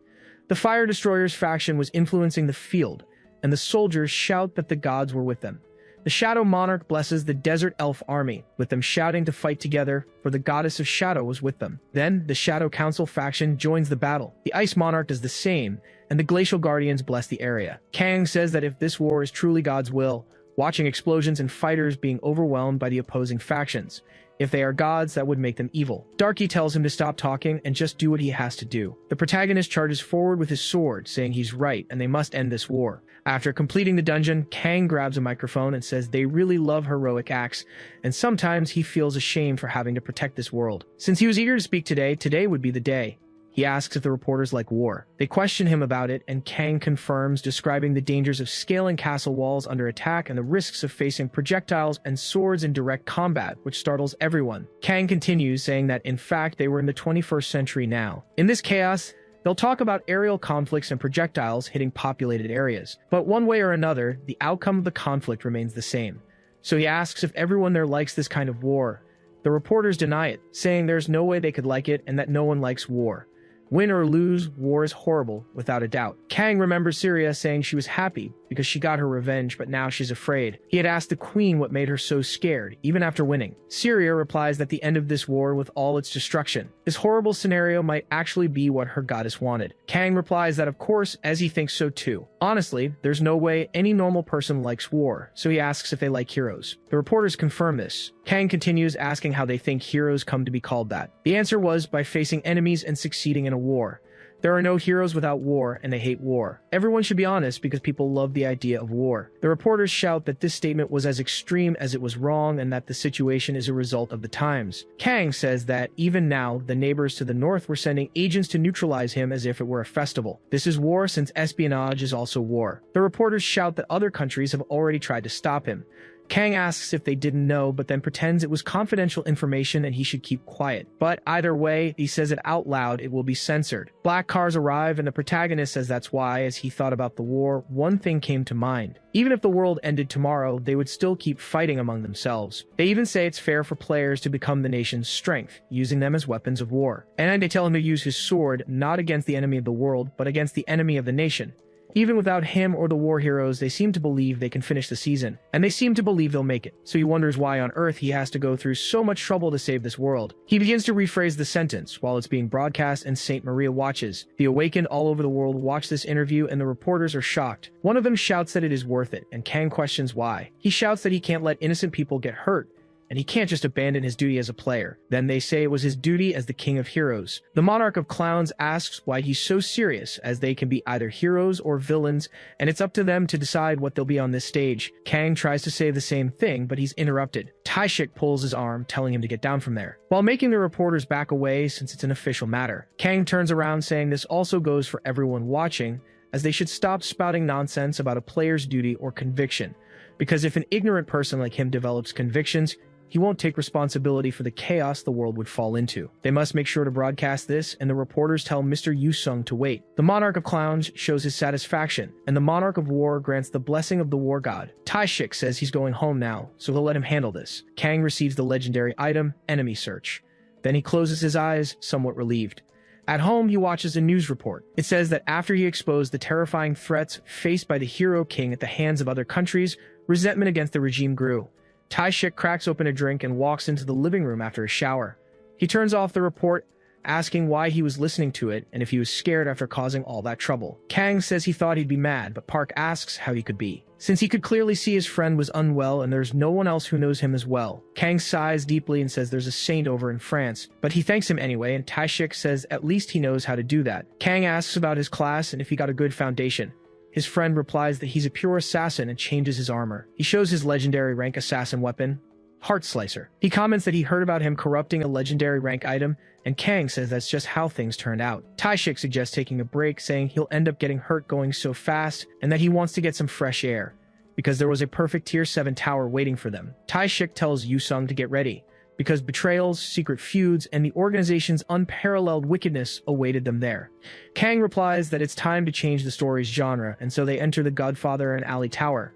The fire destroyers faction was influencing the field, and the soldiers shout that the gods were with them. The Shadow Monarch blesses the Desert Elf army, with them shouting to fight together, for the Goddess of Shadow was with them. Then, the Shadow Council faction joins the battle. The Ice Monarch does the same, and the Glacial Guardians bless the area. Kang says that if this war is truly God's will, watching explosions and fighters being overwhelmed by the opposing factions. If they are gods, that would make them evil. Darky tells him to stop talking and just do what he has to do. The protagonist charges forward with his sword, saying he's right and they must end this war. After completing the dungeon, Kang grabs a microphone and says they really love heroic acts, and sometimes he feels ashamed for having to protect this world. Since he was eager to speak today would be the day. He asks if the reporters like war. They question him about it, and Kang confirms, describing the dangers of scaling castle walls under attack and the risks of facing projectiles and swords in direct combat, which startles everyone. Kang continues, saying that in fact they were in the 21st century now. In this chaos, they'll talk about aerial conflicts and projectiles hitting populated areas. But one way or another, the outcome of the conflict remains the same. So he asks if everyone there likes this kind of war. The reporters deny it, saying there's no way they could like it and that no one likes war. Win or lose, war is horrible, without a doubt. Kang remembers Syria saying she was happy because she got her revenge, but now she's afraid. He had asked the queen what made her so scared, even after winning. Syria replies that the end of this war with all its destruction. This horrible scenario might actually be what her goddess wanted. Kang replies that of course, as he thinks so too. Honestly, there's no way any normal person likes war, so he asks if they like heroes. The reporters confirm this. Kang continues asking how they think heroes come to be called that. The answer was by facing enemies and succeeding in a war. There are no heroes without war, and they hate war. Everyone should be honest because people love the idea of war. The reporters shout that this statement was as extreme as it was wrong and that the situation is a result of the times. Kang says that even now, the neighbors to the north were sending agents to neutralize him as if it were a festival. This is war since espionage is also war. The reporters shout that other countries have already tried to stop him. Kang asks if they didn't know, but then pretends it was confidential information and he should keep quiet. But either way, he says it out loud, it will be censored. Black cars arrive and the protagonist says that's why, as he thought about the war, one thing came to mind. Even if the world ended tomorrow, they would still keep fighting among themselves. They even say it's fair for players to become the nation's strength, using them as weapons of war. And they tell him to use his sword, not against the enemy of the world, but against the enemy of the nation. Even without him or the war heroes, they seem to believe they can finish the season, and they seem to believe they'll make it. So he wonders why on earth he has to go through so much trouble to save this world. He begins to rephrase the sentence while it's being broadcast and Saint Maria watches. The awakened all over the world watch this interview and the reporters are shocked. One of them shouts that it is worth it, and Kang questions why. He shouts that he can't let innocent people get hurt, and he can't just abandon his duty as a player. Then they say it was his duty as the king of heroes. The monarch of clowns asks why he's so serious, as they can be either heroes or villains, and it's up to them to decide what they'll be on this stage. Kang tries to say the same thing, but he's interrupted. Taishik pulls his arm, telling him to get down from there, while making the reporters back away since it's an official matter. Kang turns around saying this also goes for everyone watching, as they should stop spouting nonsense about a player's duty or conviction, because if an ignorant person like him develops convictions, he won't take responsibility for the chaos the world would fall into. They must make sure to broadcast this, and the reporters tell Mr. Yusung to wait. The Monarch of Clowns shows his satisfaction, and the Monarch of War grants the blessing of the War God. Taishik says he's going home now, so he'll let him handle this. Kang receives the legendary item, Enemy Search. Then he closes his eyes, somewhat relieved. At home, he watches a news report. It says that after he exposed the terrifying threats faced by the Hero King at the hands of other countries, resentment against the regime grew. Taishik cracks open a drink and walks into the living room after a shower. He turns off the report, asking why he was listening to it and if he was scared after causing all that trouble. Kang says he thought he'd be mad, but Park asks how he could be, since he could clearly see his friend was unwell and there's no one else who knows him as well. Kang sighs deeply and says there's a saint over in France, but he thanks him anyway, and Taishik says at least he knows how to do that. Kang asks about his class and if he got a good foundation. His friend replies that he's a pure assassin and changes his armor. He shows his legendary rank assassin weapon, Heart Slicer. He comments that he heard about him corrupting a legendary rank item, and Kang says that's just how things turned out. Taishik suggests taking a break, saying he'll end up getting hurt going so fast, and that he wants to get some fresh air, because there was a perfect Tier 7 tower waiting for them. Taishik tells Yusung to get ready, because betrayals, secret feuds, and the organization's unparalleled wickedness awaited them there. Kang replies that it's time to change the story's genre, and so they enter the Godfather and Alley Tower.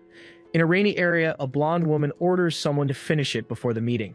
In a rainy area, a blonde woman orders someone to finish it before the meeting.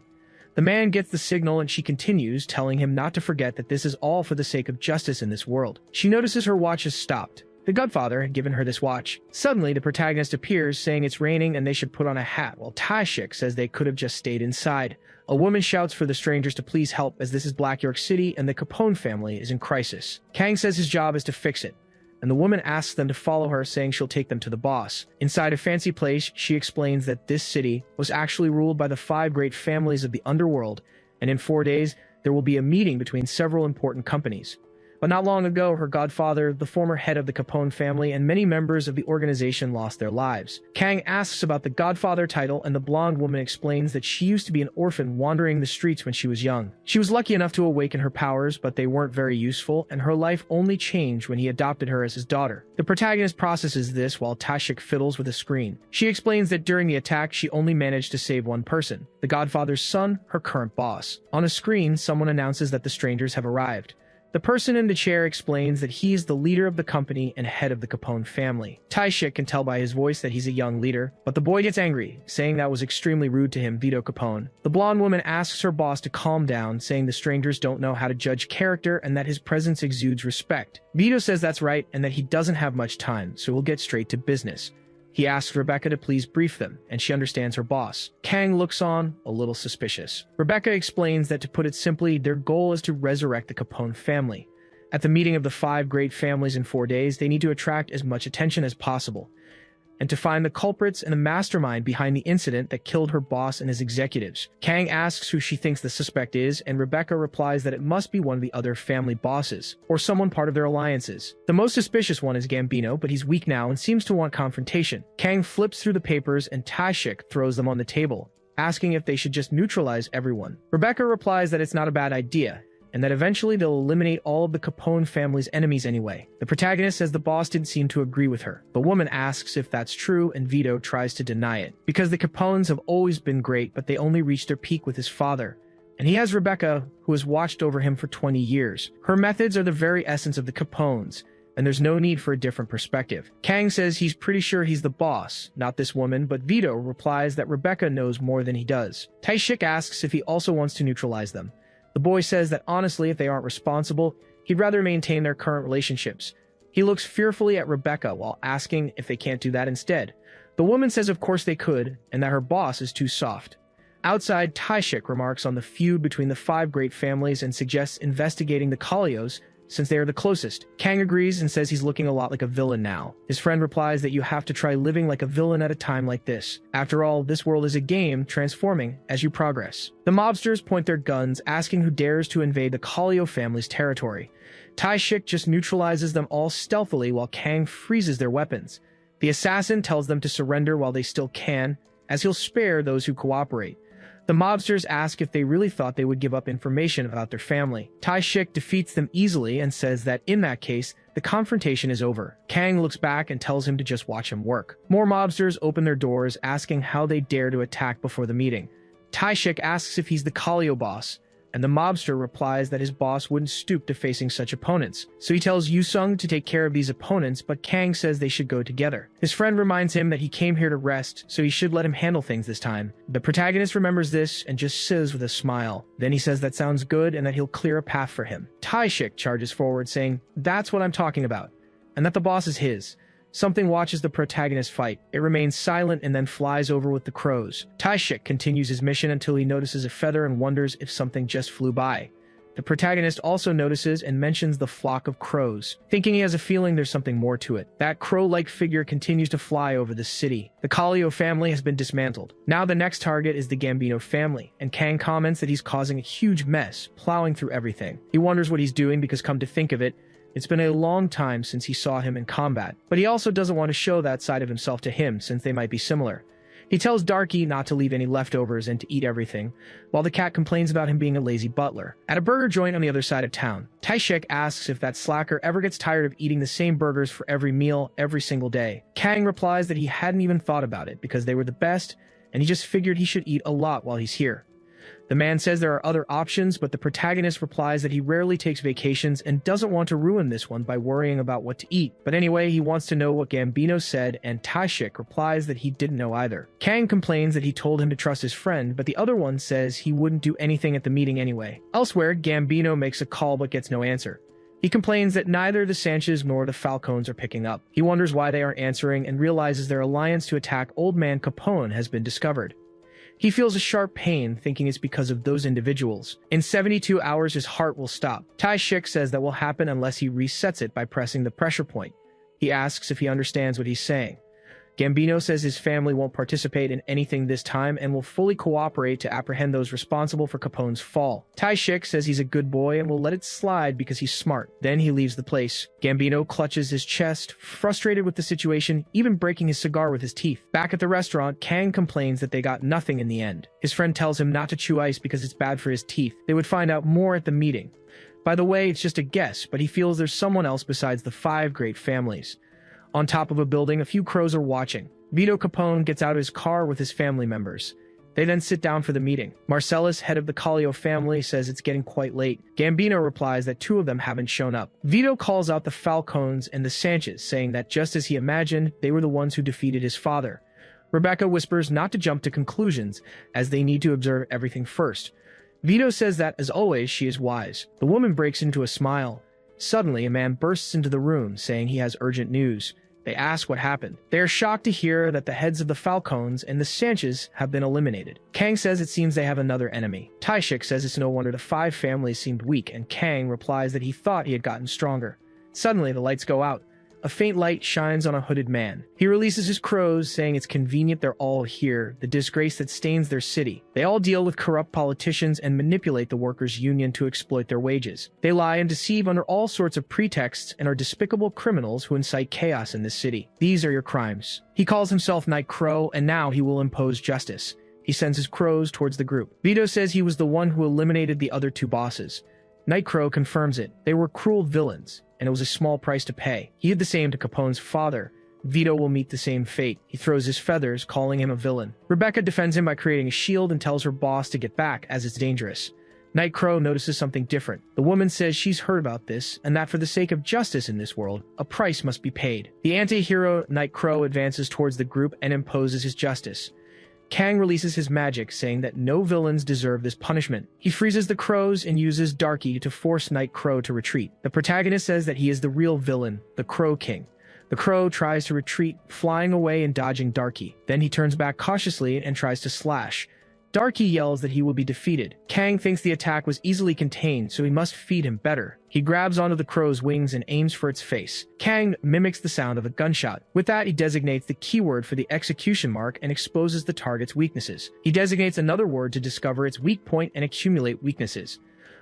The man gets the signal and she continues, telling him not to forget that this is all for the sake of justice in this world. She notices her watch has stopped. The Godfather had given her this watch. Suddenly, the protagonist appears, saying it's raining and they should put on a hat, while Taishik says they could have just stayed inside. A woman shouts for the strangers to please help, as this is Black York City and the Capone family is in crisis. Kang says his job is to fix it, and the woman asks them to follow her, saying she'll take them to the boss. Inside a fancy place, she explains that this city was actually ruled by the 5 great families of the underworld, and in 4 days, there will be a meeting between several important companies. But not long ago, her godfather, the former head of the Capone family, and many members of the organization lost their lives. Kang asks about the godfather title, and the blonde woman explains that she used to be an orphan wandering the streets when she was young. She was lucky enough to awaken her powers, but they weren't very useful, and her life only changed when he adopted her as his daughter. The protagonist processes this while Taishik fiddles with a screen. She explains that during the attack, she only managed to save one person, the godfather's son, her current boss. On a screen, someone announces that the strangers have arrived. The person in the chair explains that he is the leader of the company and head of the Capone family. Taishik can tell by his voice that he's a young leader, but the boy gets angry, saying that was extremely rude to him, Vito Capone. The blonde woman asks her boss to calm down, saying the strangers don't know how to judge character and that his presence exudes respect. Vito says that's right and that he doesn't have much time, so we'll get straight to business. He asks Rebecca to please brief them, and she understands her boss. Kang looks on, a little suspicious. Rebecca explains that, to put it simply, their goal is to resurrect the Capone family. At the meeting of the 5 great families in 4 days, they need to attract as much attention as possible, and to find the culprits and the mastermind behind the incident that killed her boss and his executives. Kang asks who she thinks the suspect is, and Rebecca replies that it must be one of the other family bosses, or someone part of their alliances. The most suspicious one is Gambino, but he's weak now and seems to want confrontation. Kang flips through the papers and Taishik throws them on the table, asking if they should just neutralize everyone. Rebecca replies that it's not a bad idea, and that eventually they'll eliminate all of the Capone family's enemies anyway. The protagonist says the boss didn't seem to agree with her. The woman asks if that's true, and Vito tries to deny it, because the Capones have always been great, but they only reached their peak with his father. And he has Rebecca, who has watched over him for 20 years. Her methods are the very essence of the Capones, and there's no need for a different perspective. Kang says he's pretty sure he's the boss, not this woman, but Vito replies that Rebecca knows more than he does. Taishik asks if he also wants to neutralize them. The boy says that honestly, if they aren't responsible, he'd rather maintain their current relationships. He looks fearfully at Rebecca while asking if they can't do that instead. The woman says of course they could, and that her boss is too soft. Outside, Taishik remarks on the feud between the 5 great families and suggests investigating the Kalios, since they are the closest. Kang agrees and says he's looking a lot like a villain now. His friend replies that you have to try living like a villain at a time like this. After all, this world is a game, transforming as you progress. The mobsters point their guns, asking who dares to invade the Kalio family's territory. Taishik just neutralizes them all stealthily while Kang freezes their weapons. The assassin tells them to surrender while they still can, as he'll spare those who cooperate. The mobsters ask if they really thought they would give up information about their family. Taishik defeats them easily and says that in that case, the confrontation is over. Kang looks back and tells him to just watch him work. More mobsters open their doors, asking how they dare to attack before the meeting. Taishik asks if he's the Kalio boss, and the mobster replies that his boss wouldn't stoop to facing such opponents. So he tells Yusung to take care of these opponents, but Kang says they should go together. His friend reminds him that he came here to rest, so he should let him handle things this time. The protagonist remembers this and just says with a smile. Then he says that sounds good and that he'll clear a path for him. Taishik charges forward, saying, "That's what I'm talking about," and that the boss is his. Something watches the protagonist fight. It remains silent and then flies over with the crows. Taishik continues his mission until he notices a feather and wonders if something just flew by. The protagonist also notices and mentions the flock of crows, thinking he has a feeling there's something more to it. That crow-like figure continues to fly over the city. The Kallio family has been dismantled. Now the next target is the Gambino family, and Kang comments that he's causing a huge mess, plowing through everything. He wonders what he's doing because, come to think of it, it's been a long time since he saw him in combat, but he also doesn't want to show that side of himself to him since they might be similar. He tells Darky not to leave any leftovers and to eat everything, while the cat complains about him being a lazy butler. At a burger joint on the other side of town, Taishik asks if that slacker ever gets tired of eating the same burgers for every meal, every single day. Kang replies that he hadn't even thought about it because they were the best, and he just figured he should eat a lot while he's here. The man says there are other options, but the protagonist replies that he rarely takes vacations and doesn't want to ruin this one by worrying about what to eat. But anyway, he wants to know what Gambino said, and Taishik replies that he didn't know either. Kang complains that he told him to trust his friend, but the other one says he wouldn't do anything at the meeting anyway. Elsewhere, Gambino makes a call but gets no answer. He complains that neither the Sanchez nor the Falcons are picking up. He wonders why they aren't answering and realizes their alliance to attack Old Man Capone has been discovered. He feels a sharp pain, thinking it's because of those individuals. In 72 hours, his heart will stop. Taishik says that will happen unless he resets it by pressing the pressure point. He asks if he understands what he's saying. Gambino says his family won't participate in anything this time and will fully cooperate to apprehend those responsible for Capone's fall. Taishik says he's a good boy and will let it slide because he's smart. Then he leaves the place. Gambino clutches his chest, frustrated with the situation, even breaking his cigar with his teeth. Back at the restaurant, Kang complains that they got nothing in the end. His friend tells him not to chew ice because it's bad for his teeth. They would find out more at the meeting. By the way, it's just a guess, but he feels there's someone else besides the 5 great families. On top of a building, a few crows are watching. Vito Capone gets out of his car with his family members. They then sit down for the meeting. Marcellus, head of the Kallio family, says it's getting quite late. Gambino replies that 2 of them haven't shown up. Vito calls out the Falcons and the Sanchez, saying that just as he imagined, they were the ones who defeated his father. Rebecca whispers not to jump to conclusions, as they need to observe everything first. Vito says that, as always, she is wise. The woman breaks into a smile. Suddenly, a man bursts into the room, saying he has urgent news. They ask what happened. They are shocked to hear that the heads of the Falcons and the Sanchez have been eliminated. Kang says it seems they have another enemy. Taishik says it's no wonder the 5 families seemed weak, and Kang replies that he thought he had gotten stronger. Suddenly, the lights go out. A faint light shines on a hooded man. He releases his crows, saying it's convenient they're all here, the disgrace that stains their city. They all deal with corrupt politicians and manipulate the workers' union to exploit their wages. They lie and deceive under all sorts of pretexts and are despicable criminals who incite chaos in this city. These are your crimes. He calls himself Night Crow, and now he will impose justice. He sends his crows towards the group. Vito says he was the one who eliminated the other 2 bosses. Night Crow confirms it. They were cruel villains, and it was a small price to pay. He did the same to Capone's father. Vito will meet the same fate. He throws his feathers, calling him a villain. Rebecca defends him by creating a shield and tells her boss to get back, as it's dangerous. Night Crow notices something different. The woman says she's heard about this, and that for the sake of justice in this world, a price must be paid. The anti-hero Night Crow advances towards the group and imposes his justice. Kang releases his magic, saying that no villains deserve this punishment. He freezes the crows and uses Darky to force Night Crow to retreat. The protagonist says that he is the real villain, the Crow King. The crow tries to retreat, flying away and dodging Darky. Then he turns back cautiously and tries to slash. Darky yells that he will be defeated. Kang thinks the attack was easily contained, so he must feed him better. He grabs onto the crow's wings and aims for its face. Kang mimics the sound of a gunshot. With that, he designates the keyword for the execution mark and exposes the target's weaknesses. He designates another word to discover its weak point and accumulate weaknesses.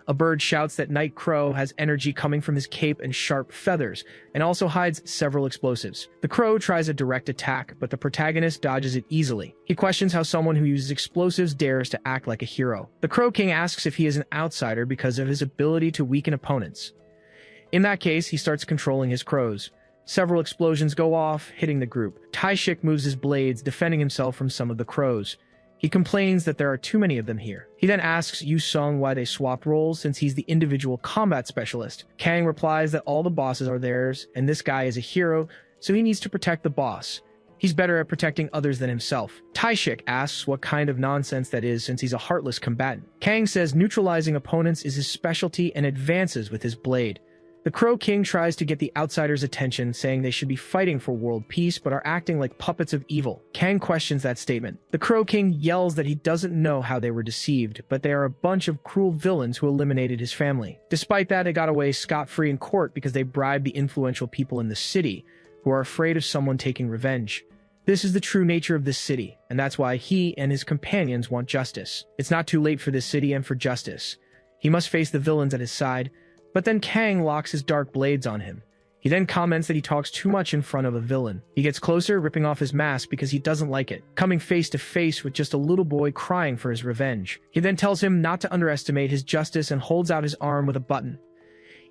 A bird shouts that Night Crow has energy coming from his cape and sharp feathers, and also hides several explosives. The crow tries a direct attack, but the protagonist dodges it easily. He questions how someone who uses explosives dares to act like a hero. The Crow King asks if he is an outsider because of his ability to weaken opponents. In that case, he starts controlling his crows. Several explosions go off, hitting the group. Taishik moves his blades, defending himself from some of the crows. He complains that there are too many of them here. He then asks Yu Sung why they swapped roles since he's the individual combat specialist. Kang replies that all the bosses are theirs, and this guy is a hero, so he needs to protect the boss. He's better at protecting others than himself. Taishik asks what kind of nonsense that is since he's a heartless combatant. Kang says neutralizing opponents is his specialty and advances with his blade. The Crow King tries to get the outsiders' attention, saying they should be fighting for world peace but are acting like puppets of evil. Kang questions that statement. The Crow King yells that he doesn't know how they were deceived, but they are a bunch of cruel villains who eliminated his family. Despite that, they got away scot-free in court because they bribed the influential people in the city, who are afraid of someone taking revenge. This is the true nature of this city, and that's why he and his companions want justice. It's not too late for this city and for justice. He must face the villains at his side, but then Kang locks his dark blades on him. He then comments that he talks too much in front of a villain. He gets closer, ripping off his mask because he doesn't like it, coming face to face with just a little boy crying for his revenge. He then tells him not to underestimate his justice and holds out his arm with a button.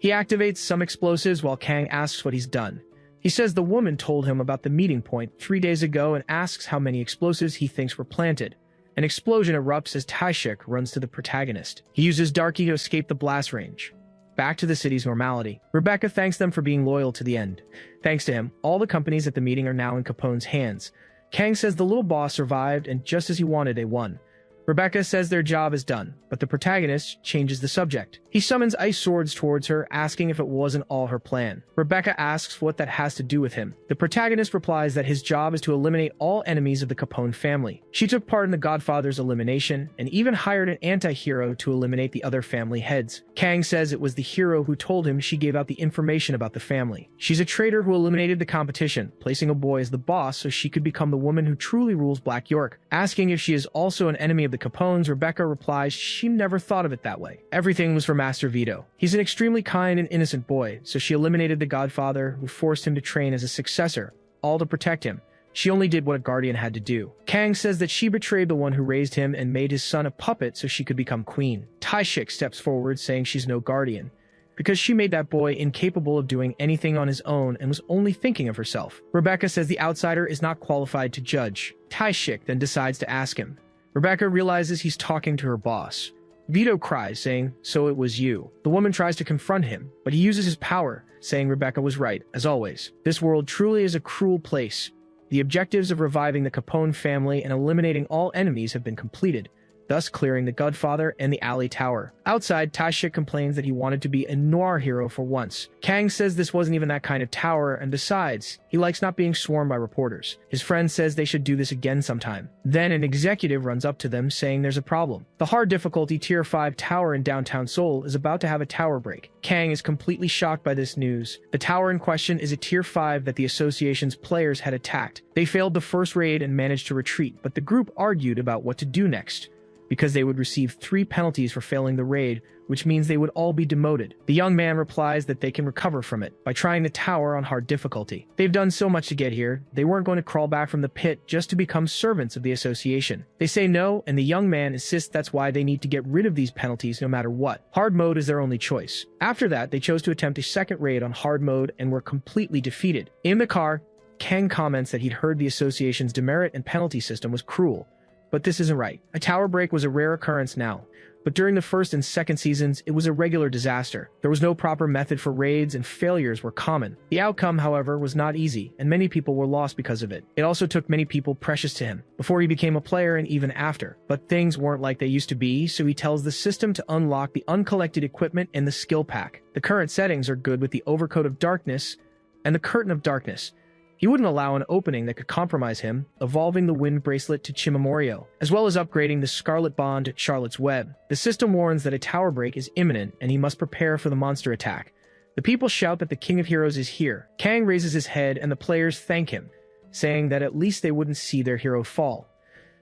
He activates some explosives while Kang asks what he's done. He says the woman told him about the meeting point 3 days ago and asks how many explosives he thinks were planted. An explosion erupts as Taishik runs to the protagonist. He uses Darky to escape the blast range. Back to the city's normality. Rebecca thanks them for being loyal to the end. Thanks to him, all the companies at the meeting are now in Capone's hands. Kang says the little boss survived, and just as he wanted, they won. Rebecca says their job is done, but the protagonist changes the subject. He summons ice swords towards her, asking if it wasn't all her plan. Rebecca asks what that has to do with him. The protagonist replies that his job is to eliminate all enemies of the Capone family. She took part in the Godfather's elimination, and even hired an anti-hero to eliminate the other family heads. Kang says it was the hero who told him she gave out the information about the family. She's a traitor who eliminated the competition, placing a boy as the boss so she could become the woman who truly rules Black York. Asking if she is also an enemy of the Capones, Rebecca replies she never thought of it that way. Everything was for Master Vito. He's an extremely kind and innocent boy, so she eliminated the Godfather, who forced him to train as a successor, all to protect him. She only did what a guardian had to do. Kang says that she betrayed the one who raised him and made his son a puppet so she could become queen. Taishik steps forward, saying she's no guardian, because she made that boy incapable of doing anything on his own and was only thinking of herself. Rebecca says the outsider is not qualified to judge. Taishik then decides to ask him. Rebecca realizes he's talking to her boss. Vito cries, saying, "So it was you." The woman tries to confront him, but he uses his power, saying Rebecca was right, as always. This world truly is a cruel place. The objectives of reviving the Capone family and eliminating all enemies have been completed, thus clearing the Godfather and the Alley Tower. Outside, Taishik complains that he wanted to be a noir hero for once. Kang says this wasn't even that kind of tower, and besides, he likes not being swarmed by reporters. His friend says they should do this again sometime. Then an executive runs up to them, saying there's a problem. The hard difficulty Tier 5 tower in downtown Seoul is about to have a tower break. Kang is completely shocked by this news. The tower in question is a Tier 5 that the association's players had attacked. They failed the first raid and managed to retreat, but the group argued about what to do next, because they would receive 3 penalties for failing the raid, which means they would all be demoted. The young man replies that they can recover from it by trying the tower on hard difficulty. They've done so much to get here, they weren't going to crawl back from the pit just to become servants of the association. They say no, and the young man insists that's why they need to get rid of these penalties no matter what. Hard mode is their only choice. After that, they chose to attempt a second raid on hard mode and were completely defeated. In the car, Kang comments that he'd heard the association's demerit and penalty system was cruel. But this isn't right. A tower break was a rare occurrence now, but during the first and second seasons, it was a regular disaster. There was no proper method for raids, and failures were common. The outcome, however, was not easy, and many people were lost because of it. It also took many people precious to him, before he became a player and even after. But things weren't like they used to be, so he tells the system to unlock the uncollected equipment and the skill pack. The current settings are good with the Overcoat of Darkness and the Curtain of Darkness. He wouldn't allow an opening that could compromise him, evolving the Wind Bracelet to Chimemorio, as well as upgrading the Scarlet Bond to Charlotte's Web. The system warns that a tower break is imminent, and he must prepare for the monster attack. The people shout that the King of Heroes is here. Kang raises his head, and the players thank him, saying that at least they wouldn't see their hero fall.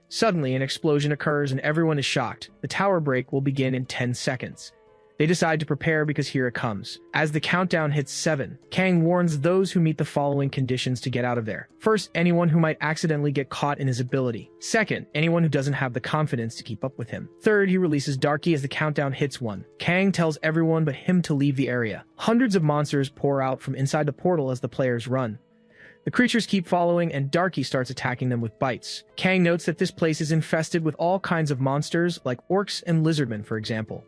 Suddenly, an explosion occurs, and everyone is shocked. The tower break will begin in 10 seconds. They decide to prepare because here it comes. As the countdown hits 7, Kang warns those who meet the following conditions to get out of there. First, anyone who might accidentally get caught in his ability. Second, anyone who doesn't have the confidence to keep up with him. Third, he releases Darky as the countdown hits 1. Kang tells everyone but him to leave the area. Hundreds of monsters pour out from inside the portal as the players run. The creatures keep following, and Darky starts attacking them with bites. Kang notes that this place is infested with all kinds of monsters, like orcs and lizardmen, for example,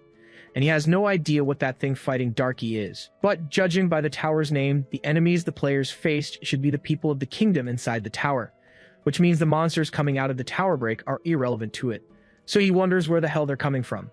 and he has no idea what that thing fighting Darky is. But judging by the tower's name, the enemies the players faced should be the people of the kingdom inside the tower, which means the monsters coming out of the tower break are irrelevant to it. So he wonders where the hell they're coming from.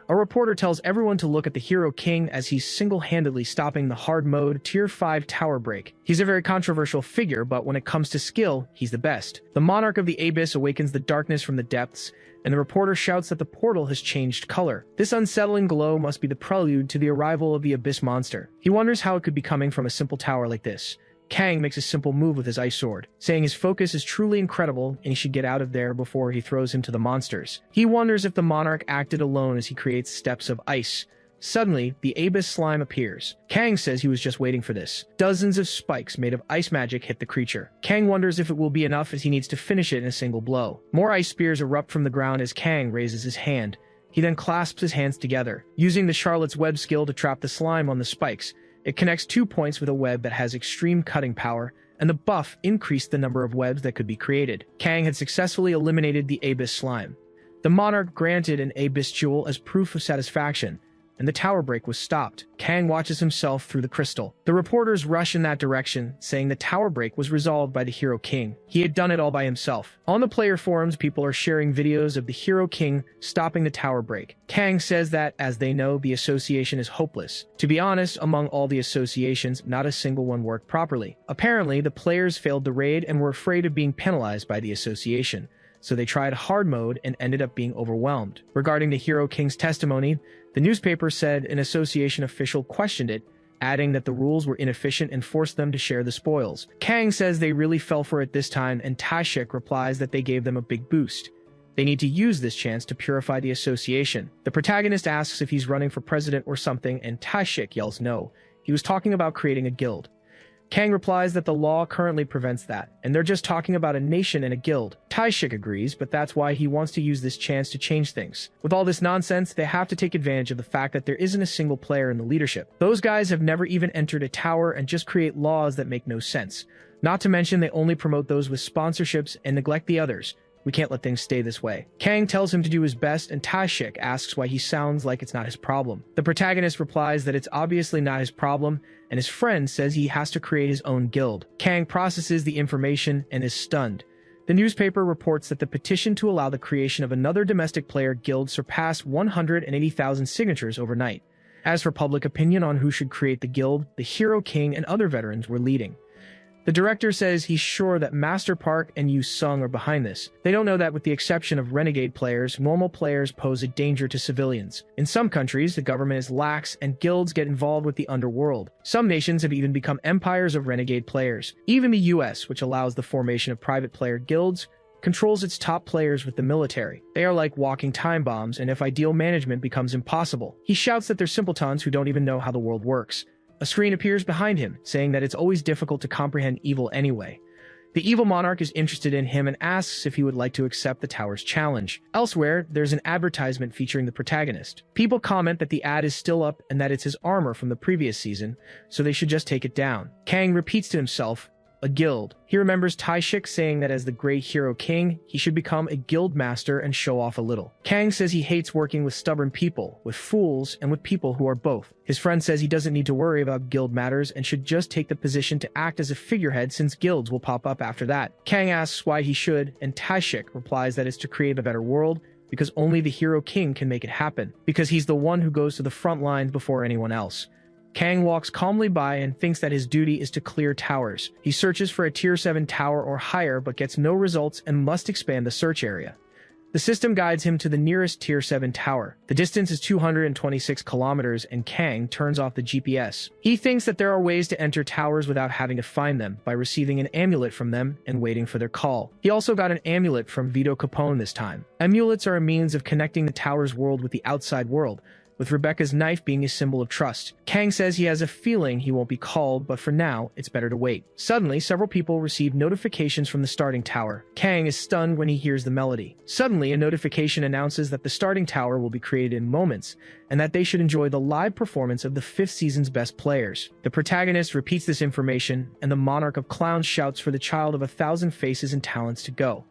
A reporter tells everyone to look at the Hero King as he's single-handedly stopping the hard mode Tier 5 tower break. He's a very controversial figure, but when it comes to skill, he's the best. The monarch of the abyss awakens the darkness from the depths, and the reporter shouts that the portal has changed color. This unsettling glow must be the prelude to the arrival of the abyss monster. He wonders how it could be coming from a simple tower like this. Kang makes a simple move with his ice sword, saying his focus is truly incredible and he should get out of there before he throws him to the monsters. He wonders if the monarch acted alone as he creates steps of ice. Suddenly, the abyss slime appears. Kang says he was just waiting for this. Dozens of spikes made of ice magic hit the creature. Kang wonders if it will be enough as he needs to finish it in a single blow. More ice spears erupt from the ground as Kang raises his hand. He then clasps his hands together, using the Charlotte's Web skill to trap the slime on the spikes. It connects 2 points with a web that has extreme cutting power, and the buff increased the number of webs that could be created. Kang had successfully eliminated the abyss slime. The monarch granted an abyss jewel as proof of satisfaction, and the tower break was stopped. Kang watches himself through the crystal. The reporters rush in that direction, saying the tower break was resolved by the Hero King. He had done it all by himself. On the player forums, people are sharing videos of the Hero King stopping the tower break. Kang says that, as they know, the association is hopeless. To be honest, among all the associations, not a single one worked properly. Apparently, the players failed the raid and were afraid of being penalized by the association, so they tried hard mode and ended up being overwhelmed. Regarding the Hero King's testimony, the newspaper said an association official questioned it, adding that the rules were inefficient and forced them to share the spoils. Kang says they really fell for it this time, and Tashik replies that they gave them a big boost. They need to use this chance to purify the association. The protagonist asks if he's running for president or something, and Tashik yells no. He was talking about creating a guild. Kang replies that the law currently prevents that, and they're just talking about a nation and a guild. Taishik agrees, but that's why he wants to use this chance to change things. With all this nonsense, they have to take advantage of the fact that there isn't a single player in the leadership. Those guys have never even entered a tower and just create laws that make no sense. Not to mention they only promote those with sponsorships and neglect the others. We can't let things stay this way. Kang tells him to do his best, and Tashik asks why he sounds like it's not his problem. The protagonist replies that it's obviously not his problem, and his friend says he has to create his own guild. Kang processes the information and is stunned. The newspaper reports that the petition to allow the creation of another domestic player guild surpassed 180,000 signatures overnight. As for public opinion on who should create the guild, the Hero King and other veterans were leading. The director says he's sure that Master Park and Yu Sung are behind this. They don't know that with the exception of renegade players, normal players pose a danger to civilians. In some countries, the government is lax and guilds get involved with the underworld. Some nations have even become empires of renegade players. Even the US, which allows the formation of private player guilds, controls its top players with the military. They are like walking time bombs, and if ideal management becomes impossible. He shouts that they're simpletons who don't even know how the world works. A screen appears behind him, saying that it's always difficult to comprehend evil anyway. The evil monarch is interested in him and asks if he would like to accept the tower's challenge. Elsewhere, there's an advertisement featuring the protagonist. People comment that the ad is still up and that it's his armor from the previous season, so they should just take it down. Kang repeats to himself, a guild. He remembers Taishik saying that as the great Hero King, he should become a guild master and show off a little. Kang says he hates working with stubborn people, with fools, and with people who are both. His friend says he doesn't need to worry about guild matters and should just take the position to act as a figurehead since guilds will pop up after that. Kang asks why he should, and Taishik replies that it's to create a better world, because only the Hero King can make it happen, because he's the one who goes to the front lines before anyone else. Kang walks calmly by and thinks that his duty is to clear towers. He searches for a Tier 7 tower or higher but gets no results and must expand the search area. The system guides him to the nearest Tier 7 tower. The distance is 226 kilometers and Kang turns off the GPS. He thinks that there are ways to enter towers without having to find them by receiving an amulet from them and waiting for their call. He also got an amulet from Vito Capone this time. Amulets are a means of connecting the tower's world with the outside world, with Rebecca's knife being a symbol of trust. Kang says he has a feeling he won't be called, but for now, it's better to wait. Suddenly, several people receive notifications from the starting tower. Kang is stunned when he hears the melody. Suddenly, a notification announces that the starting tower will be created in moments, and that they should enjoy the live performance of the 5th season's best players. The protagonist repeats this information, and the monarch of clowns shouts for the child of 1,000 faces and talents to go.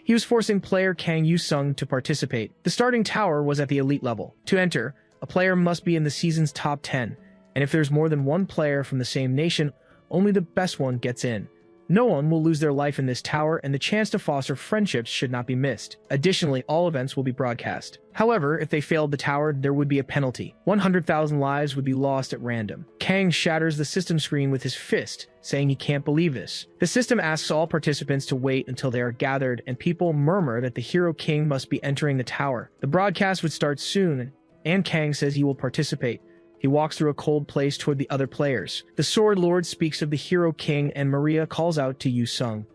He was forcing player Kang Yu-sung to participate. The starting tower was at the elite level. To enter, a player must be in the season's top 10, and if there's more than one player from the same nation, only the best one gets in. No one will lose their life in this tower, and the chance to foster friendships should not be missed. Additionally, all events will be broadcast. However, if they failed the tower, there would be a penalty. 100,000 lives would be lost at random. Kang shatters the system screen with his fist, saying he can't believe this. The system asks all participants to wait until they are gathered, and people murmur that the Hero King must be entering the tower. The broadcast would start soon, and Kang says he will participate. He walks through a cold place toward the other players. The Sword Lord speaks of the Hero King, and Maria calls out to Yu Sung.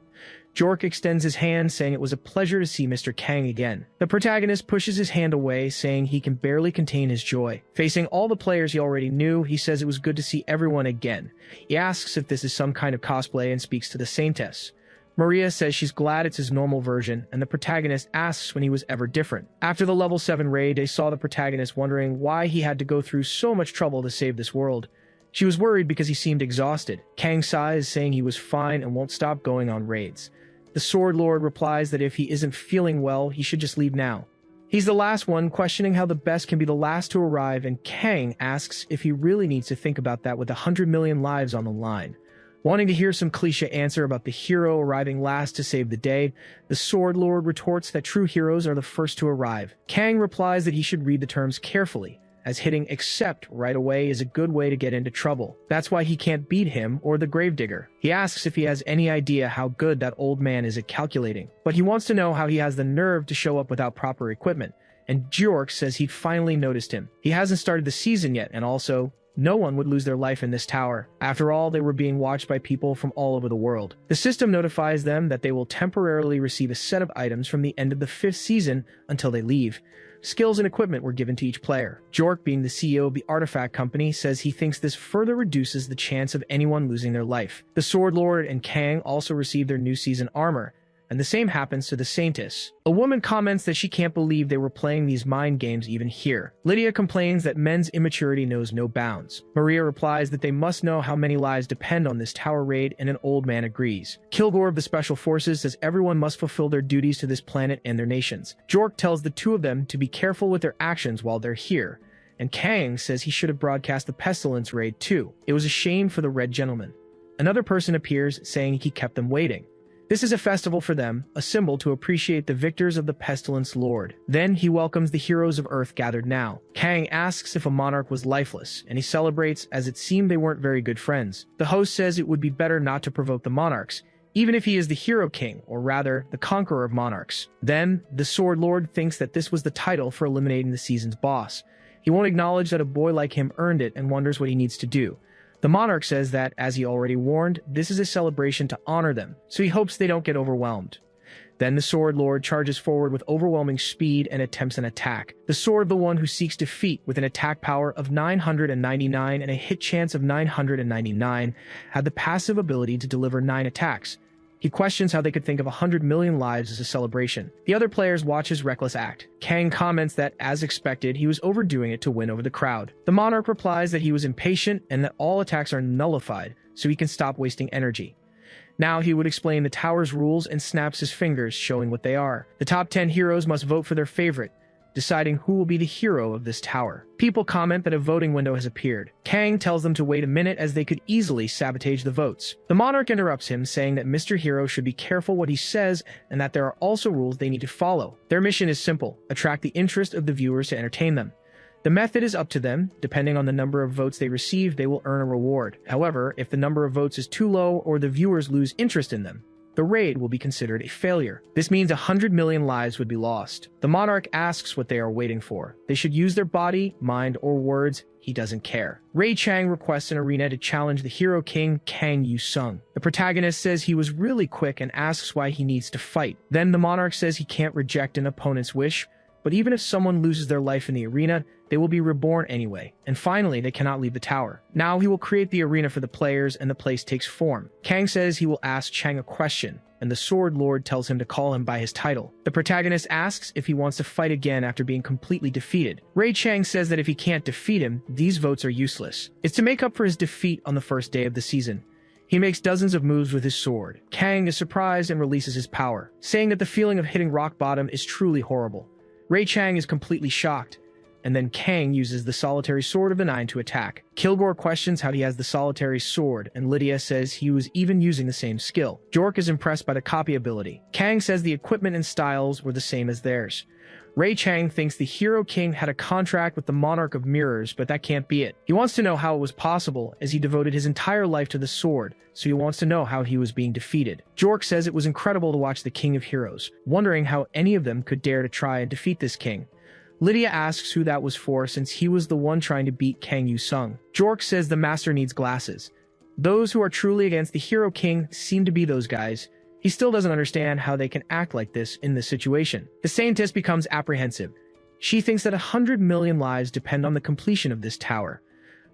Jork extends his hand, saying it was a pleasure to see Mr. Kang again. The protagonist pushes his hand away, saying he can barely contain his joy. Facing all the players he already knew, he says it was good to see everyone again. He asks if this is some kind of cosplay and speaks to the Saintess. Maria says she's glad it's his normal version, and the protagonist asks when he was ever different. After the level 7 raid, they saw the protagonist wondering why he had to go through so much trouble to save this world. She was worried because he seemed exhausted. Kang sighs, saying he was fine and won't stop going on raids. The Sword Lord replies that if he isn't feeling well, he should just leave now. He's the last one, questioning how the best can be the last to arrive, and Kang asks if he really needs to think about that with 100 million lives on the line. Wanting to hear some cliché answer about the hero arriving last to save the day, the Sword Lord retorts that true heroes are the first to arrive. Kang replies that he should read the terms carefully, as hitting accept right away is a good way to get into trouble. That's why he can't beat him or the Gravedigger. He asks if he has any idea how good that old man is at calculating, but he wants to know how he has the nerve to show up without proper equipment, and Jork says he'd finally noticed him. He hasn't started the season yet, and also, no one would lose their life in this tower. After all, they were being watched by people from all over the world. The system notifies them that they will temporarily receive a set of items from the end of the 5th season until they leave. Skills and equipment were given to each player. Jork, being the CEO of the artifact company, says he thinks this further reduces the chance of anyone losing their life. The Sword Lord and Kang also receive their new season armor, and the same happens to the Saintess. A woman comments that she can't believe they were playing these mind games even here. Lydia complains that men's immaturity knows no bounds. Maria replies that they must know how many lives depend on this tower raid, and an old man agrees. Kilgore of the Special Forces says everyone must fulfill their duties to this planet and their nations. Jork tells the two of them to be careful with their actions while they're here, and Kang says he should have broadcast the Pestilence raid too. It was a shame for the Red Gentleman. Another person appears, saying he kept them waiting. This is a festival for them, a symbol to appreciate the victors of the Pestilence Lord. Then he welcomes the heroes of Earth gathered now. Kang asks if a monarch was lifeless, and he celebrates as it seemed they weren't very good friends. The host says it would be better not to provoke the monarchs, even if he is the Hero King, or rather, the conqueror of monarchs. Then, the Sword Lord thinks that this was the title for eliminating the season's boss. He won't acknowledge that a boy like him earned it and wonders what he needs to do. The monarch says that, as he already warned, this is a celebration to honor them, so he hopes they don't get overwhelmed. Then the Sword Lord charges forward with overwhelming speed and attempts an attack. The sword, the one who seeks defeat with an attack power of 999 and a hit chance of 999, had the passive ability to deliver 9 attacks. He questions how they could think of 100 million lives as a celebration. The other players watch his reckless act. Kang comments that, as expected, he was overdoing it to win over the crowd. The monarch replies that he was impatient and that all attacks are nullified, so he can stop wasting energy. Now he would explain the tower's rules and snaps his fingers, showing what they are. The top 10 heroes must vote for their favorite, deciding who will be the hero of this tower. People comment that a voting window has appeared. Kang tells them to wait a minute as they could easily sabotage the votes. The monarch interrupts him, saying that Mr. Hero should be careful what he says and that there are also rules they need to follow. Their mission is simple: attract the interest of the viewers to entertain them. The method is up to them. Depending on the number of votes they receive, they will earn a reward. However, if the number of votes is too low or the viewers lose interest in them, the raid will be considered a failure. This means 100 million lives would be lost. The monarch asks what they are waiting for. They should use their body, mind, or words. He doesn't care. Ray Chang requests an arena to challenge the Hero King, Kang Yu-sung. The protagonist says he was really quick and asks why he needs to fight. Then the monarch says he can't reject an opponent's wish, but even if someone loses their life in the arena, they will be reborn anyway. And finally, they cannot leave the tower. Now he will create the arena for the players, and the place takes form. Kang says he will ask Chang a question, and the Sword Lord tells him to call him by his title. The protagonist asks if he wants to fight again after being completely defeated. Ray Chang says that if he can't defeat him, these votes are useless. It's to make up for his defeat on the first day of the season. He makes dozens of moves with his sword. Kang is surprised and releases his power, saying that the feeling of hitting rock bottom is truly horrible. Ray Chang is completely shocked. and then Kang uses the solitary sword of the nine to attack. Kilgore questions how he has the solitary sword, and Lydia says he was even using the same skill. Jork is impressed by the copy ability. Kang says the equipment and styles were the same as theirs. Ray Chang thinks the Hero King had a contract with the Monarch of Mirrors, but that can't be it. He wants to know how it was possible, as he devoted his entire life to the sword, so he wants to know how he was being defeated. Jork says it was incredible to watch the King of Heroes, wondering how any of them could dare to try and defeat this king. Lydia asks who that was for, since he was the one trying to beat Kang Yu-sung. Jork says the master needs glasses. Those who are truly against the Hero King seem to be those guys. He still doesn't understand how they can act like this in this situation. The Saintess becomes apprehensive. She thinks that 100 million lives depend on the completion of this tower.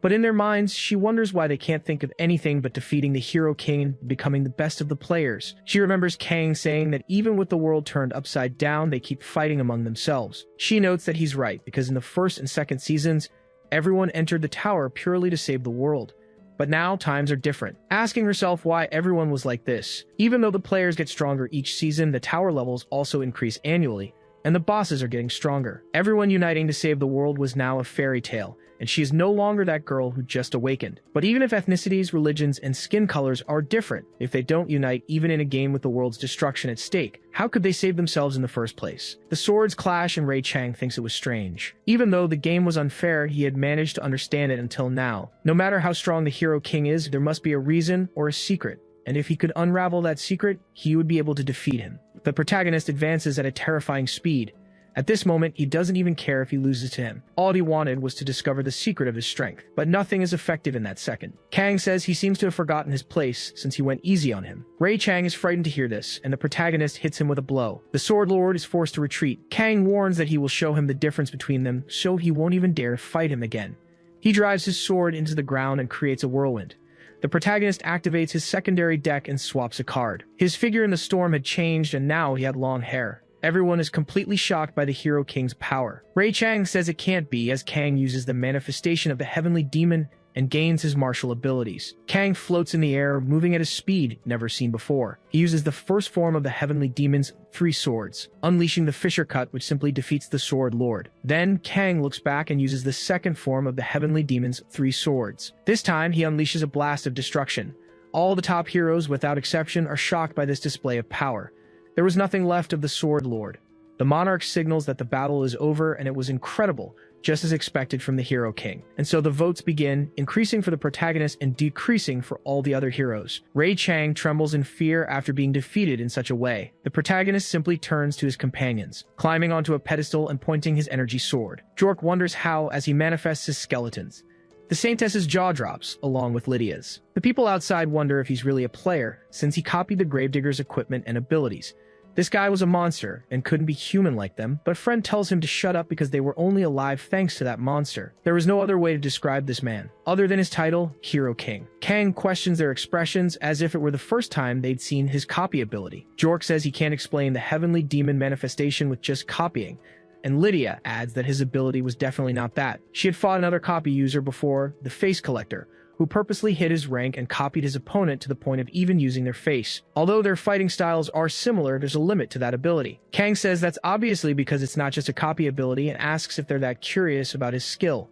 But in their minds, she wonders why they can't think of anything but defeating the Hero King and becoming the best of the players. She remembers Kang saying that even with the world turned upside down, they keep fighting among themselves. She notes that he's right, because in the first and second seasons, everyone entered the tower purely to save the world. But now times are different, asking herself why everyone was like this. Even though the players get stronger each season, the tower levels also increase annually, and the bosses are getting stronger. Everyone uniting to save the world was now a fairy tale, and she is no longer that girl who just awakened. But even if ethnicities, religions, and skin colors are different, if they don't unite even in a game with the world's destruction at stake, how could they save themselves in the first place? The swords clash and Ray Chang thinks it was strange. Even though the game was unfair, he had managed to understand it until now. No matter how strong the Hero King is, there must be a reason or a secret. And if he could unravel that secret, he would be able to defeat him. The protagonist advances at a terrifying speed. At this moment, he doesn't even care if he loses to him. All he wanted was to discover the secret of his strength, but nothing is effective in that second. Kang says he seems to have forgotten his place since he went easy on him. Ray Chang is frightened to hear this, and the protagonist hits him with a blow. The Sword Lord is forced to retreat. Kang warns that he will show him the difference between them, so he won't even dare fight him again. He drives his sword into the ground and creates a whirlwind. The protagonist activates his secondary deck and swaps a card. His figure in the storm had changed, and now he had long hair. Everyone is completely shocked by the Hero King's power. Ray Chang says it can't be, as Kang uses the manifestation of the heavenly demon and gains his martial abilities. Kang floats in the air, moving at a speed never seen before. He uses the first form of the heavenly demon's 3 swords, unleashing the Fisher Cut, which simply defeats the Sword Lord. Then Kang looks back and uses the second form of the heavenly demon's 3 swords. This time, he unleashes a blast of destruction. All the top heroes, without exception, are shocked by this display of power. There was nothing left of the Sword Lord. The monarch signals that the battle is over, and it was incredible, just as expected from the Hero King. And so the votes begin, increasing for the protagonist and decreasing for all the other heroes. Ray Chang trembles in fear after being defeated in such a way. The protagonist simply turns to his companions, climbing onto a pedestal and pointing his energy sword. Jork wonders how as he manifests his skeletons. The Saintess's jaw drops, along with Lydia's. The people outside wonder if he's really a player, since he copied the Gravedigger's equipment and abilities. This guy was a monster, and couldn't be human like them, but Friend tells him to shut up because they were only alive thanks to that monster. There was no other way to describe this man, other than his title, Hero King. Kang questions their expressions as if it were the first time they'd seen his copy ability. Jork says he can't explain the heavenly demon manifestation with just copying, and Lydia adds that his ability was definitely not that. She had fought another copy user before, the Face Collector, who purposely hid his rank and copied his opponent to the point of even using their face. Although their fighting styles are similar, there's a limit to that ability. Kang says that's obviously because it's not just a copy ability and asks if they're that curious about his skill.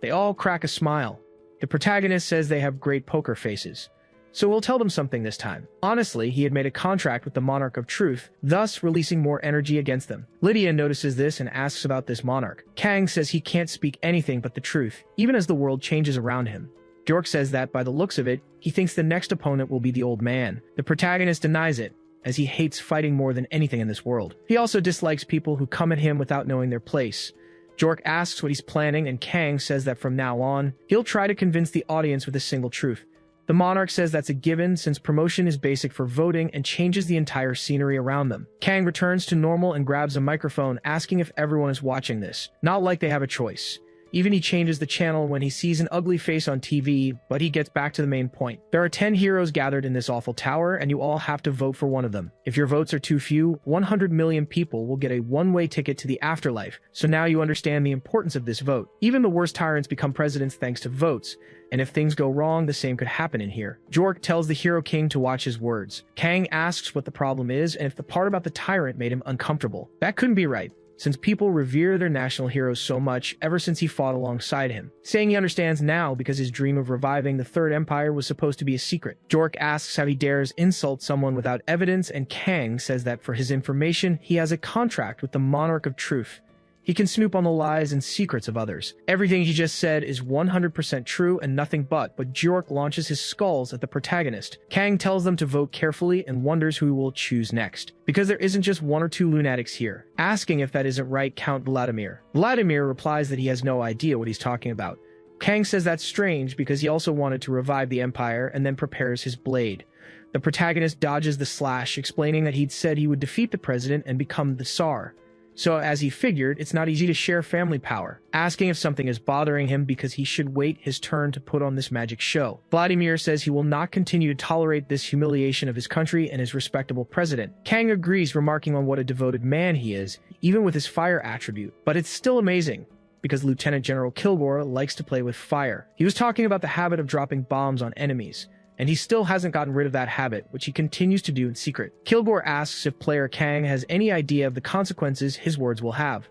They all crack a smile. The protagonist says they have great poker faces. So we'll tell them something this time. Honestly, he had made a contract with the Monarch of Truth, thus releasing more energy against them. Lydia notices this and asks about this monarch. Kang says he can't speak anything but the truth, even as the world changes around him. Jork says that, by the looks of it, he thinks the next opponent will be the old man. The protagonist denies it, as he hates fighting more than anything in this world. He also dislikes people who come at him without knowing their place. Jork asks what he's planning, and Kang says that from now on, he'll try to convince the audience with a single truth. The monarch says that's a given since promotion is basic for voting and changes the entire scenery around them. Kang returns to normal and grabs a microphone, asking if everyone is watching this. Not like they have a choice. Even he changes the channel when he sees an ugly face on TV, but he gets back to the main point. There are 10 heroes gathered in this awful tower, and you all have to vote for one of them. If your votes are too few, 100 million people will get a one-way ticket to the afterlife, so now you understand the importance of this vote. Even the worst tyrants become presidents thanks to votes, and if things go wrong, the same could happen in here. Jork tells the Hero King to watch his words. Kang asks what the problem is, and if the part about the tyrant made him uncomfortable. That couldn't be right. since people revere their national heroes so much ever since he fought alongside him, saying he understands now because his dream of reviving the Third Empire was supposed to be a secret. Jork asks how he dares insult someone without evidence, and Kang says that for his information, he has a contract with the Monarch of Truth. He can snoop on the lies and secrets of others. Everything he just said is 100% true and nothing but Jork launches his skulls at the protagonist. Kang tells them to vote carefully and wonders who he will choose next, because there isn't just one or two lunatics here, asking if that isn't right Count Vladimir. Vladimir replies that he has no idea what he's talking about. Kang says that's strange because he also wanted to revive the Empire and then prepares his blade. The protagonist dodges the slash, explaining that he'd said he would defeat the president and become the Tsar. So as he figured, it's not easy to share family power, asking if something is bothering him because he should wait his turn to put on this magic show. Vladimir says he will not continue to tolerate this humiliation of his country and his respectable president. Kang agrees, remarking on what a devoted man he is, even with his fire attribute. But it's still amazing, because Lieutenant General Kilgore likes to play with fire. He was talking about the habit of dropping bombs on enemies, and he still hasn't gotten rid of that habit, which he continues to do in secret. Kilgore asks if player Kang has any idea of the consequences his words will have.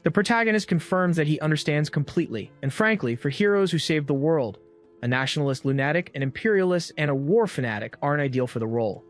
The protagonist confirms that he understands completely, and frankly, for heroes who saved the world, a nationalist lunatic, an imperialist, and a war fanatic aren't ideal for the role.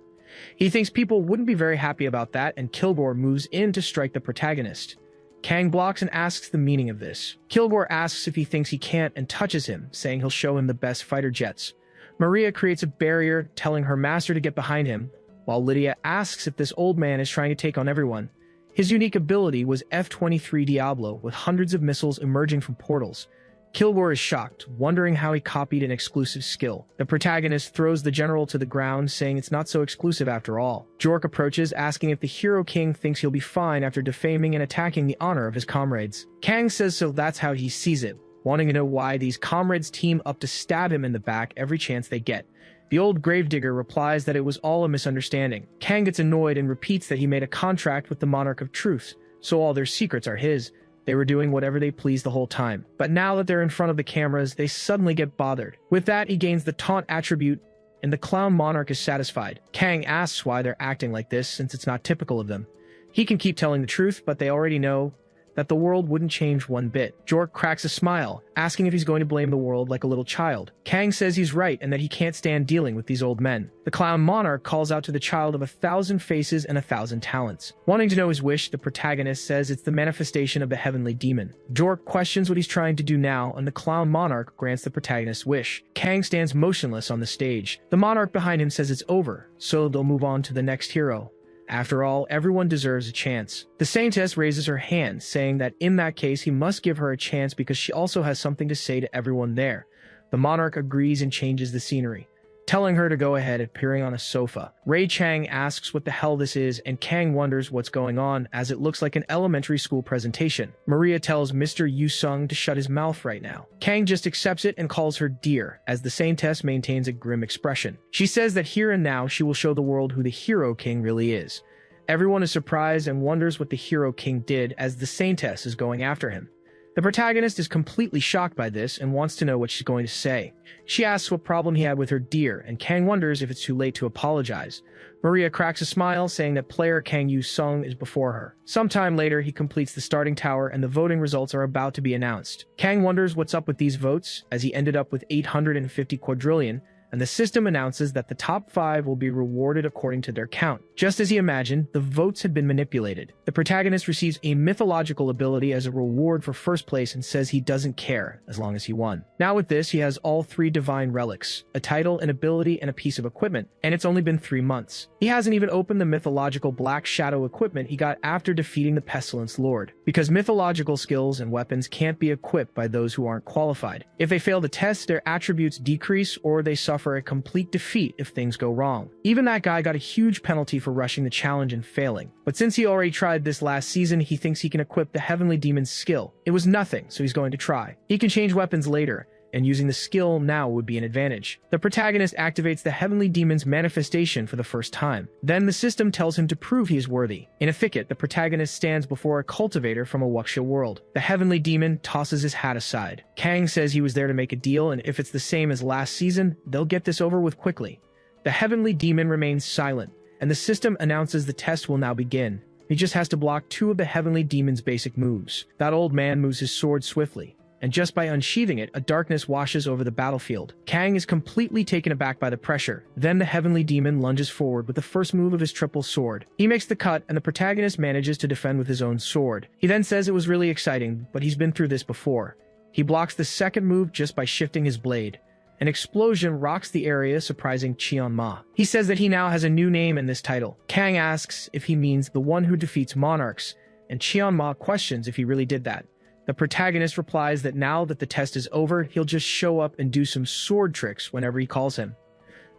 He thinks people wouldn't be very happy about that, and Kilgore moves in to strike the protagonist. Kang blocks and asks the meaning of this. Kilgore asks if he thinks he can't and touches him, saying he'll show him the best fighter jets. Maria creates a barrier, telling her master to get behind him, while Lydia asks if this old man is trying to take on everyone. His unique ability was F-23 Diablo, with hundreds of missiles emerging from portals. Kilgore is shocked, wondering how he copied an exclusive skill. The protagonist throws the general to the ground, saying it's not so exclusive after all. Jork approaches, asking if the Hero King thinks he'll be fine after defaming and attacking the honor of his comrades. Kang says so that's how he sees it, wanting to know why these comrades team up to stab him in the back every chance they get. The old gravedigger replies that it was all a misunderstanding. Kang gets annoyed and repeats that he made a contract with the Monarch of Truth, so all their secrets are his. They were doing whatever they pleased the whole time. But now that they're in front of the cameras, they suddenly get bothered. With that, he gains the taunt attribute, and the clown monarch is satisfied. Kang asks why they're acting like this, since it's not typical of them. He can keep telling the truth, but they already know that the world wouldn't change one bit. Jork cracks a smile, asking if he's going to blame the world like a little child. Kang says he's right and that he can't stand dealing with these old men. The clown monarch calls out to the child of 1,000 faces and 1,000 talents. Wanting to know his wish, the protagonist says it's the manifestation of the heavenly demon. Jork questions what he's trying to do now, and the clown monarch grants the protagonist's wish. Kang stands motionless on the stage. The monarch behind him says it's over, so they'll move on to the next hero. After all, everyone deserves a chance. The Saintess raises her hand, saying that in that case he must give her a chance because she also has something to say to everyone there. The monarch agrees and changes the scenery, telling her to go ahead, appearing on a sofa. Ray Chang asks what the hell this is, and Kang wonders what's going on, as it looks like an elementary school presentation. Maria tells Mr. Yu Sung to shut his mouth right now. Kang just accepts it and calls her dear, as the Saintess maintains a grim expression. She says that here and now she will show the world who the Hero King really is. Everyone is surprised and wonders what the Hero King did, as the Saintess is going after him. The protagonist is completely shocked by this and wants to know what she's going to say. She asks what problem he had with her dear, and Kang wonders if it's too late to apologize. Maria cracks a smile, saying that player Kang Yu-sung is before her. Sometime later, he completes the starting tower and the voting results are about to be announced. Kang wonders what's up with these votes, as he ended up with 850 quadrillion, and the system announces that the top 5 will be rewarded according to their count. Just as he imagined, the votes had been manipulated. The protagonist receives a mythological ability as a reward for first place and says he doesn't care as long as he won. Now with this, he has all 3 divine relics, a title, an ability, and a piece of equipment, and it's only been 3 months. He hasn't even opened the mythological Black Shadow equipment he got after defeating the Pestilence Lord, because mythological skills and weapons can't be equipped by those who aren't qualified. If they fail the test, their attributes decrease or they suffer a complete defeat if things go wrong. Even that guy got a huge penalty for rushing the challenge and failing. But since he already tried this last season, he thinks he can equip the Heavenly Demon's skill. It was nothing, so he's going to try. He can change weapons later, and using the skill now would be an advantage. The protagonist activates the Heavenly Demon's manifestation for the first time. Then the system tells him to prove he is worthy. In a thicket, the protagonist stands before a cultivator from a Wuxia world. The Heavenly Demon tosses his hat aside. Kang says he was there to make a deal, and if it's the same as last season, they'll get this over with quickly. The Heavenly Demon remains silent, and the system announces the test will now begin. He just has to block 2 of the Heavenly Demon's basic moves. That old man moves his sword swiftly, and just by unsheathing it, a darkness washes over the battlefield. Kang is completely taken aback by the pressure. Then the Heavenly Demon lunges forward with the first move of his triple sword. He makes the cut, and the protagonist manages to defend with his own sword. He then says it was really exciting, but he's been through this before. He blocks the second move just by shifting his blade. An explosion rocks the area, surprising Cheon-ma. He says that he now has a new name in this title. Kang asks if he means the one who defeats monarchs, and Cheon-ma questions if he really did that. The protagonist replies that now that the test is over, he'll just show up and do some sword tricks whenever he calls him.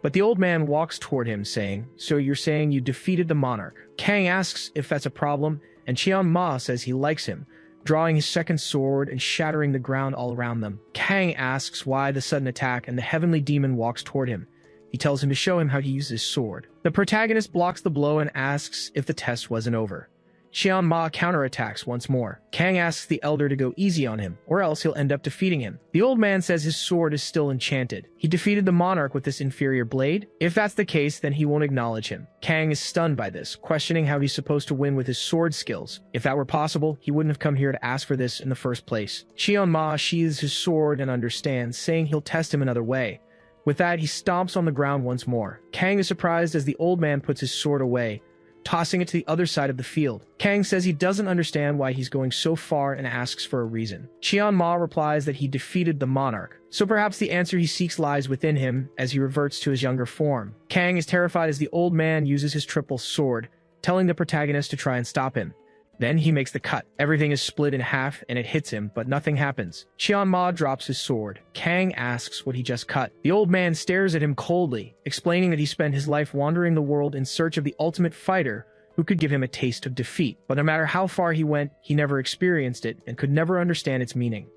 But the old man walks toward him, saying, "So you're saying you defeated the monarch?" Kang asks if that's a problem, and Cheon-ma says he likes him, drawing his second sword and shattering the ground all around them. Kang asks why the sudden attack, and the Heavenly Demon walks toward him. He tells him to show him how to use his sword. The protagonist blocks the blow and asks if the test wasn't over. Cheon-ma counterattacks once more. Kang asks the elder to go easy on him, or else he'll end up defeating him. The old man says his sword is still enchanted. He defeated the monarch with this inferior blade. If that's the case, then he won't acknowledge him. Kang is stunned by this, questioning how he's supposed to win with his sword skills. If that were possible, he wouldn't have come here to ask for this in the first place. Cheon-ma sheathes his sword and understands, saying he'll test him another way. With that, he stomps on the ground once more. Kang is surprised as the old man puts his sword away, tossing it to the other side of the field. Kang says he doesn't understand why he's going so far and asks for a reason. Cheon-ma replies that he defeated the monarch, so perhaps the answer he seeks lies within him as he reverts to his younger form. Kang is terrified as the old man uses his triple sword, telling the protagonist to try and stop him. Then he makes the cut. Everything is split in half and it hits him, but nothing happens. Cheon-ma drops his sword. Kang asks what he just cut. The old man stares at him coldly, explaining that he spent his life wandering the world in search of the ultimate fighter who could give him a taste of defeat. But no matter how far he went, he never experienced it and could never understand its meaning.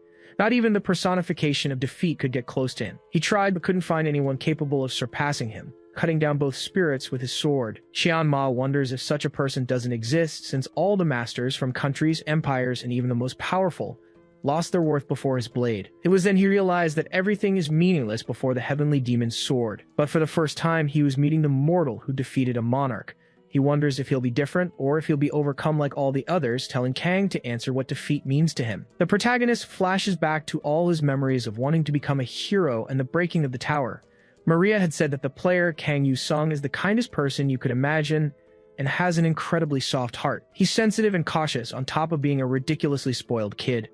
Not even the personification of defeat could get close to him. He tried but couldn't find anyone capable of surpassing him, cutting down both spirits with his sword. Cheon-ma wonders if such a person doesn't exist, since all the masters from countries, empires, and even the most powerful lost their worth before his blade. It was then he realized that everything is meaningless before the Heavenly Demon's sword. But for the first time, he was meeting the mortal who defeated a monarch. He wonders if he'll be different, or if he'll be overcome like all the others, telling Kang to answer what defeat means to him. The protagonist flashes back to all his memories of wanting to become a hero and the breaking of the tower. Maria had said that the player, Kang Yu-sung, is the kindest person you could imagine and has an incredibly soft heart. He's sensitive and cautious on top of being a ridiculously spoiled kid.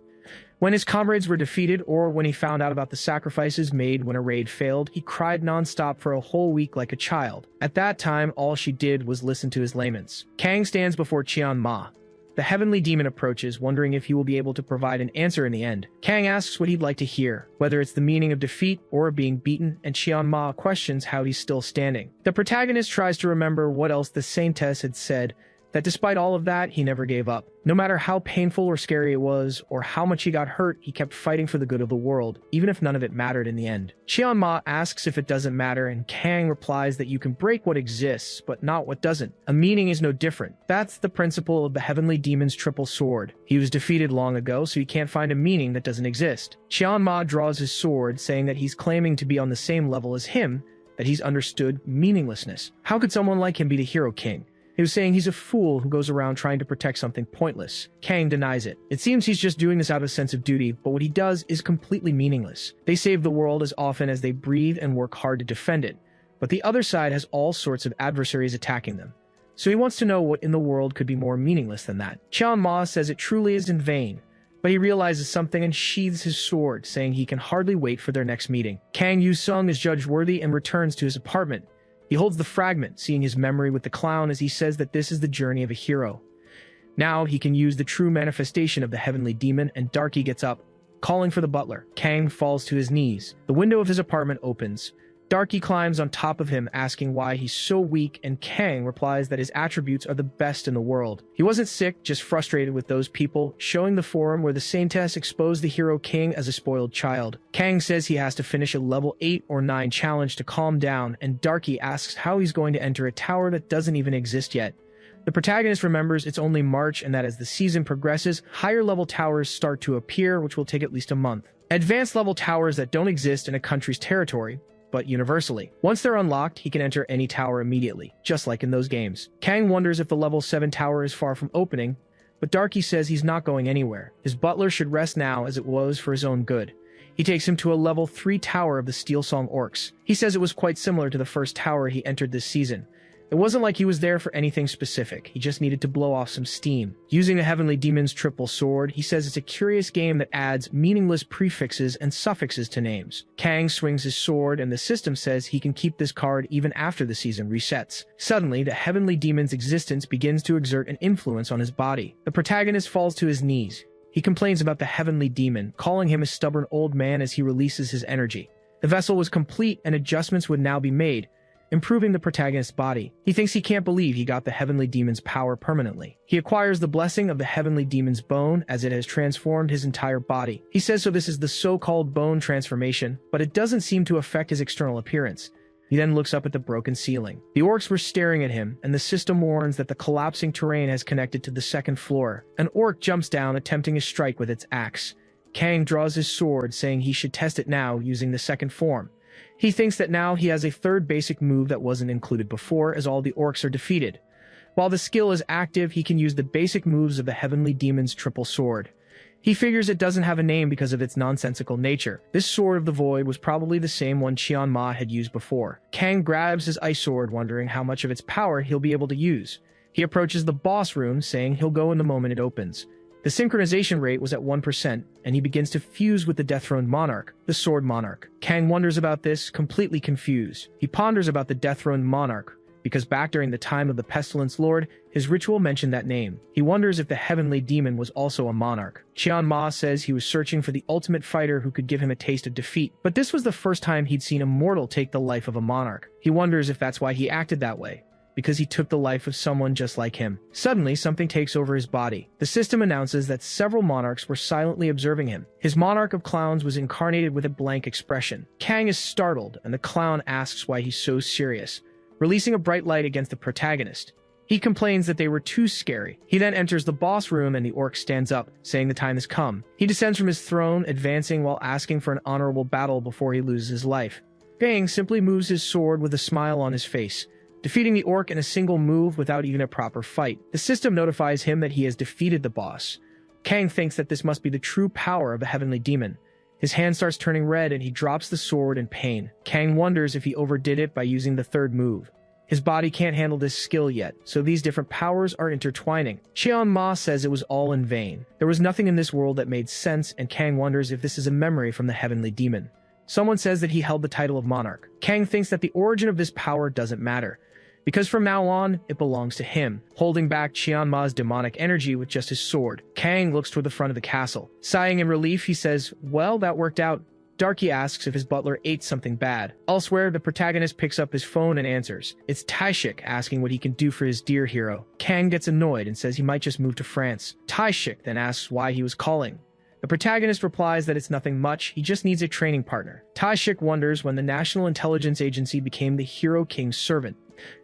When his comrades were defeated, or when he found out about the sacrifices made when a raid failed, he cried nonstop for a whole week like a child. At that time, all she did was listen to his laments. Kang stands before Cheon-ma. The Heavenly Demon approaches, wondering if he will be able to provide an answer in the end. Kang asks what he'd like to hear, whether it's the meaning of defeat or of being beaten, and Cheon-ma questions how he's still standing. The protagonist tries to remember what else the Saintess had said, that despite all of that, he never gave up. No matter how painful or scary it was, or how much he got hurt, he kept fighting for the good of the world, even if none of it mattered in the end. Cheon-ma asks if it doesn't matter, and Kang replies that you can break what exists, but not what doesn't. A meaning is no different. That's the principle of the Heavenly Demon's triple sword. He was defeated long ago, so he can't find a meaning that doesn't exist. Cheon-ma draws his sword, saying that he's claiming to be on the same level as him, that he's understood meaninglessness. How could someone like him be the hero king? He was saying he's a fool who goes around trying to protect something pointless. Kang denies it. It seems he's just doing this out of a sense of duty, but what he does is completely meaningless. They save the world as often as they breathe and work hard to defend it, but the other side has all sorts of adversaries attacking them. So he wants to know what in the world could be more meaningless than that. Cheon-ma says it truly is in vain, but he realizes something and sheathes his sword, saying he can hardly wait for their next meeting. Kang Yu-sung is judged worthy and returns to his apartment. He holds the fragment, seeing his memory with the clown as he says that this is the journey of a hero. Now he can use the true manifestation of the Heavenly Demon, and Darky gets up, calling for the butler. Kang falls to his knees. The window of his apartment opens. Darky climbs on top of him, asking why he's so weak, and Kang replies that his attributes are the best in the world. He wasn't sick, just frustrated with those people, showing the forum where the Saintess exposed the hero king as a spoiled child. Kang says he has to finish a level 8 or 9 challenge to calm down, and Darky asks how he's going to enter a tower that doesn't even exist yet. The protagonist remembers it's only March and that as the season progresses, higher level towers start to appear, which will take at least a month. Advanced level towers that don't exist in a country's territory, but universally. Once they're unlocked, he can enter any tower immediately, just like in those games. Kang wonders if the level 7 tower is far from opening, but Darky says he's not going anywhere. His butler should rest now as it was for his own good. He takes him to a level 3 tower of the Steel Song Orcs. He says it was quite similar to the first tower he entered this season. It wasn't like he was there for anything specific, he just needed to blow off some steam. Using the Heavenly Demon's triple sword, he says it's a curious game that adds meaningless prefixes and suffixes to names. Kang swings his sword, and the system says he can keep this card even after the season resets. Suddenly, the Heavenly Demon's existence begins to exert an influence on his body. The protagonist falls to his knees. He complains about the Heavenly Demon, calling him a stubborn old man as he releases his energy. The vessel was complete and adjustments would now be made, improving the protagonist's body. He thinks he can't believe he got the Heavenly Demon's power permanently. He acquires the blessing of the Heavenly Demon's bone as it has transformed his entire body. He says so this is the so-called bone transformation, but it doesn't seem to affect his external appearance. He then looks up at the broken ceiling. The orcs were staring at him, and the system warns that the collapsing terrain has connected to the second floor. An orc jumps down, attempting a strike with its axe. Kang draws his sword, saying he should test it now using the second form. He thinks that now he has a third basic move that wasn't included before, as all the orcs are defeated. While the skill is active, he can use the basic moves of the Heavenly Demon's triple sword. He figures it doesn't have a name because of its nonsensical nature. This Sword of the Void was probably the same one Qian Ma had used before. Kang grabs his ice sword, wondering how much of its power he'll be able to use. He approaches the boss room, saying he'll go in the moment it opens. The synchronization rate was at 1%, and he begins to fuse with the Death-Throned Monarch, the Sword Monarch. Kang wonders about this, completely confused. He ponders about the Death-Throned Monarch, because back during the time of the Pestilence Lord, his ritual mentioned that name. He wonders if the Heavenly Demon was also a monarch. Qian Ma says he was searching for the ultimate fighter who could give him a taste of defeat, but this was the first time he'd seen a mortal take the life of a monarch. He wonders if that's why he acted that way, because he took the life of someone just like him. Suddenly, something takes over his body. The system announces that several monarchs were silently observing him. His monarch of clowns was incarnated with a blank expression. Kang is startled, and the clown asks why he's so serious, releasing a bright light against the protagonist. He complains that they were too scary. He then enters the boss room and the orc stands up, saying the time has come. He descends from his throne, advancing while asking for an honorable battle before he loses his life. Kang simply moves his sword with a smile on his face, defeating the orc in a single move without even a proper fight. The system notifies him that he has defeated the boss. Kang thinks that this must be the true power of the Heavenly Demon. His hand starts turning red and he drops the sword in pain. Kang wonders if he overdid it by using the third move. His body can't handle this skill yet, so these different powers are intertwining. Qian Ma says it was all in vain. There was nothing in this world that made sense, and Kang wonders if this is a memory from the Heavenly Demon. Someone says that he held the title of monarch. Kang thinks that the origin of this power doesn't matter, because from now on, it belongs to him, holding back Qian Ma's demonic energy with just his sword. Kang looks toward the front of the castle. Sighing in relief, he says, "Well, that worked out." Darky asks if his butler ate something bad. Elsewhere, the protagonist picks up his phone and answers. It's Taishik asking what he can do for his dear hero. Kang gets annoyed and says he might just move to France. Taishik then asks why he was calling. The protagonist replies that it's nothing much, he just needs a training partner. Taishik wonders when the National Intelligence Agency became the Hero King's servant.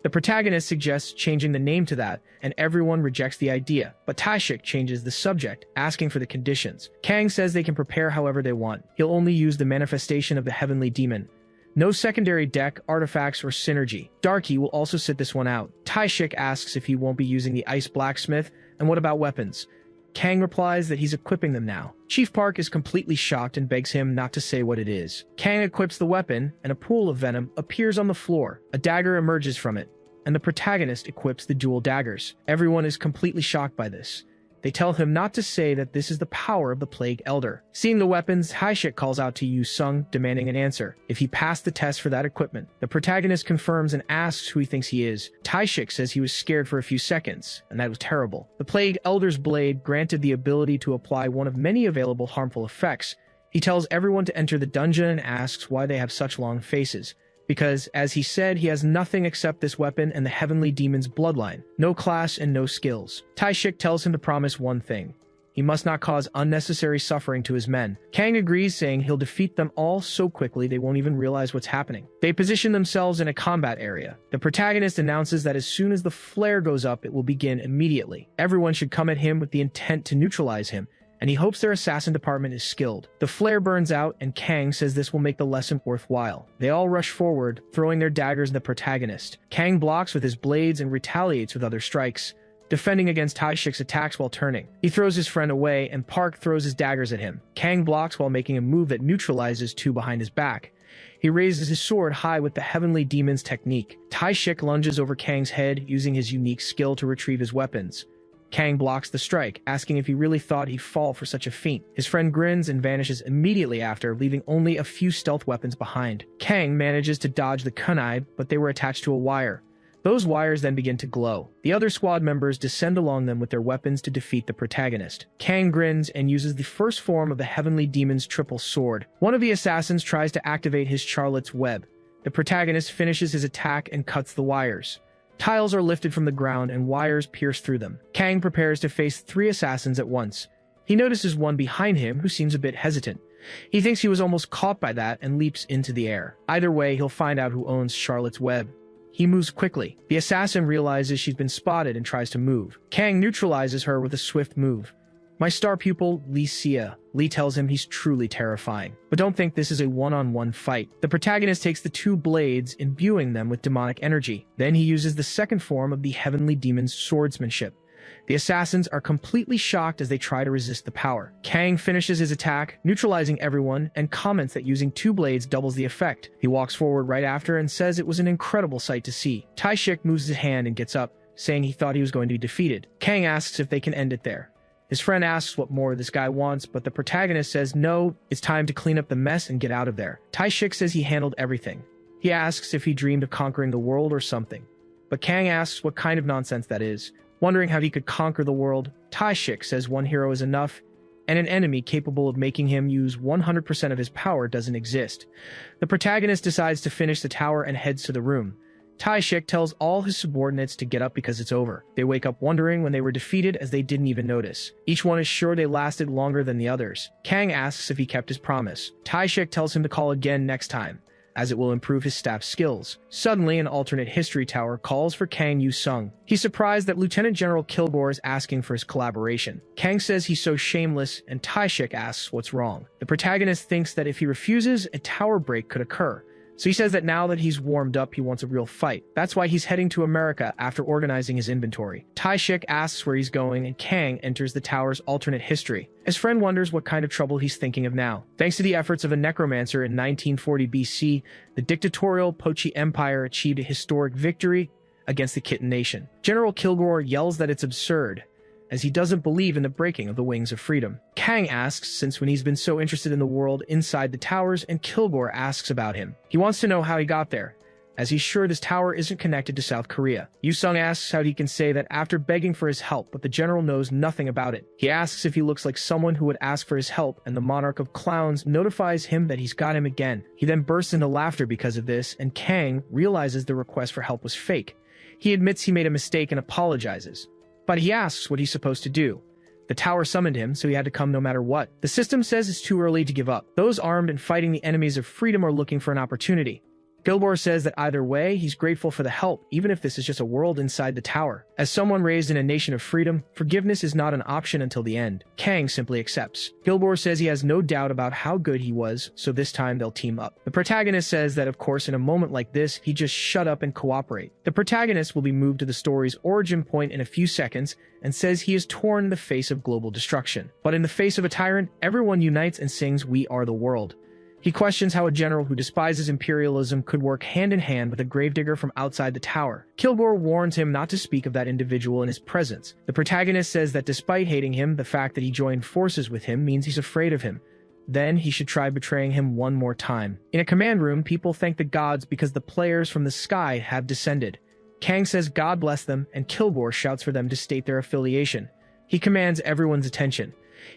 The protagonist suggests changing the name to that, and everyone rejects the idea, but Taishik changes the subject, asking for the conditions. Kang says they can prepare however they want. He'll only use the manifestation of the Heavenly Demon. No secondary deck, artifacts, or synergy. Darky will also sit this one out. Taishik asks if he won't be using the Ice Blacksmith, and what about weapons? Kang replies that he's equipping them now. Chief Park is completely shocked and begs him not to say what it is. Kang equips the weapon, and a pool of venom appears on the floor. A dagger emerges from it, and the protagonist equips the dual daggers. Everyone is completely shocked by this. They tell him not to say that this is the power of the Plagued Elder. Seeing the weapons, Haishik calls out to Yu Sung, demanding an answer. If he passed the test for that equipment, the protagonist confirms and asks who he thinks he is. Taishik says he was scared for a few seconds, and that was terrible. The Plagued Elder's blade granted the ability to apply one of many available harmful effects. He tells everyone to enter the dungeon and asks why they have such long faces. Because, as he said, he has nothing except this weapon and the Heavenly Demon's bloodline. No class and no skills. Taishik tells him to promise one thing. He must not cause unnecessary suffering to his men. Kang agrees, saying he'll defeat them all so quickly they won't even realize what's happening. They position themselves in a combat area. The protagonist announces that as soon as the flare goes up, it will begin immediately. Everyone should come at him with the intent to neutralize him, and he hopes their assassin department is skilled. The flare burns out, and Kang says this will make the lesson worthwhile. They all rush forward, throwing their daggers at the protagonist. Kang blocks with his blades and retaliates with other strikes, defending against Taishik's attacks while turning. He throws his friend away, and Park throws his daggers at him. Kang blocks while making a move that neutralizes two behind his back. He raises his sword high with the Heavenly Demon's technique. Taishik lunges over Kang's head, using his unique skill to retrieve his weapons. Kang blocks the strike, asking if he really thought he'd fall for such a feat. His friend grins and vanishes immediately after, leaving only a few stealth weapons behind. Kang manages to dodge the kunai, but they were attached to a wire. Those wires then begin to glow. The other squad members descend along them with their weapons to defeat the protagonist. Kang grins and uses the first form of the Heavenly Demon's triple sword. One of the assassins tries to activate his Charlotte's Web. The protagonist finishes his attack and cuts the wires. Tiles are lifted from the ground and wires pierce through them. Kang prepares to face 3 assassins at once. He notices one behind him who seems a bit hesitant. He thinks he was almost caught by that and leaps into the air. Either way, he'll find out who owns Charlotte's Web. He moves quickly. The assassin realizes she's been spotted and tries to move. Kang neutralizes her with a swift move. My star pupil, Lee Sia. Lee tells him he's truly terrifying. But don't think this is a one-on-one fight. The protagonist takes the 2 blades, imbuing them with demonic energy. Then he uses the second form of the Heavenly Demon's swordsmanship. The assassins are completely shocked as they try to resist the power. Kang finishes his attack, neutralizing everyone, and comments that using 2 blades doubles the effect. He walks forward right after and says it was an incredible sight to see. Taishik moves his hand and gets up, saying he thought he was going to be defeated. Kang asks if they can end it there. His friend asks what more this guy wants, but the protagonist says no, it's time to clean up the mess and get out of there. Taishik says he handled everything. He asks if he dreamed of conquering the world or something. But Kang asks what kind of nonsense that is. Wondering how he could conquer the world, Taishik says one hero is enough, and an enemy capable of making him use 100% of his power doesn't exist. The protagonist decides to finish the tower and heads to the room. Taishik tells all his subordinates to get up because it's over. They wake up wondering when they were defeated as they didn't even notice. Each one is sure they lasted longer than the others. Kang asks if he kept his promise. Taishik tells him to call again next time, as it will improve his staff's skills. Suddenly, an alternate history tower calls for Kang Yu-sung. He's surprised that Lieutenant General Kilgore is asking for his collaboration. Kang says he's so shameless, and Taishik asks what's wrong. The protagonist thinks that if he refuses, a tower break could occur. So he says that now that he's warmed up, he wants a real fight. That's why he's heading to America after organizing his inventory. Taishik asks where he's going, and Kang enters the tower's alternate history. His friend wonders what kind of trouble he's thinking of now. Thanks to the efforts of a necromancer in 1940 BC, the dictatorial Pochi Empire achieved a historic victory against the Kitten Nation. General Kilgore yells that it's absurd, as he doesn't believe in the breaking of the wings of freedom. Kang asks since when he's been so interested in the world inside the towers, and Kilgore asks about him. He wants to know how he got there, as he's sure this tower isn't connected to South Korea. Yu-sung asks how he can say that after begging for his help, but the general knows nothing about it. He asks if he looks like someone who would ask for his help, and the monarch of clowns notifies him that he's got him again. He then bursts into laughter because of this, and Kang realizes the request for help was fake. He admits he made a mistake and apologizes. But he asks what he's supposed to do. The tower summoned him, so he had to come no matter what. The system says it's too early to give up. Those armed and fighting the enemies of freedom are looking for an opportunity. Kilgore says that either way, he's grateful for the help, even if this is just a world inside the tower. As someone raised in a nation of freedom, forgiveness is not an option until the end. Kang simply accepts. Kilgore says he has no doubt about how good he was, so this time they'll team up. The protagonist says that of course in a moment like this, he'd just shut up and cooperate. The protagonist will be moved to the story's origin point in a few seconds, and says he is torn in the face of global destruction. But in the face of a tyrant, everyone unites and sings "We Are the World." He questions how a general who despises imperialism could work hand-in-hand with a gravedigger from outside the tower. Kilgore warns him not to speak of that individual in his presence. The protagonist says that despite hating him, the fact that he joined forces with him means he's afraid of him. Then he should try betraying him one more time. In a command room, people thank the gods because the players from the sky have descended. Kang says God bless them, and Kilgore shouts for them to state their affiliation. He commands everyone's attention.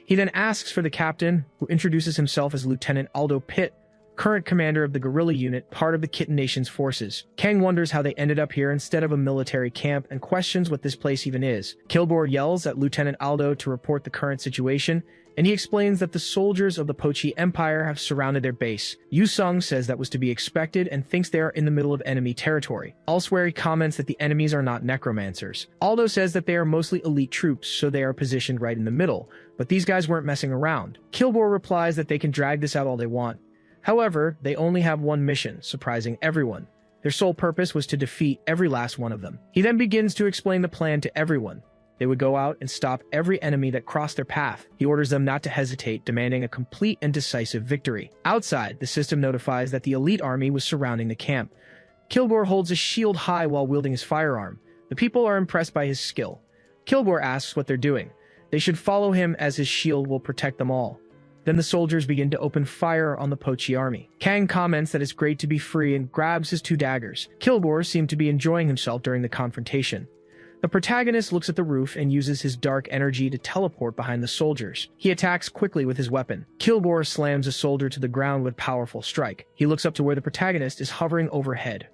He then asks for the captain, who introduces himself as Lieutenant Aldo Pitt, current commander of the guerrilla unit, part of the Kitten Nation's forces. Kang wonders how they ended up here instead of a military camp and questions what this place even is. Kilgore yells at Lieutenant Aldo to report the current situation, and he explains that the soldiers of the Pochi Empire have surrounded their base. Yu Sung says that was to be expected and thinks they are in the middle of enemy territory. Elsewhere, he comments that the enemies are not necromancers. Aldo says that they are mostly elite troops, so they are positioned right in the middle, but these guys weren't messing around. Kilgore replies that they can drag this out all they want. However, they only have one mission, surprising everyone. Their sole purpose was to defeat every last one of them. He then begins to explain the plan to everyone. They would go out and stop every enemy that crossed their path. He orders them not to hesitate, demanding a complete and decisive victory. Outside, the system notifies that the elite army was surrounding the camp. Kilgore holds a shield high while wielding his firearm. The people are impressed by his skill. Kilgore asks what they're doing. They should follow him as his shield will protect them all. Then the soldiers begin to open fire on the Pochi army. Kang comments that it's great to be free and grabs his 2 daggers. Kilgore seemed to be enjoying himself during the confrontation. The protagonist looks at the roof and uses his dark energy to teleport behind the soldiers. He attacks quickly with his weapon. Kilgore slams a soldier to the ground with a powerful strike. He looks up to where the protagonist is hovering overhead.